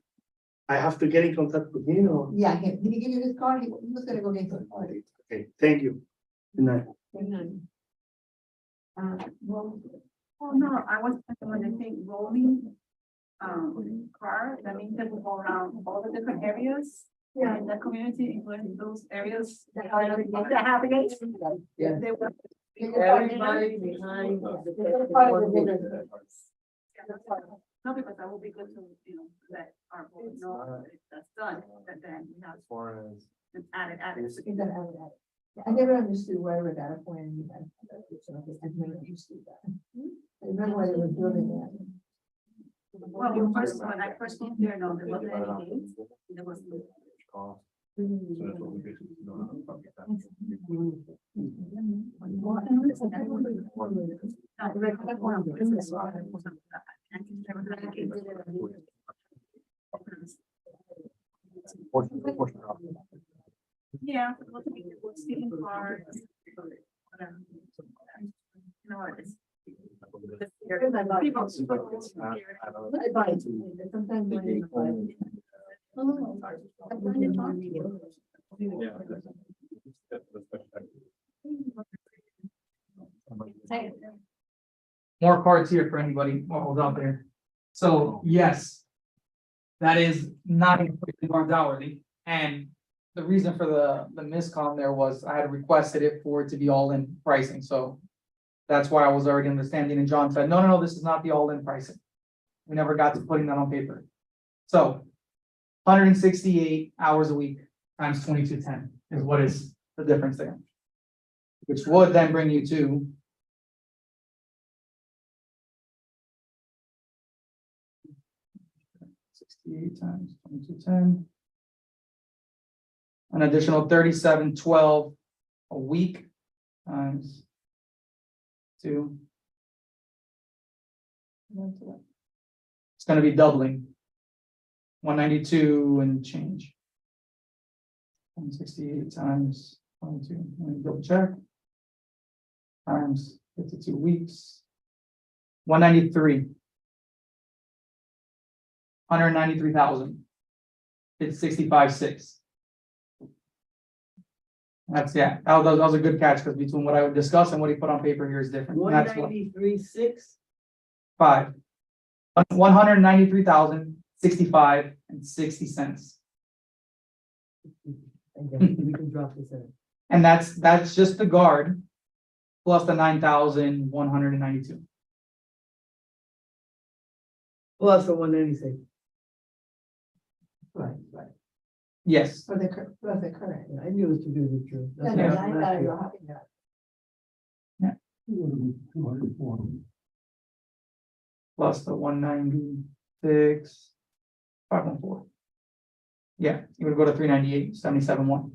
I have to get in contact with him or? Yeah, did he give you his card? He was gonna go get his card. Okay, thank you. Good night. Well, oh no, I was, I think roaming car, that means that we go around all the different areas. Yeah. In the community, including those areas that have gates. Yeah. They were. Everybody behind. Part of the neighborhood. No, because that will be good to, let our board know that that's done, that then we have As far as. added. You're gonna have that. I never understood why Regatta Point you had. So I never understood that. I remember why they were building that. Well, when I first moved there, no, there wasn't any gates, there was. Cost. So that's what we basically know how to target that. Yeah. Speaking for. You know what, it's. Sometimes when you. Oh, I'm going to talk to you. Yeah. That's the special type. More cards here for anybody who's out there. So, yes. That is not including guards hourly, and the reason for the miscom there was I had requested it for it to be all-in pricing, so. That's why I was already understanding, and John said, no, this is not the all-in pricing. We never got to putting that on paper. So. 168 hours a week times 2210 is what is the difference there. Which would then bring you to. $68 times 2210. An additional 3712 a week times 2. It's gonna be doubling. 192 and change. 168 times 22, let me double check. Times 52 weeks. 193. 193,000. It's 65.6. That's, yeah, that was a good catch, because between what I would discuss and what he put on paper here is different. And that's what- 193.6. 5. 193,065.60 Okay, we can drop this in. And that's just the guard. Plus the 9,192. Plus the 196. Right. Yes, For the current. I knew it was too good to be true. No, That's no, what I I'm thought asking. you were having that. 204. plus the 196. 514. Yeah, you would go to 398, 77.1.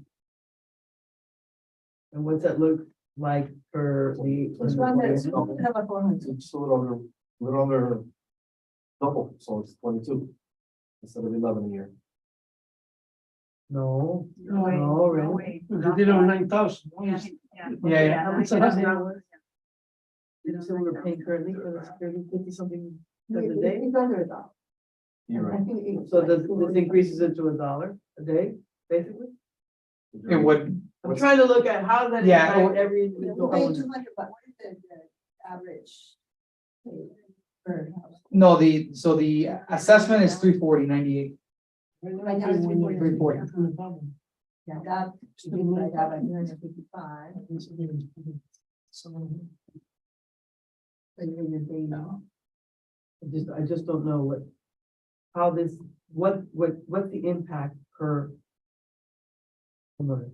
And what's that look like for the? Let's run that, so we have a 400. It's a little under double, so it's 22 instead of 11 a year. No, No way, no, no really? way. They did it on 9,000. Yeah. Yeah. How much Yeah. is that? So we're paying currently for the security 50 something a day? It's under $1. You're I right. think it- So this increases it to $1 a day, basically? It would, I'm trying to look at how that Yeah, impacts every Yeah, individual we're paying owner. 200, but what is the average? pay per house? no, the assessment is 340.98. Right now it's 340. Yeah, that should be like that, like 155. But you're paying now. I just don't know how this, what's the impact per homeowner?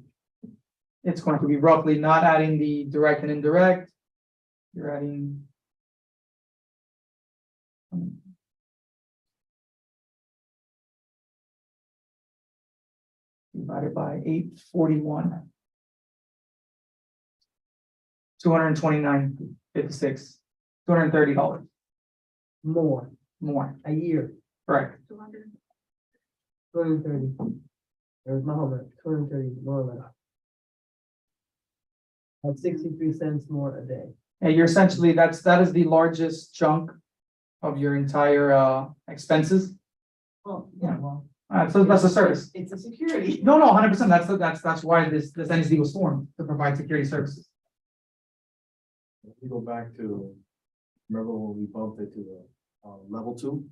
It's going to be roughly not adding the direct and indirect. You're adding. Divided by 841. $229.56, $230 More more, a year, correct? 230. There's my homework, 230 more or less. That's 63 cents more a day. And you're essentially, that is the largest chunk of your entire expenses. Oh, Yeah. well. So that's a service. It's a security. No, 100%. That's why this NSD was formed, to provide security services. If we go back to, remember when we bumped it to the level 2?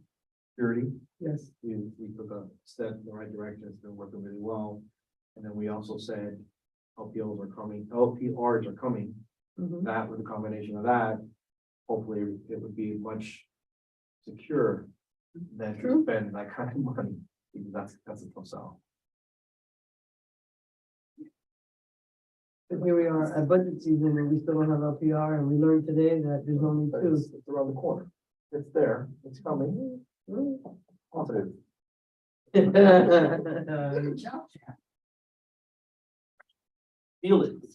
security. Yes. we took a step in the right direction, it's been working really well. And then we also said LPRs are coming, Mhm. that with a combination of that, hopefully it would be much secure than to True. spend that kind of money, because that's a tough sell. But here we are at budget season and we still don't have LPR and we learned today that there's only But two. it's around the corner. It's there, it's coming. Positive. Feel it.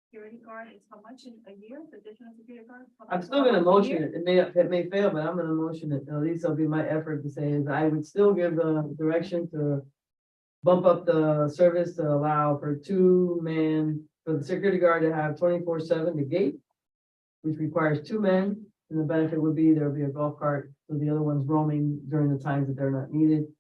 Security guard is how much in a year, the additional security guard? I'm still gonna motion it. It may fail, but I'm gonna motion it. At least it'll be my effort to say is I would still give the direction to bump up the service to allow for 2 men, for the security guard to have 24/7 the gate, which requires 2 men. And the benefit would be there'll be a golf cart, so the other one's roaming during the times that they're not needed.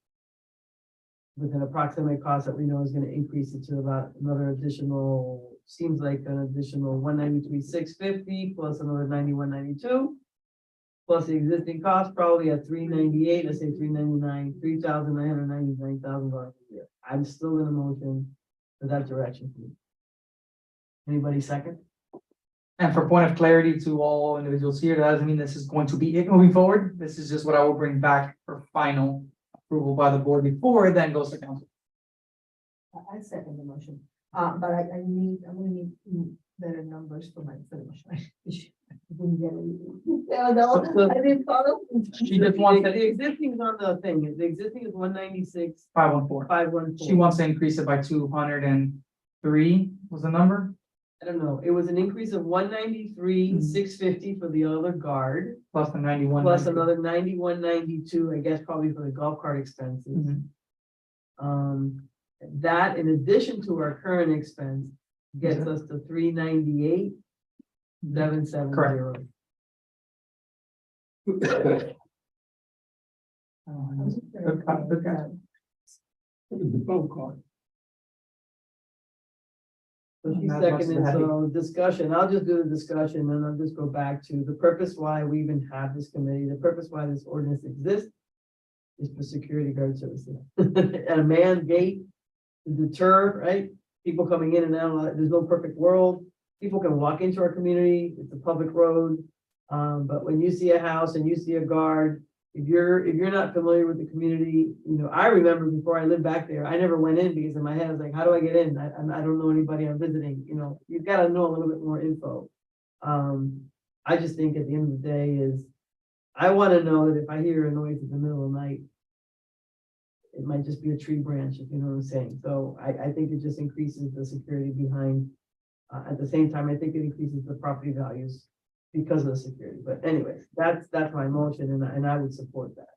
With an approximate cost that we know is gonna increase it to about another additional, seems like an additional 193,650 plus another 9192. Plus the existing cost probably at 398, let's say 399, $3,999,000 a year. I'm still gonna motion for that direction. Anybody second? And for point of clarity to all individuals here, that doesn't mean this is going to be it moving forward. This is just what I will bring back for final approval by the board before it then goes to council. I second the motion, but I'm gonna need better numbers for the motion. Didn't get it. Yeah, no, I didn't follow. She just wants The it existing is on the thing, the existing is 196, 514. 514. She wants to increase it by 203 was the number, I don't know, it was an increase of 193,650 for the other guard, plus the 91. plus another 9192, I guess probably for the golf cart expenses. Mhm. That in addition to our current expense gets us to 398,770. Good catch. The phone call. So she's Not much to seconded, add. so discussion, I'll just do the discussion and I'll just go back to the purpose why we even have this committee, the purpose why this ordinance exists. Is for security guard services. At a manned gate to deter, right? People coming in and out, there's no perfect world. People can walk into our community, it's a public road. But when you see a house and you see a guard, if you're not familiar with the community, I remember before I lived back there, I never went in because in my head I was like, how do I get in? I don't know anybody I'm visiting, you've got to know a little bit more info. I just think at the end of the day is, I want to know that if I hear a noise in the middle of the night, it might just be a tree branch, if you know what I'm saying. So I think it just increases the security behind. At the same time, I think it increases the property values because of the security. But anyways, that's my motion and I would support that.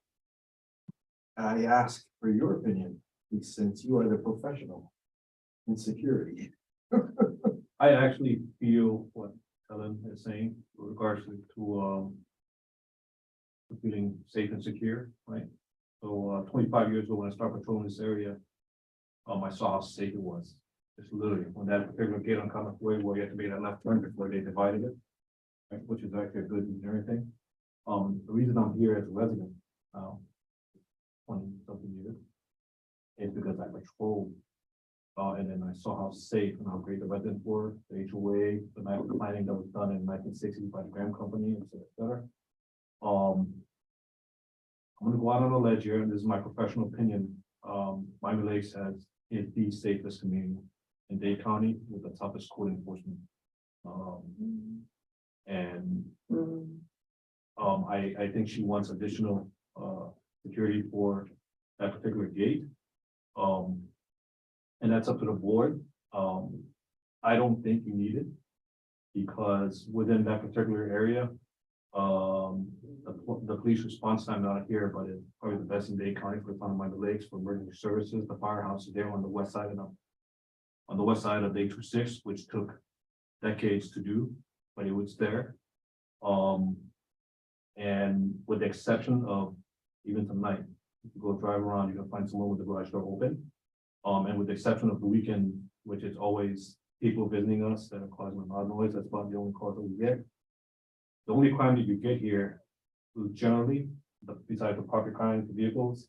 I ask for your opinion, since you are the professional in security. I actually feel what Ellen is saying with regards to feeling safe and secure, right? So 25 years ago, when I started patrolling this area, I saw how safe it was. Just literally, when that particular gate on Common Way where you have to make that left turn before they divided it, right, which is actually a good engineering thing. The reason I'm here as a resident, 20-something years, is because I patrolled. And then I saw how safe and how great the residents were, the HOA, the night planning that was done in 1960 by the Graham Company, et cetera. I'm gonna go out on a ledge here, and this is my professional opinion. Miami Lakes is the safest community in Dade County with the toughest code enforcement. I think she wants additional security for that particular gate. And that's up to the board. I don't think you need it because within that particular area, the police response time not here, but it's probably the best in Dade County for Miami Lakes for emergency services. The firehouse is there on the west side of Dade 26, which took decades to do, but it was there. And with the exception of even tonight, if you go drive around, you're gonna find someone with the garage door open. And with the exception of the weekend, which is always people visiting us that are causing a lot of noise, that's about the only cause that we get. The only crime that you get here who generally, besides the property crime vehicles,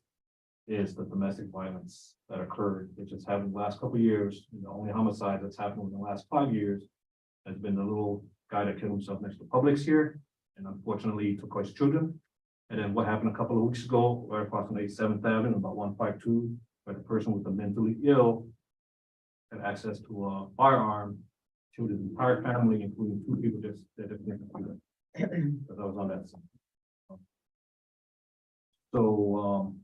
is the domestic violence that occurred, which has happened the last couple of years. And the only homicide that's happened in the last 5 years has been the little guy that killed himself next to Publix here, and unfortunately took his children. And then what happened a couple of weeks ago, right across from 87th Avenue, about 152, where the person with the mentally ill had access to a firearm, killed his entire family, including 2 people just that have been killed. Because I was on that scene. So,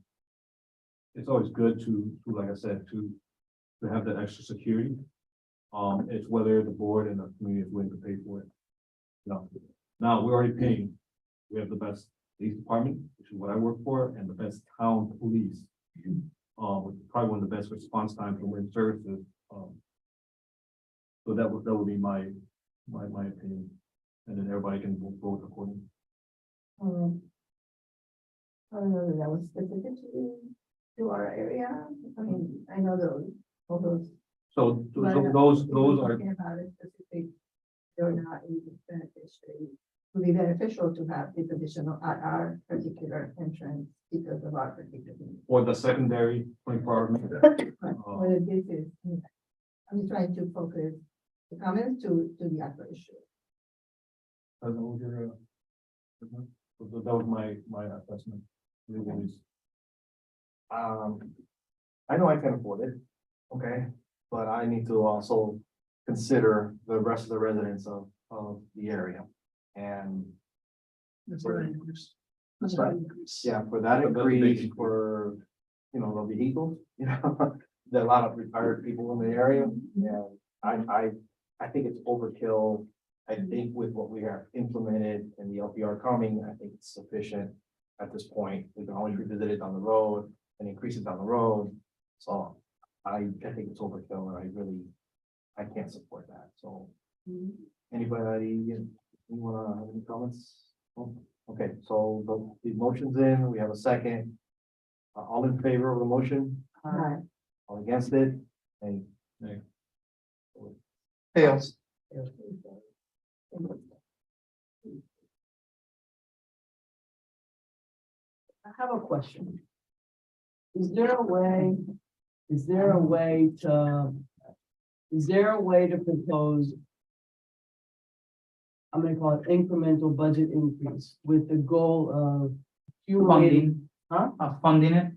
it's always good to, like I said, to have that extra security. It's whether the board and the community is willing to pay for it. Now we're already paying. We have the best police department, which is what I work for, and the best town police. With probably one of the best response times from wind services. So that would be my opinion, and then everybody can vote accordingly. I don't know that that was specific to our area. I mean, I know those, all those. So but those if we're are, talking about it specific, they're not beneficiary. It would be beneficial to have the position at our particular entrance because of our particular. or the secondary 24-hour. Whether this is, I'm just trying to focus the comments to the actual issue. That was my assessment. It was- I know I can afford it, okay, but I need to also consider the rest of the residents of the area. And That's right. that's right, yeah, for that increase for, the vehicles, there are a lot of retired people in the area, and I think it's overkill. I think with what we have implemented and the LPR coming, I think it's sufficient at this point. We can always revisit it down the road and increase it down the road. So I think it's overkill, and I can't support that. So anybody, you wanna have any comments? Oh, okay, so the motion's in, we have a second. All in favor of the motion? Right. All against it? Any? Fails. I have a question. Is there a way to propose? I'm gonna call it incremental budget increase with the goal of accumulating, Funding it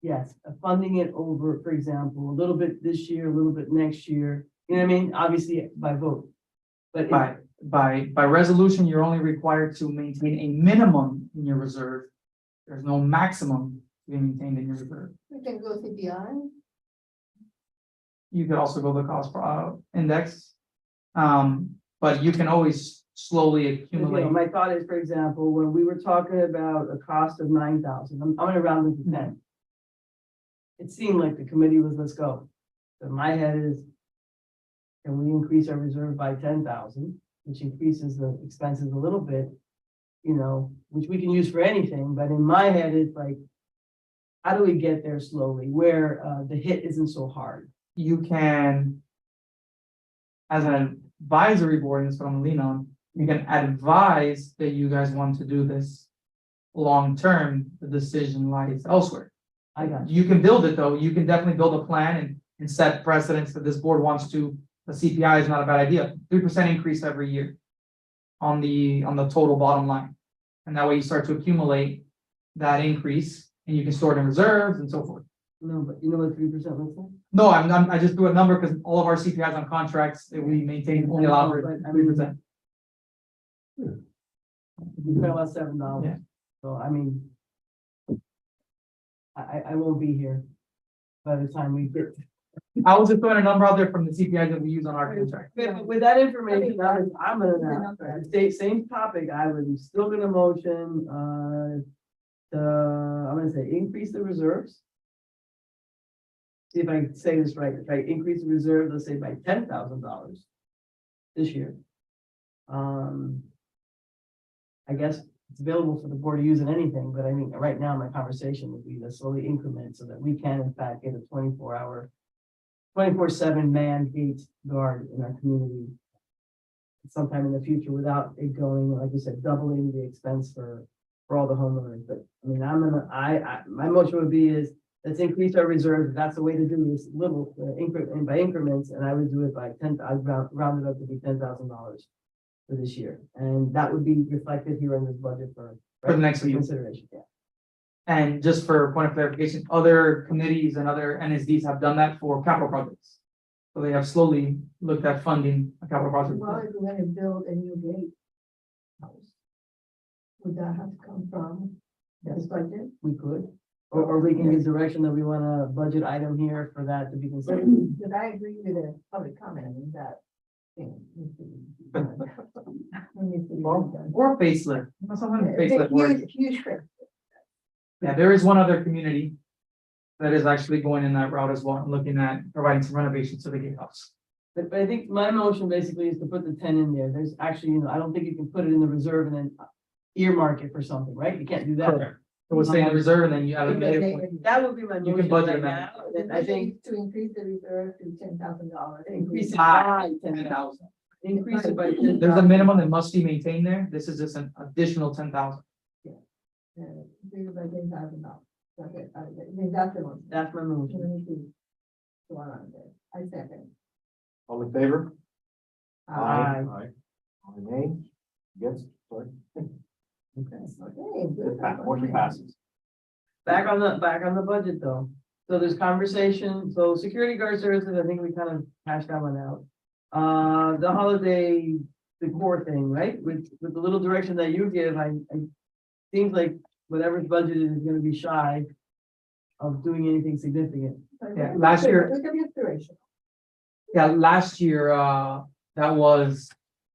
yes, funding it over, for example, a little bit this year, a little bit next year. You know what I mean? Obviously by vote. But by resolution, you're only required to maintain a minimum in your reserve. There's no maximum to be maintained in your reserve. We can go CPI. You could also go the cost per index. But you can always slowly accumulate. my thought is, for example, when we were talking about a cost of 9,000, I'm gonna round it to 10. It seemed like the committee was, let's go. So my head is, can we increase our reserve by 10,000, which increases the expenses a little bit, which we can use for anything, but in my head, it's like, how do we get there slowly, where the hit isn't so hard? You can, as an advisory board, and that's what I'm gonna lean on, you can advise that you guys want to do this long-term, the decision lies elsewhere. I got you. You can build it, though. You can definitely build a plan and set precedents that this board wants to. The CPI is not a bad idea. 3% increase every year on the total bottom line. And that way you start to accumulate that increase and you can store it in reserves and so forth. No, but you know what 3% looks like? No, I just threw a number because all of our CPIs on contracts that we maintain only allow for 3%. We spent about $7. Yeah. So I mean, I won't be here by the time we get. I was just throwing a number out there from the CPIs that we use on our contract. With that information, I'm gonna, same topic, I would still gonna motion, I'm gonna say increase the reserves. See if I can say this right, if I increase the reserve, let's say by $10,000 this year. I guess it's available for the board to use in anything, but I mean, right now, my conversation would be to slowly increment so that we can in fact get a 24/7 manned gate guard in our community. Sometime in the future without it going, like you said, doubling the expense for for all the homeowners, but I mean, my motion would be is, let's increase our reserves. If that's the way to do this, little, increment by increments, and I would do it by I'd round it up to be $10,000 for this year. And that would be reflected here in this budget for. For the next year. consideration, yeah. And just for point of clarification, other committees and other NSDs have done that for capital projects. So they have slowly looked at funding a capital project. Well, if we're gonna build a new gate house, would that have to come from this budget? We could, or we can give direction that we want a budget item here for that to be considered. Because I agree with the public comment that thing needs to be done. Needs to be done. Or facelift. Someone facelift work. Huge shift. Yeah, there is one other community that is actually going in that route as well, looking at providing some renovations to the gatehouse. But I think my motion basically is to put the 10 in there. There's actually, I don't think you can put it in the reserve and then earmark it for something, right? You can't do that. Correct. So we'll stay in the reserve and then you allocate it. That would be my You motion can budget right that. now. And I think To increase the reserve to $10,000. increase it by 10,000. Increase it by 10,000. There's a minimum that must be maintained there. This is just an additional 10,000. Increase it by $10,000. Okay, I think that's the one. That's my motion. We need to go on there. I second. All in favor? Aye. All nay? Yes, sorry. Okay. Motion passes. Back on the budget though. So there's conversation, so security guard services, I think we kind of hashed that one out. The holiday decor thing, right? With the little direction that you give, I seems like whatever's budgeted is gonna be shy of doing anything significant. Yeah, last year- Look at the inspiration. Yeah, last year,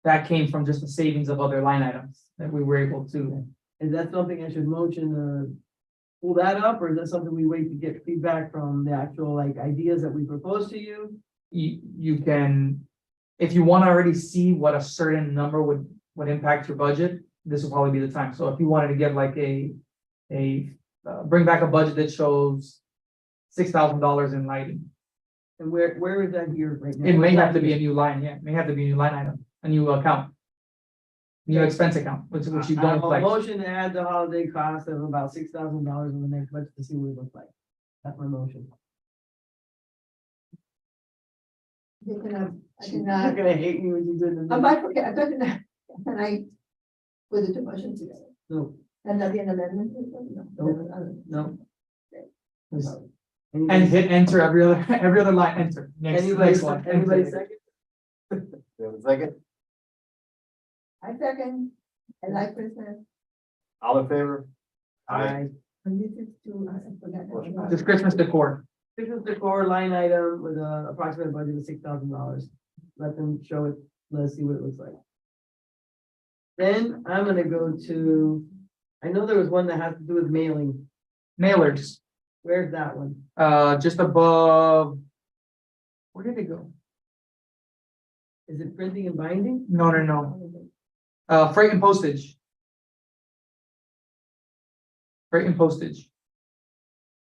that came from just the savings of other line items that we were able to. Is that something I should motion to pull that up, or is that something we wait to get feedback from the actual like ideas that we propose to you? You can, if you want to already see what a certain number would impact your budget, this will probably be the time. So if you wanted to get like bring back a budget that shows $6,000 in lighting, And where is that here right now? it may have to be a new line, yeah, it may have to be a new line item, a new account. New expense account, which you I don't have a flex. motion to add the holiday cost of about $6,000 in the next budget to see what it looks like. That's my motion. I You're cannot, gonna hate me when you do I the. might forget, I don't know, can I put the two motions together? No, And that be an amendment? or something? No. no. Okay. And hit enter every other line, enter. Next one. Anybody enter. second? Do you have a second? I second, and like Christmas, All in favor? Aye. and this is to, I forgot. Just Christmas decor. Christmas decor line item with a approximate budget of $6,000. Let them show it, let's see what it looks like. Then I'm gonna go to, I know there was one that has to do with mailing. Mailers, Where's that one? just above. Where did it go? Is it printing and binding? No. Freight and postage. Freight and postage.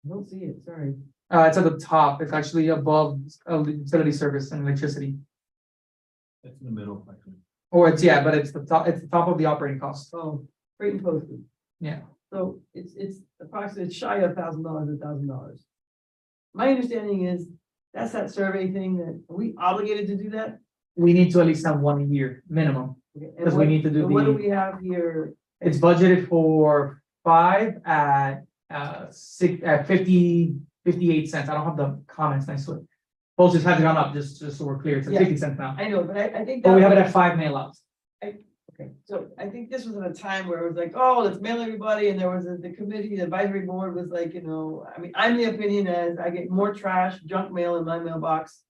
I don't see it, sorry. It's at the top. It's actually above utility service and electricity. It's in the middle, actually. Or it's, yeah, but it's the top of the operating cost. Oh, freight and postage. Yeah. So it's approximately, it's shy of $1,000. My understanding is that's that survey thing that, are we obligated to do that? We need to at least have one a year minimum. Okay, and Because we what- need to do and What do the, we have here? it's budgeted for 5 at 58 cents. I don't have the comments next to it. Postage has gone up, just so we're clear. It's at Yeah. 50 cents now. I know, but I think. But we that have it was- at 5 mail outs. Okay, so I think this was at a time where it was like, oh, let's mail everybody, and there was the committee, the advisory board was like, I mean, I'm the opinion as I get more trash, junk mail in my mailbox.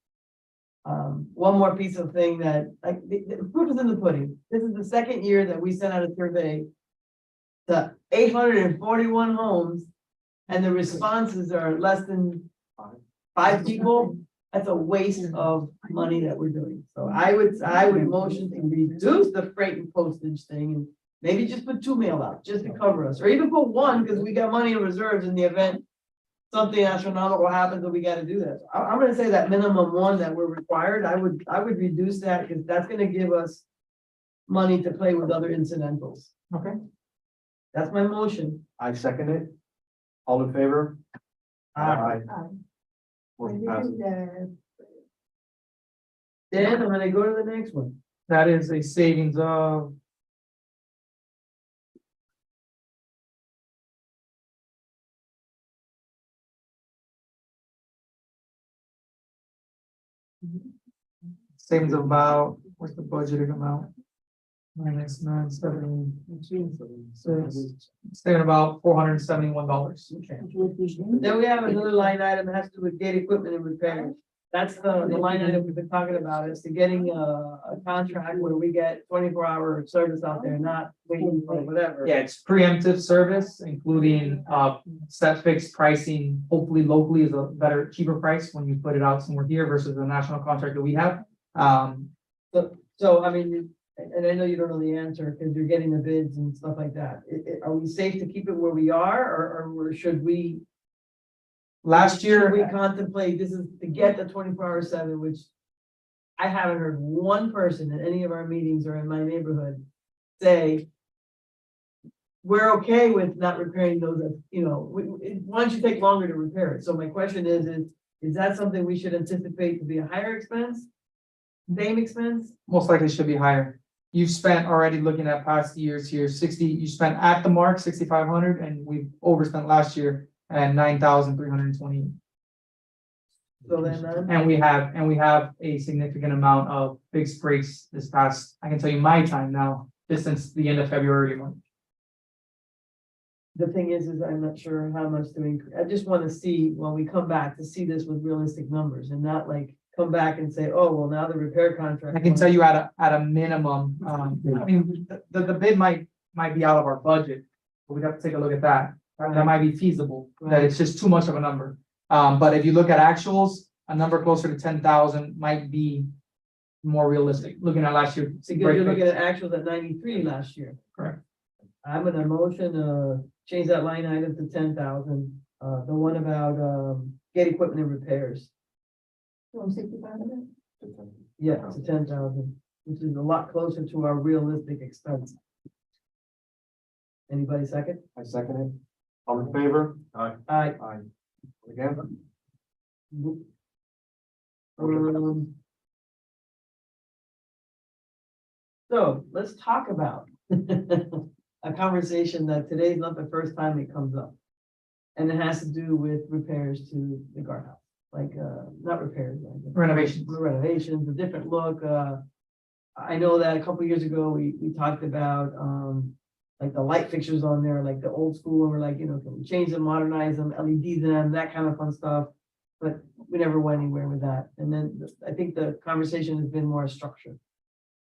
One more piece of thing that, like, the proof is in the pudding. This is the second year that we sent out a survey to 841 homes, and the responses are less than 5 people. That's a waste of money that we're doing. So I would motion to reduce the freight and postage thing and maybe just put 2 mail out just to cover us, or even put 1 because we got money in reserves in the event something astronomical happens and we got to do that. I'm gonna say that minimum 1 that we're required, I would reduce that because that's gonna give us money to play with other incidentals. Okay. That's my motion. I second it. All in favor? Aye. Motion passes. Then I'm gonna go to the next one. That is a savings of. Savings of about, what's the budgeted amount? Minus 976, saving about $471. Then we have another line item that has to do with gate equipment and repairs. That's the line item we've been talking about, is to getting a contract where we get 24-hour service out there, not waiting for whatever. Yeah, it's preemptive service, including set fixed pricing, hopefully locally is a better, cheaper price when you put it out somewhere here versus the national contract that we have. So, I mean, and I know you don't know the answer because you're getting the bids and stuff like that. Are we safe to keep it where we are, or should we? Last Should we year, contemplate, this is to get the 24/7, which I haven't heard one person in any of our meetings or in my neighborhood say, we're okay with not repairing those, why don't you take longer to repair it? So my question is that something we should anticipate to be a higher expense? Same expense? most likely should be higher. You've spent already looking at past years here, 60, you spent at the mark, 6,500, and we've overspent last year at 9,320. So then, And we have a significant amount of fixed breaks this past, I can tell you my time now, just since the end of February month. the thing is I'm not sure how much to increase. I just want to see, when we come back, to see this with realistic numbers and not like come back and say, oh, well, now the repair contract. I can tell you at a minimum, I mean, the bid might be out of our budget, but we'd have to take a look at that. That might be feasible, that it's just too much of a number. But if you look at actuals, a number closer to 10,000 might be more realistic, looking at last year. Because you're looking at actuals at 93 last year. Correct. I'm gonna motion, change that line item to 10,000, the one about, gate equipment and repairs. From 6500? Yeah, to 10,000, which is a lot closer to our realistic expense. Anybody second? I second it. All in favor? Aye. Aye. Again? So let's talk about a conversation that today's not the first time it comes up. And it has to do with repairs to the guardhouse, like, not repairs, like Renovations. renovations, a different look. I know that a couple years ago, we talked about, like the light fixtures on there, like the old school, and we're like, can we change them, modernize them, LED them, that kind of fun stuff. But we never went anywhere with that. And then I think the conversation has been more structured.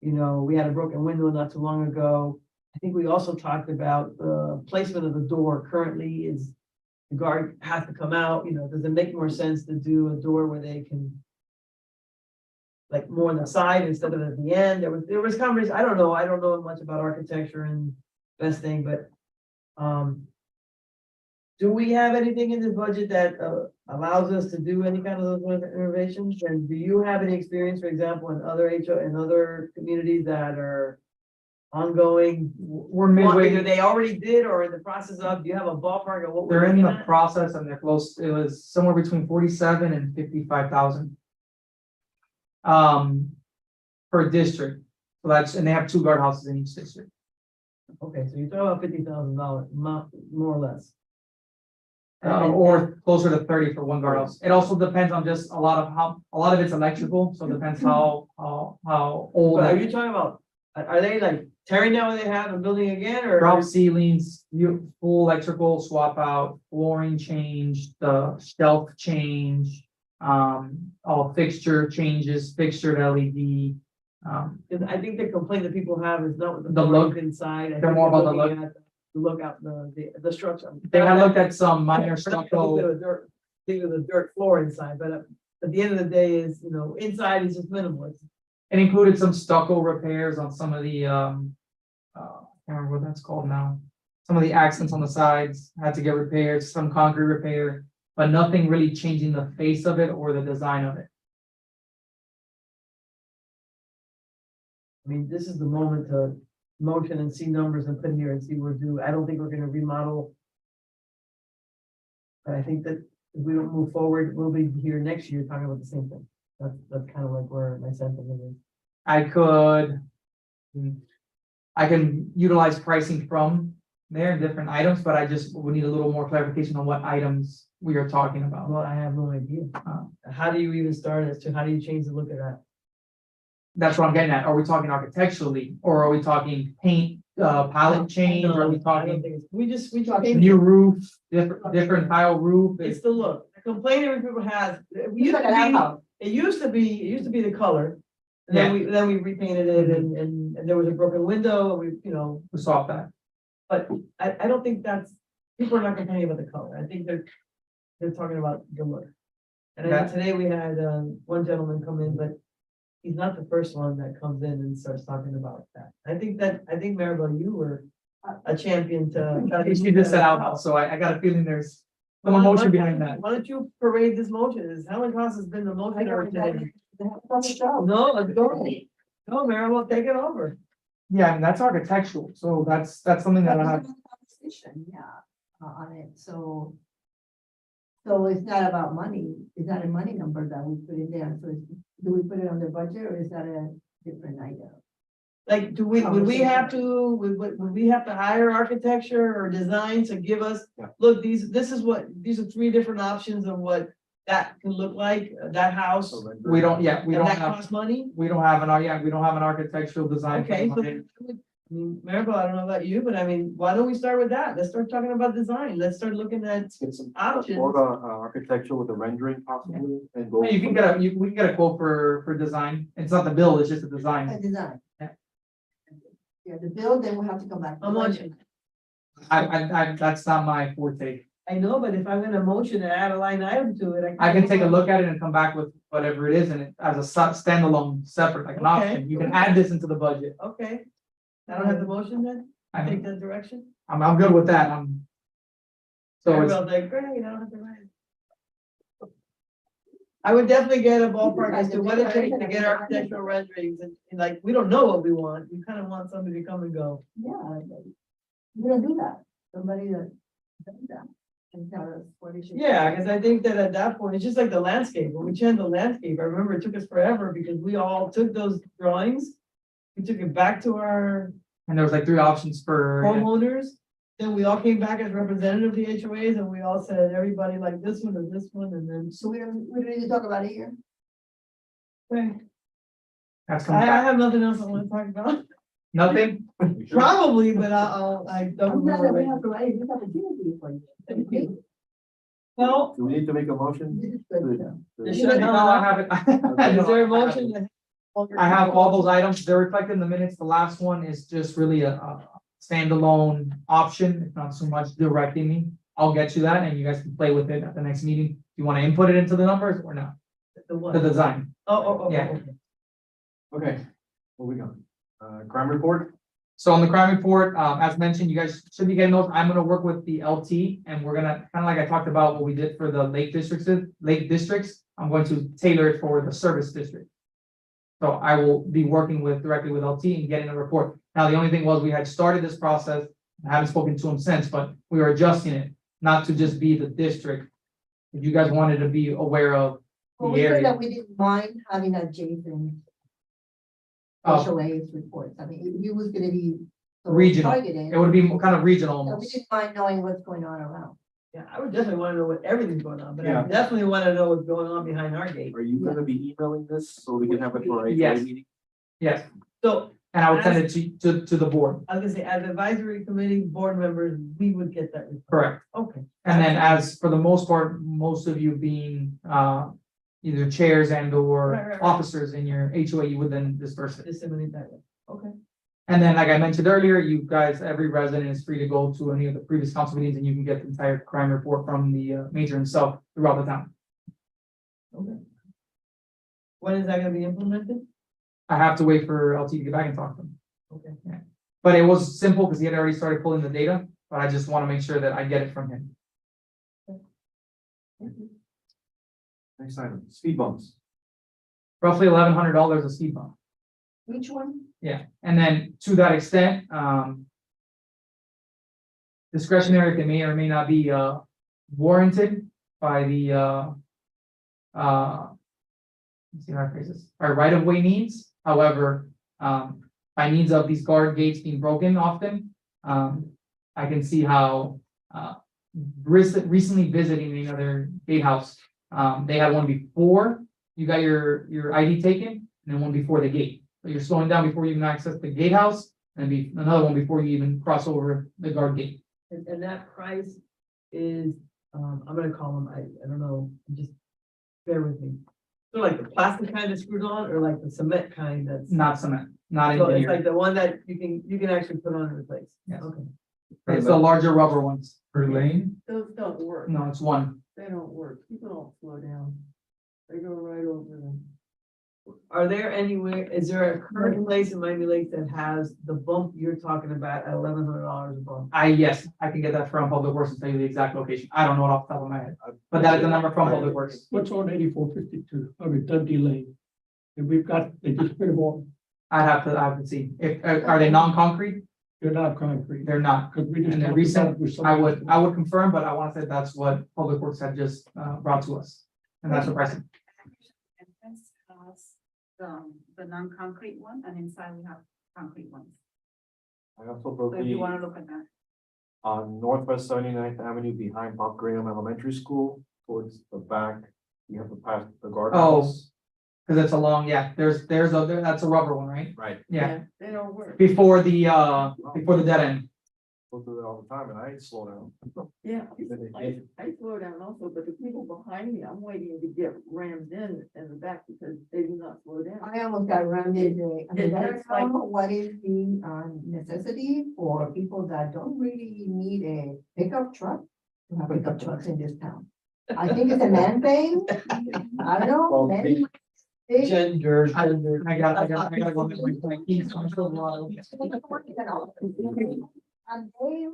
We had a broken window not too long ago. I think we also talked about the placement of the door currently is the guard has to come out, does it make more sense to do a door where they can like more on the side instead of at the end? There was conversation. I don't know much about architecture and best thing, but do we have anything in this budget that allows us to do any kind of those renovations? And do you have any experience, for example, in other other communities that are ongoing? We're midway. Either they already did or in the process of, do you have a ballpark of what we're They're in looking the at? process and they're close, it was somewhere between 47 and 55,000. Per district, so and they have 2 guardhouses in each district. Okay, so you're talking about $50,000, more or less. Or closer to 30 for one guardhouse. It also depends on just a lot of it's electrical, so it depends how old. But are you talking about, are they like tearing down what they have and building again, or? Drop ceilings, full electrical swap out, flooring change, the shelf change, all fixture changes, fixture LED. Because I think the complaint that people have is not with The the look. look inside. I They're think more about the looking at the look out the structure. They had looked at some minor Think stucco. of the dirt floor inside, but at the end of the day is, inside is just minimal. It included some stucco repairs on some of the, I can't remember what that's called now. Some of the accents on the sides had to get repaired, some concrete repair, but nothing really changing the face of it or the design of it. I mean, this is the moment to motion and see numbers and put here and see where do, I don't think we're gonna remodel. But I think that if we don't move forward, we'll be here next year talking about the same thing. That's kind of like where my sentiment is. I could. I can utilize pricing from there, different items, but I just would need a little more clarification on what items we are talking about. Well, I have no idea. How do you even start as to how do you change the look of that? That's what I'm getting at. Are we talking architecturally, or are we talking paint, palette change? Are we I don't talking think it's, we talk. new roof, different tile roof? It's the look. The complaint every people has, it used to be the color. And then we repainted it and there was a broken window and we, you know, We saw that. but I don't think people are not complaining about the color. I think they're talking about the look. And I know today we had, one gentleman come in, but he's not the first one that comes in and starts talking about that. I think Maribel, you were a champion to. She just said out, so I got a feeling there's some emotion behind that. Why don't you parade this motion? Is Helen Cost has been the motion or today? No, let's go. No, Maribel, take it over. Yeah, and that's architectural, so that's something that I have. Conversation, yeah, on it, so. So it's not about money, it's not a money number that we put in there, so do we put it on the budget or is that a different item? Like, would we have to hire architecture or design to give us, look, these are three different options of what that can look like, that house. We don't, we And don't that have, costs money? we don't have an architectural design. Okay, so, I mean, Maribel, I don't know about you, but I mean, why don't we start with that? Let's start talking about design. Let's start looking at Get some options. more architecture with the rendering possibly and go. You can get we can get a quote for design. It's not the build, it's just the A design. design. Yeah. Yeah, the bill, then we'll have to come back. How much? That's not my forte. I know, but if I'm gonna motion and add a line item to it. I can take a look at it and come back with whatever it is and it as a standalone, separate, like an Okay. option. You can add this into the budget. Okay. I don't have the motion then? I take that direction? I'm good with that. So it's, Maribel's like, great, I don't have to write it. I would definitely get a ballpark as to what it takes to get architectural renderings and like, we don't know what we want. We kind of want somebody to come and go. Yeah, we're gonna do that, somebody that does that and tell us what it should. Yeah, because I think that at that point, it's just like the landscape. When we changed the landscape, I remember it took us forever because we all took those drawings. We took it back to our and there was like 3 options for. homeowners. Then we all came back as representative of the HOAs and we all said, everybody like this one and this one and then. So we don't need to talk about it here? Okay. That's I coming back. have nothing else I want to talk about. Nothing? Probably, but I don't I'm glad that we remember. have to write this opportunity for you. Okay? Well, Do we need to make a motion? This is good, so. there No, should I haven't. Is there a motion? I have all those items, they're reflected in the minutes, the last one is just really a standalone option, it's not so much directing me. I'll get you that and you guys can play with it at the next meeting, do you wanna input it into the numbers or not, The what? the design? Oh, Yeah. okay. Okay, what we got? Crime report? So on the crime report, as mentioned, you guys should be getting those, I'm gonna work with the LT, and we're gonna, kinda like I talked about what we did for the lake districts, I'm going to tailor it for the service district. So I will be working directly with LT and getting a report. Now, the only thing was we had started this process, I haven't spoken to him since, but we were adjusting it, not to just be the district. If you guys wanted to be aware of Well, the we said area. that we didn't mind having adjacent Oh. HOA's reports, I mean, it was gonna be. so Regional. targeted. It would be kind of regional So we almost. didn't mind knowing what's going on around. Yeah, I would definitely want to know what everything's going on, but I Yeah. definitely want to know what's going on behind our gate. Are you gonna be emailing this so we can have it for our Yes. HOA meeting? Yes, So and I would send it to the board, I was gonna say, as advisory committee board members, we would get that. report. correct. Okay. And then as for the most part, most of you being either chairs and or Right. officers in your HOA, you would then disperse it. Disseminate that way. Okay. And then, like I mentioned earlier, you guys, every resident is free to go to any of the previous council meetings and you can get the entire crime report from the major himself throughout the town. Okay. When is that gonna be implemented? I have to wait for LT to get back and talk to them. Okay. But it was simple because he had already started pulling the data, but I just want to make sure that I get it from him. Next item, speed bumps. Roughly $1,100 a speed bump. Which one? Yeah, and then to that extent, discretionary, they may or may not be, warranted by the, let's see how I phrase this, by right-of-way needs. However, by needs of these guard gates being broken often, I can see how, recently visiting another gatehouse, they had one before you got your ID taken, and then one before the gate. So you're slowing down before you even access the gatehouse, and be another one before you even cross over the guard gate. And that price is, I'm gonna call them, I don't know, just bear with me. So like the plastic kind that's screwed on, or like the cement kind that's. Not cement, not So it's engineered. like the one that you can actually put on and replace. Yes. Okay. It's the larger rubber ones. Per lane, Those don't work. No, it's one. They don't work. People don't slow down. They go right over them. Are there anywhere, is there a current place in Miami Lakes that has the bump you're talking about at $1,100 a bump? Yes, I can get that from Public Works and tell you the exact location. I don't know it off the top of my head, but that is the number from Public Works. What's on 8452, Dundee Lane? And we've got, they just put them on, I have to see. If, are they non-concrete? they're not concrete. They're not. Because we just. And the talked recent, about it with I somebody. would confirm, but I want to say that's what Public Works had just, brought to us. And that's the pricing. Entrance has the non-concrete one, and inside we have concrete ones. I also So if you believe wanna look at that. on Northwest 79th Avenue behind Bob Graham Elementary School, towards the back, you have to pass the guardrails. Cause it's a long, yeah, that's a rubber one, right? Right. Yeah, They don't work. before the dead end. Go through that all the time and I slow down. Yeah, I slow down also, but the people behind me, I'm waiting to get rammed in the back because they do not slow down. I almost got rammed in. I mean, Yeah, that's it's like- what is the necessity for people that don't really need a pickup truck to have pickup trucks in this town. I think it's a man thing. I don't know. Well, men- they- Gender. I gotta go get my keys. I'm so wild. And they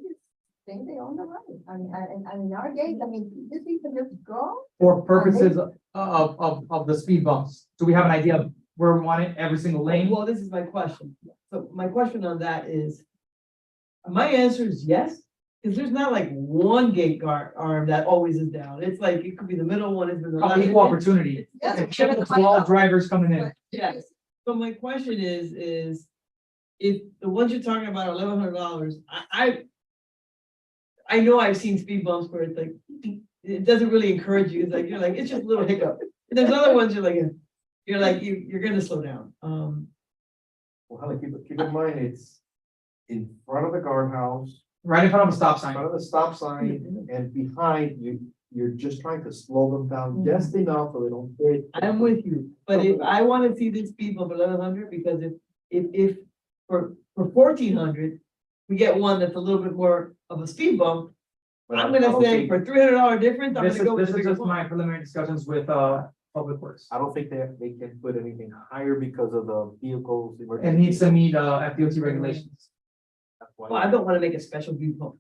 just think they own the right. I mean, and in our case, I mean, these people just go. For purposes of the speed bumps, do we have an idea of where we want it, every single lane? Well, this is my question. So my question on that is, my answer is yes, because there's not like one gate guard arm that always is down. It's like, it could be the middle one, it's been the left. Equal opportunity. Yes. It's all drivers coming in. Yes, so my question is, if the ones you're talking about are $1,100, I know I've seen speed bumps where it's like, it doesn't really encourage you, it's like, you're like, it's just a little hiccup. And there's other ones you're like, you're gonna slow down. Well, Helen, keep in mind, it's in front of the guardhouse, Right in front of a stop in sign. front of the stop sign, and behind you, you're just trying to slow them down just enough so they don't hit. I'm with you, but if I wanna see this speed bump 1,100, because if for 1,400, we get one that's a little bit more of a speed bump, But I'm I gonna don't say think- for $300 difference, I'm This gonna go with is the bigger just one. my preliminary discussions with, Public Works. I don't think they can put anything higher because of the vehicles. It needs to meet, FDOT regulations. That's why- Well, I don't wanna make a special speed bump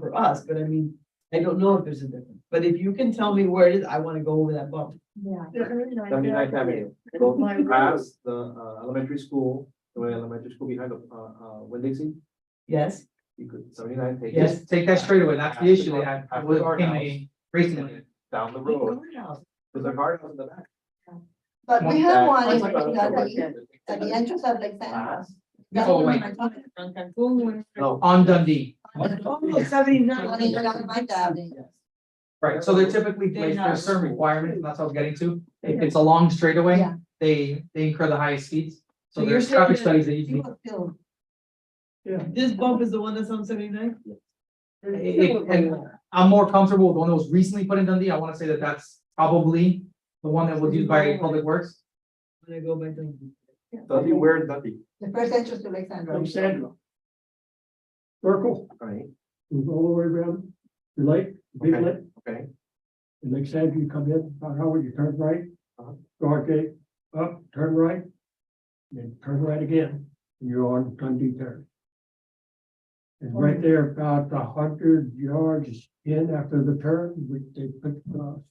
for us, but I mean, I don't know if there's a difference, but if you can tell me where it is, I wanna go over that bump. Yeah. 79th Avenue, go past the elementary school, the elementary school behind the Winn-Dixie, Yes, you could 79 take. Yes, it take that straight away. That's the issue they had. Half the With guardhouse. recently. down the road. There's a guardhouse in the back. But we have one That's in- like at the entrance of Lake Sandra. That's Oh, what wait. I'm talking about. No, On Dundee. oh, 79. One in Alabama Avenue. Right, so they're typically They placed, have- there's certain requirements, and that's what I was getting to. If it's a long straightaway, Yeah. they incur the highest speeds. So So you're there's saying traffic that studies that usually. People still. This bump is the one that's on 79? And I'm more comfortable with the one that was recently put in Dundee. I wanna say that that's probably the one that was used by Public Works. I'm gonna go back to. Dundee, where in Dundee? The first entrance to Lake Sandra. From Sandra. Circle, Right, goes all the way around the lake, big Okay. lake, okay. and next time you come in, on Howard, you turn right, Uh-huh. guard gate, up, turn right, then turn right again, and you're on Dundee Terrace. And right there, about 100 yards in after the turn, they put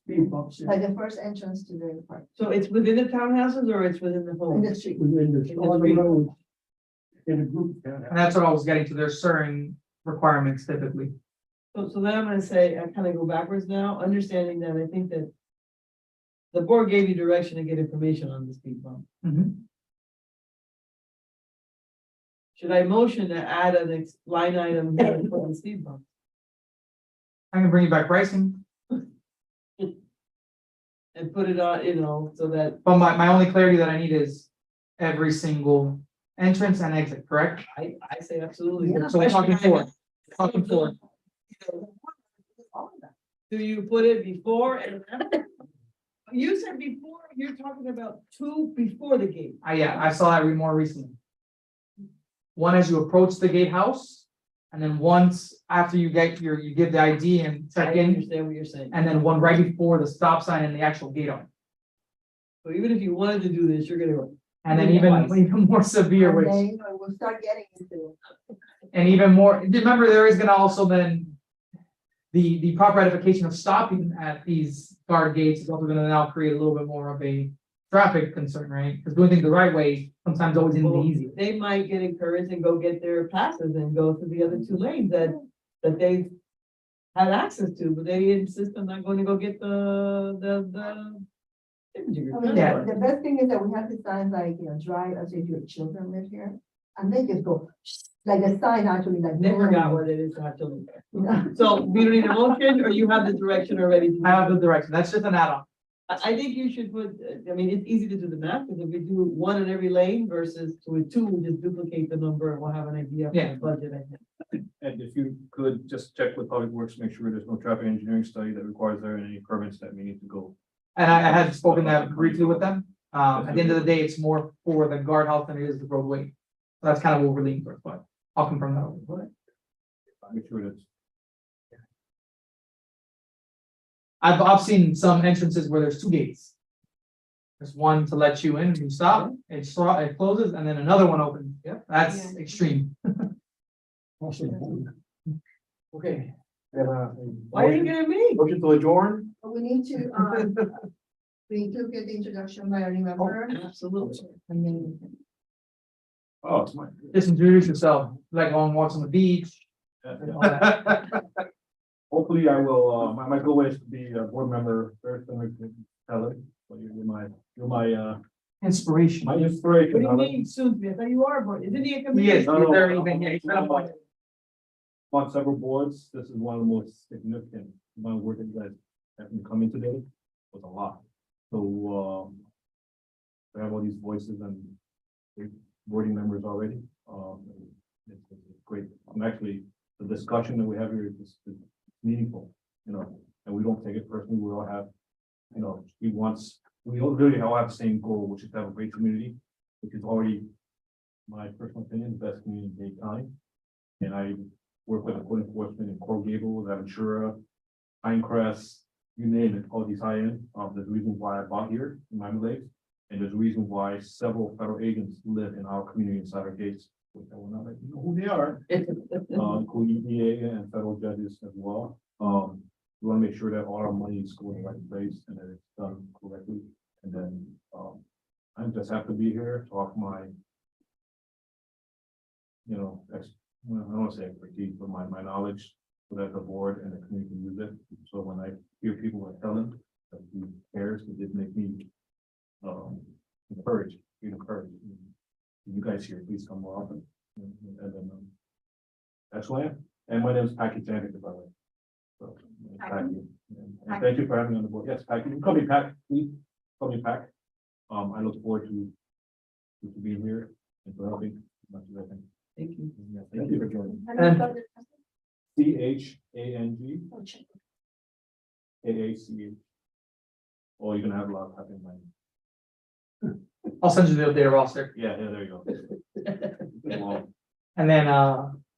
speed bumps in. Like the first entrance to the park, So it's within the townhouses or it's within the in home? the street. Within the, on the road. In a group. And that's what I was getting to, their certain requirements typically. So then I'm gonna say, I kind of go backwards now, understanding that I think that the board gave you direction to get information on the speed bump. Should I motion to add an line item here for the speed bump? I can bring you back pricing, And put it on, you know, so that but my only clarity that I need is every single entrance and exit, correct? I say absolutely. So we're talking four. Talking four. Do you put it before and after? You said before, you're talking about two before the gate. Yeah, I saw that more recently. One as you approach the gatehouse, and then once after you give the ID and I check in, understand what you're saying. and then one right before the stop sign and the actual gate on. So even if you wanted to do this, you're gonna. And then even more severe, And which, then, you know, we'll start getting into. and even more, remember, there is gonna also then. The proper ratification of stopping at these guard gates is also gonna now create a little bit more of a traffic concern, right? Because doing things the right way sometimes always isn't the easiest. They might get encouraged and go get their passes and go to the other two lanes that they had access to, but they insist on not going to go get the. I mean, Yeah. the best thing is that we have the signs like, you know, drive as if your children live here, and they just go, like the sign actually like. They forgot what it is actually. You know? So do you need a motion or you have the direction already? I have the direction, that's just an add-on. I think you should put, I mean, it's easy to do the math, because if we do one in every lane versus with two, we just duplicate the number and we'll have an idea for Yeah. the budget, I think. And if you could just check with Public Works, make sure there's no traffic engineering study that requires there and any permits that we need to go. And I had spoken that briefly with them. At the end of the day, it's more for the guardhouse than it is the roadway. So that's kind of what we're leaning towards, but I'll confirm that. over. Make sure that's. I've seen some entrances where there's two gates. There's one to let you in, and you stop, it closes, and then another one opens. Yeah, that's extreme. Okay. Motion Why are you getting me? to adjourn? But we need to, we need to get the introduction by any member, Absolutely. and then. Oh, it's mine. Just introduce yourself, like on walks on the beach. and all that. Hopefully I will, my goal is to be a board member, very similar to Helen, so you're my Inspiration. my inspiration. What do you Helen. mean soon to be? I thought you are, but isn't he a He comedian? is, he's very, yeah, he's been appointed. On several boards, this is one of the most significant amount of work that you guys have been coming today, was a lot. So, we have all these voices and boarding members already, it's great. And actually, the discussion that we have here is meaningful, you know, and we don't take it personally, we all have, you know, we all really all have the same goal, which is to have a great community, which is already, my personal opinion, the best community in Dade County. And I work with the code enforcement in Coral Gables, Aventura, Pinecrest, you name it, all these high-end, there's reasons why I bought here in Miami Lakes. And there's a reason why several federal agents live in our community inside our gates, which I will not let you know who they are. Including EPA and federal judges as well. We want to make sure that all our money is going in the right place and that it's done correctly. And then, I just have to be here, talk my, you know, I don't want to say expertise, but my knowledge, so that the board and the community can use it. So when I hear people like Helen, that he cares, it did make me encouraged. You guys here, please come more often. And then, that's why, and my name is Packy Janik, by the way. So, Packy. And thank you for having me on the board. Yes, Packy, you can call me Pack, please, call me Pack. I look forward to being here and for helping. Thank you. Yeah, thank you for joining. And- CHANG AACH. Oh, you're gonna have a lot happening, man. I'll send you the updated roster. Yeah, there you go. Well, And then,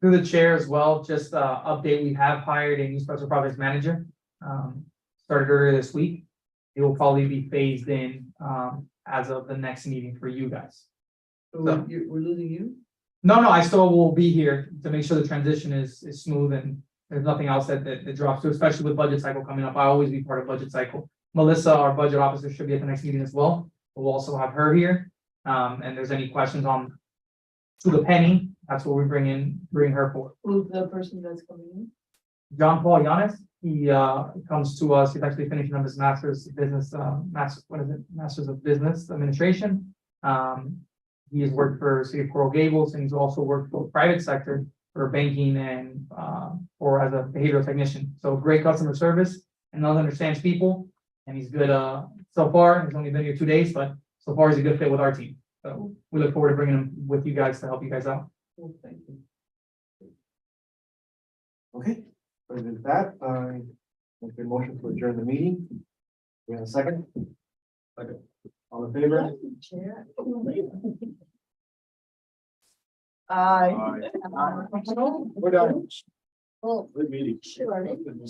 through the chair as well, just, update, we have hired a new special projects manager. Started earlier this week. It will probably be phased in, as of the next meeting for you guys. So we're losing you? No, I still will be here to make sure the transition is smooth and there's nothing else that drops through, especially with budget cycle coming up. I always be part of budget cycle. Melissa, our budget officer, should be at the next meeting as well. We'll also have her here. And there's any questions on to the penny, that's what we bring her for. Who's the person that's coming in? John Paul Yanis, he comes to us, he's actually finishing up his master's of business administration. He has worked for City of Coral Gables and he's also worked for the private sector for banking and or as a behavioral technician. So great customer service and understands people. And he's good so far. He's only been here 2 days, but so far he's a good fit with our team. So we look forward to bringing him with you guys to help you guys out. Thank you. Okay, but with that, I make a motion to adjourn the meeting. We have a second? Second. All in favor? Chair. Aye. We're done. Oh, Good meeting. sure. Everybody.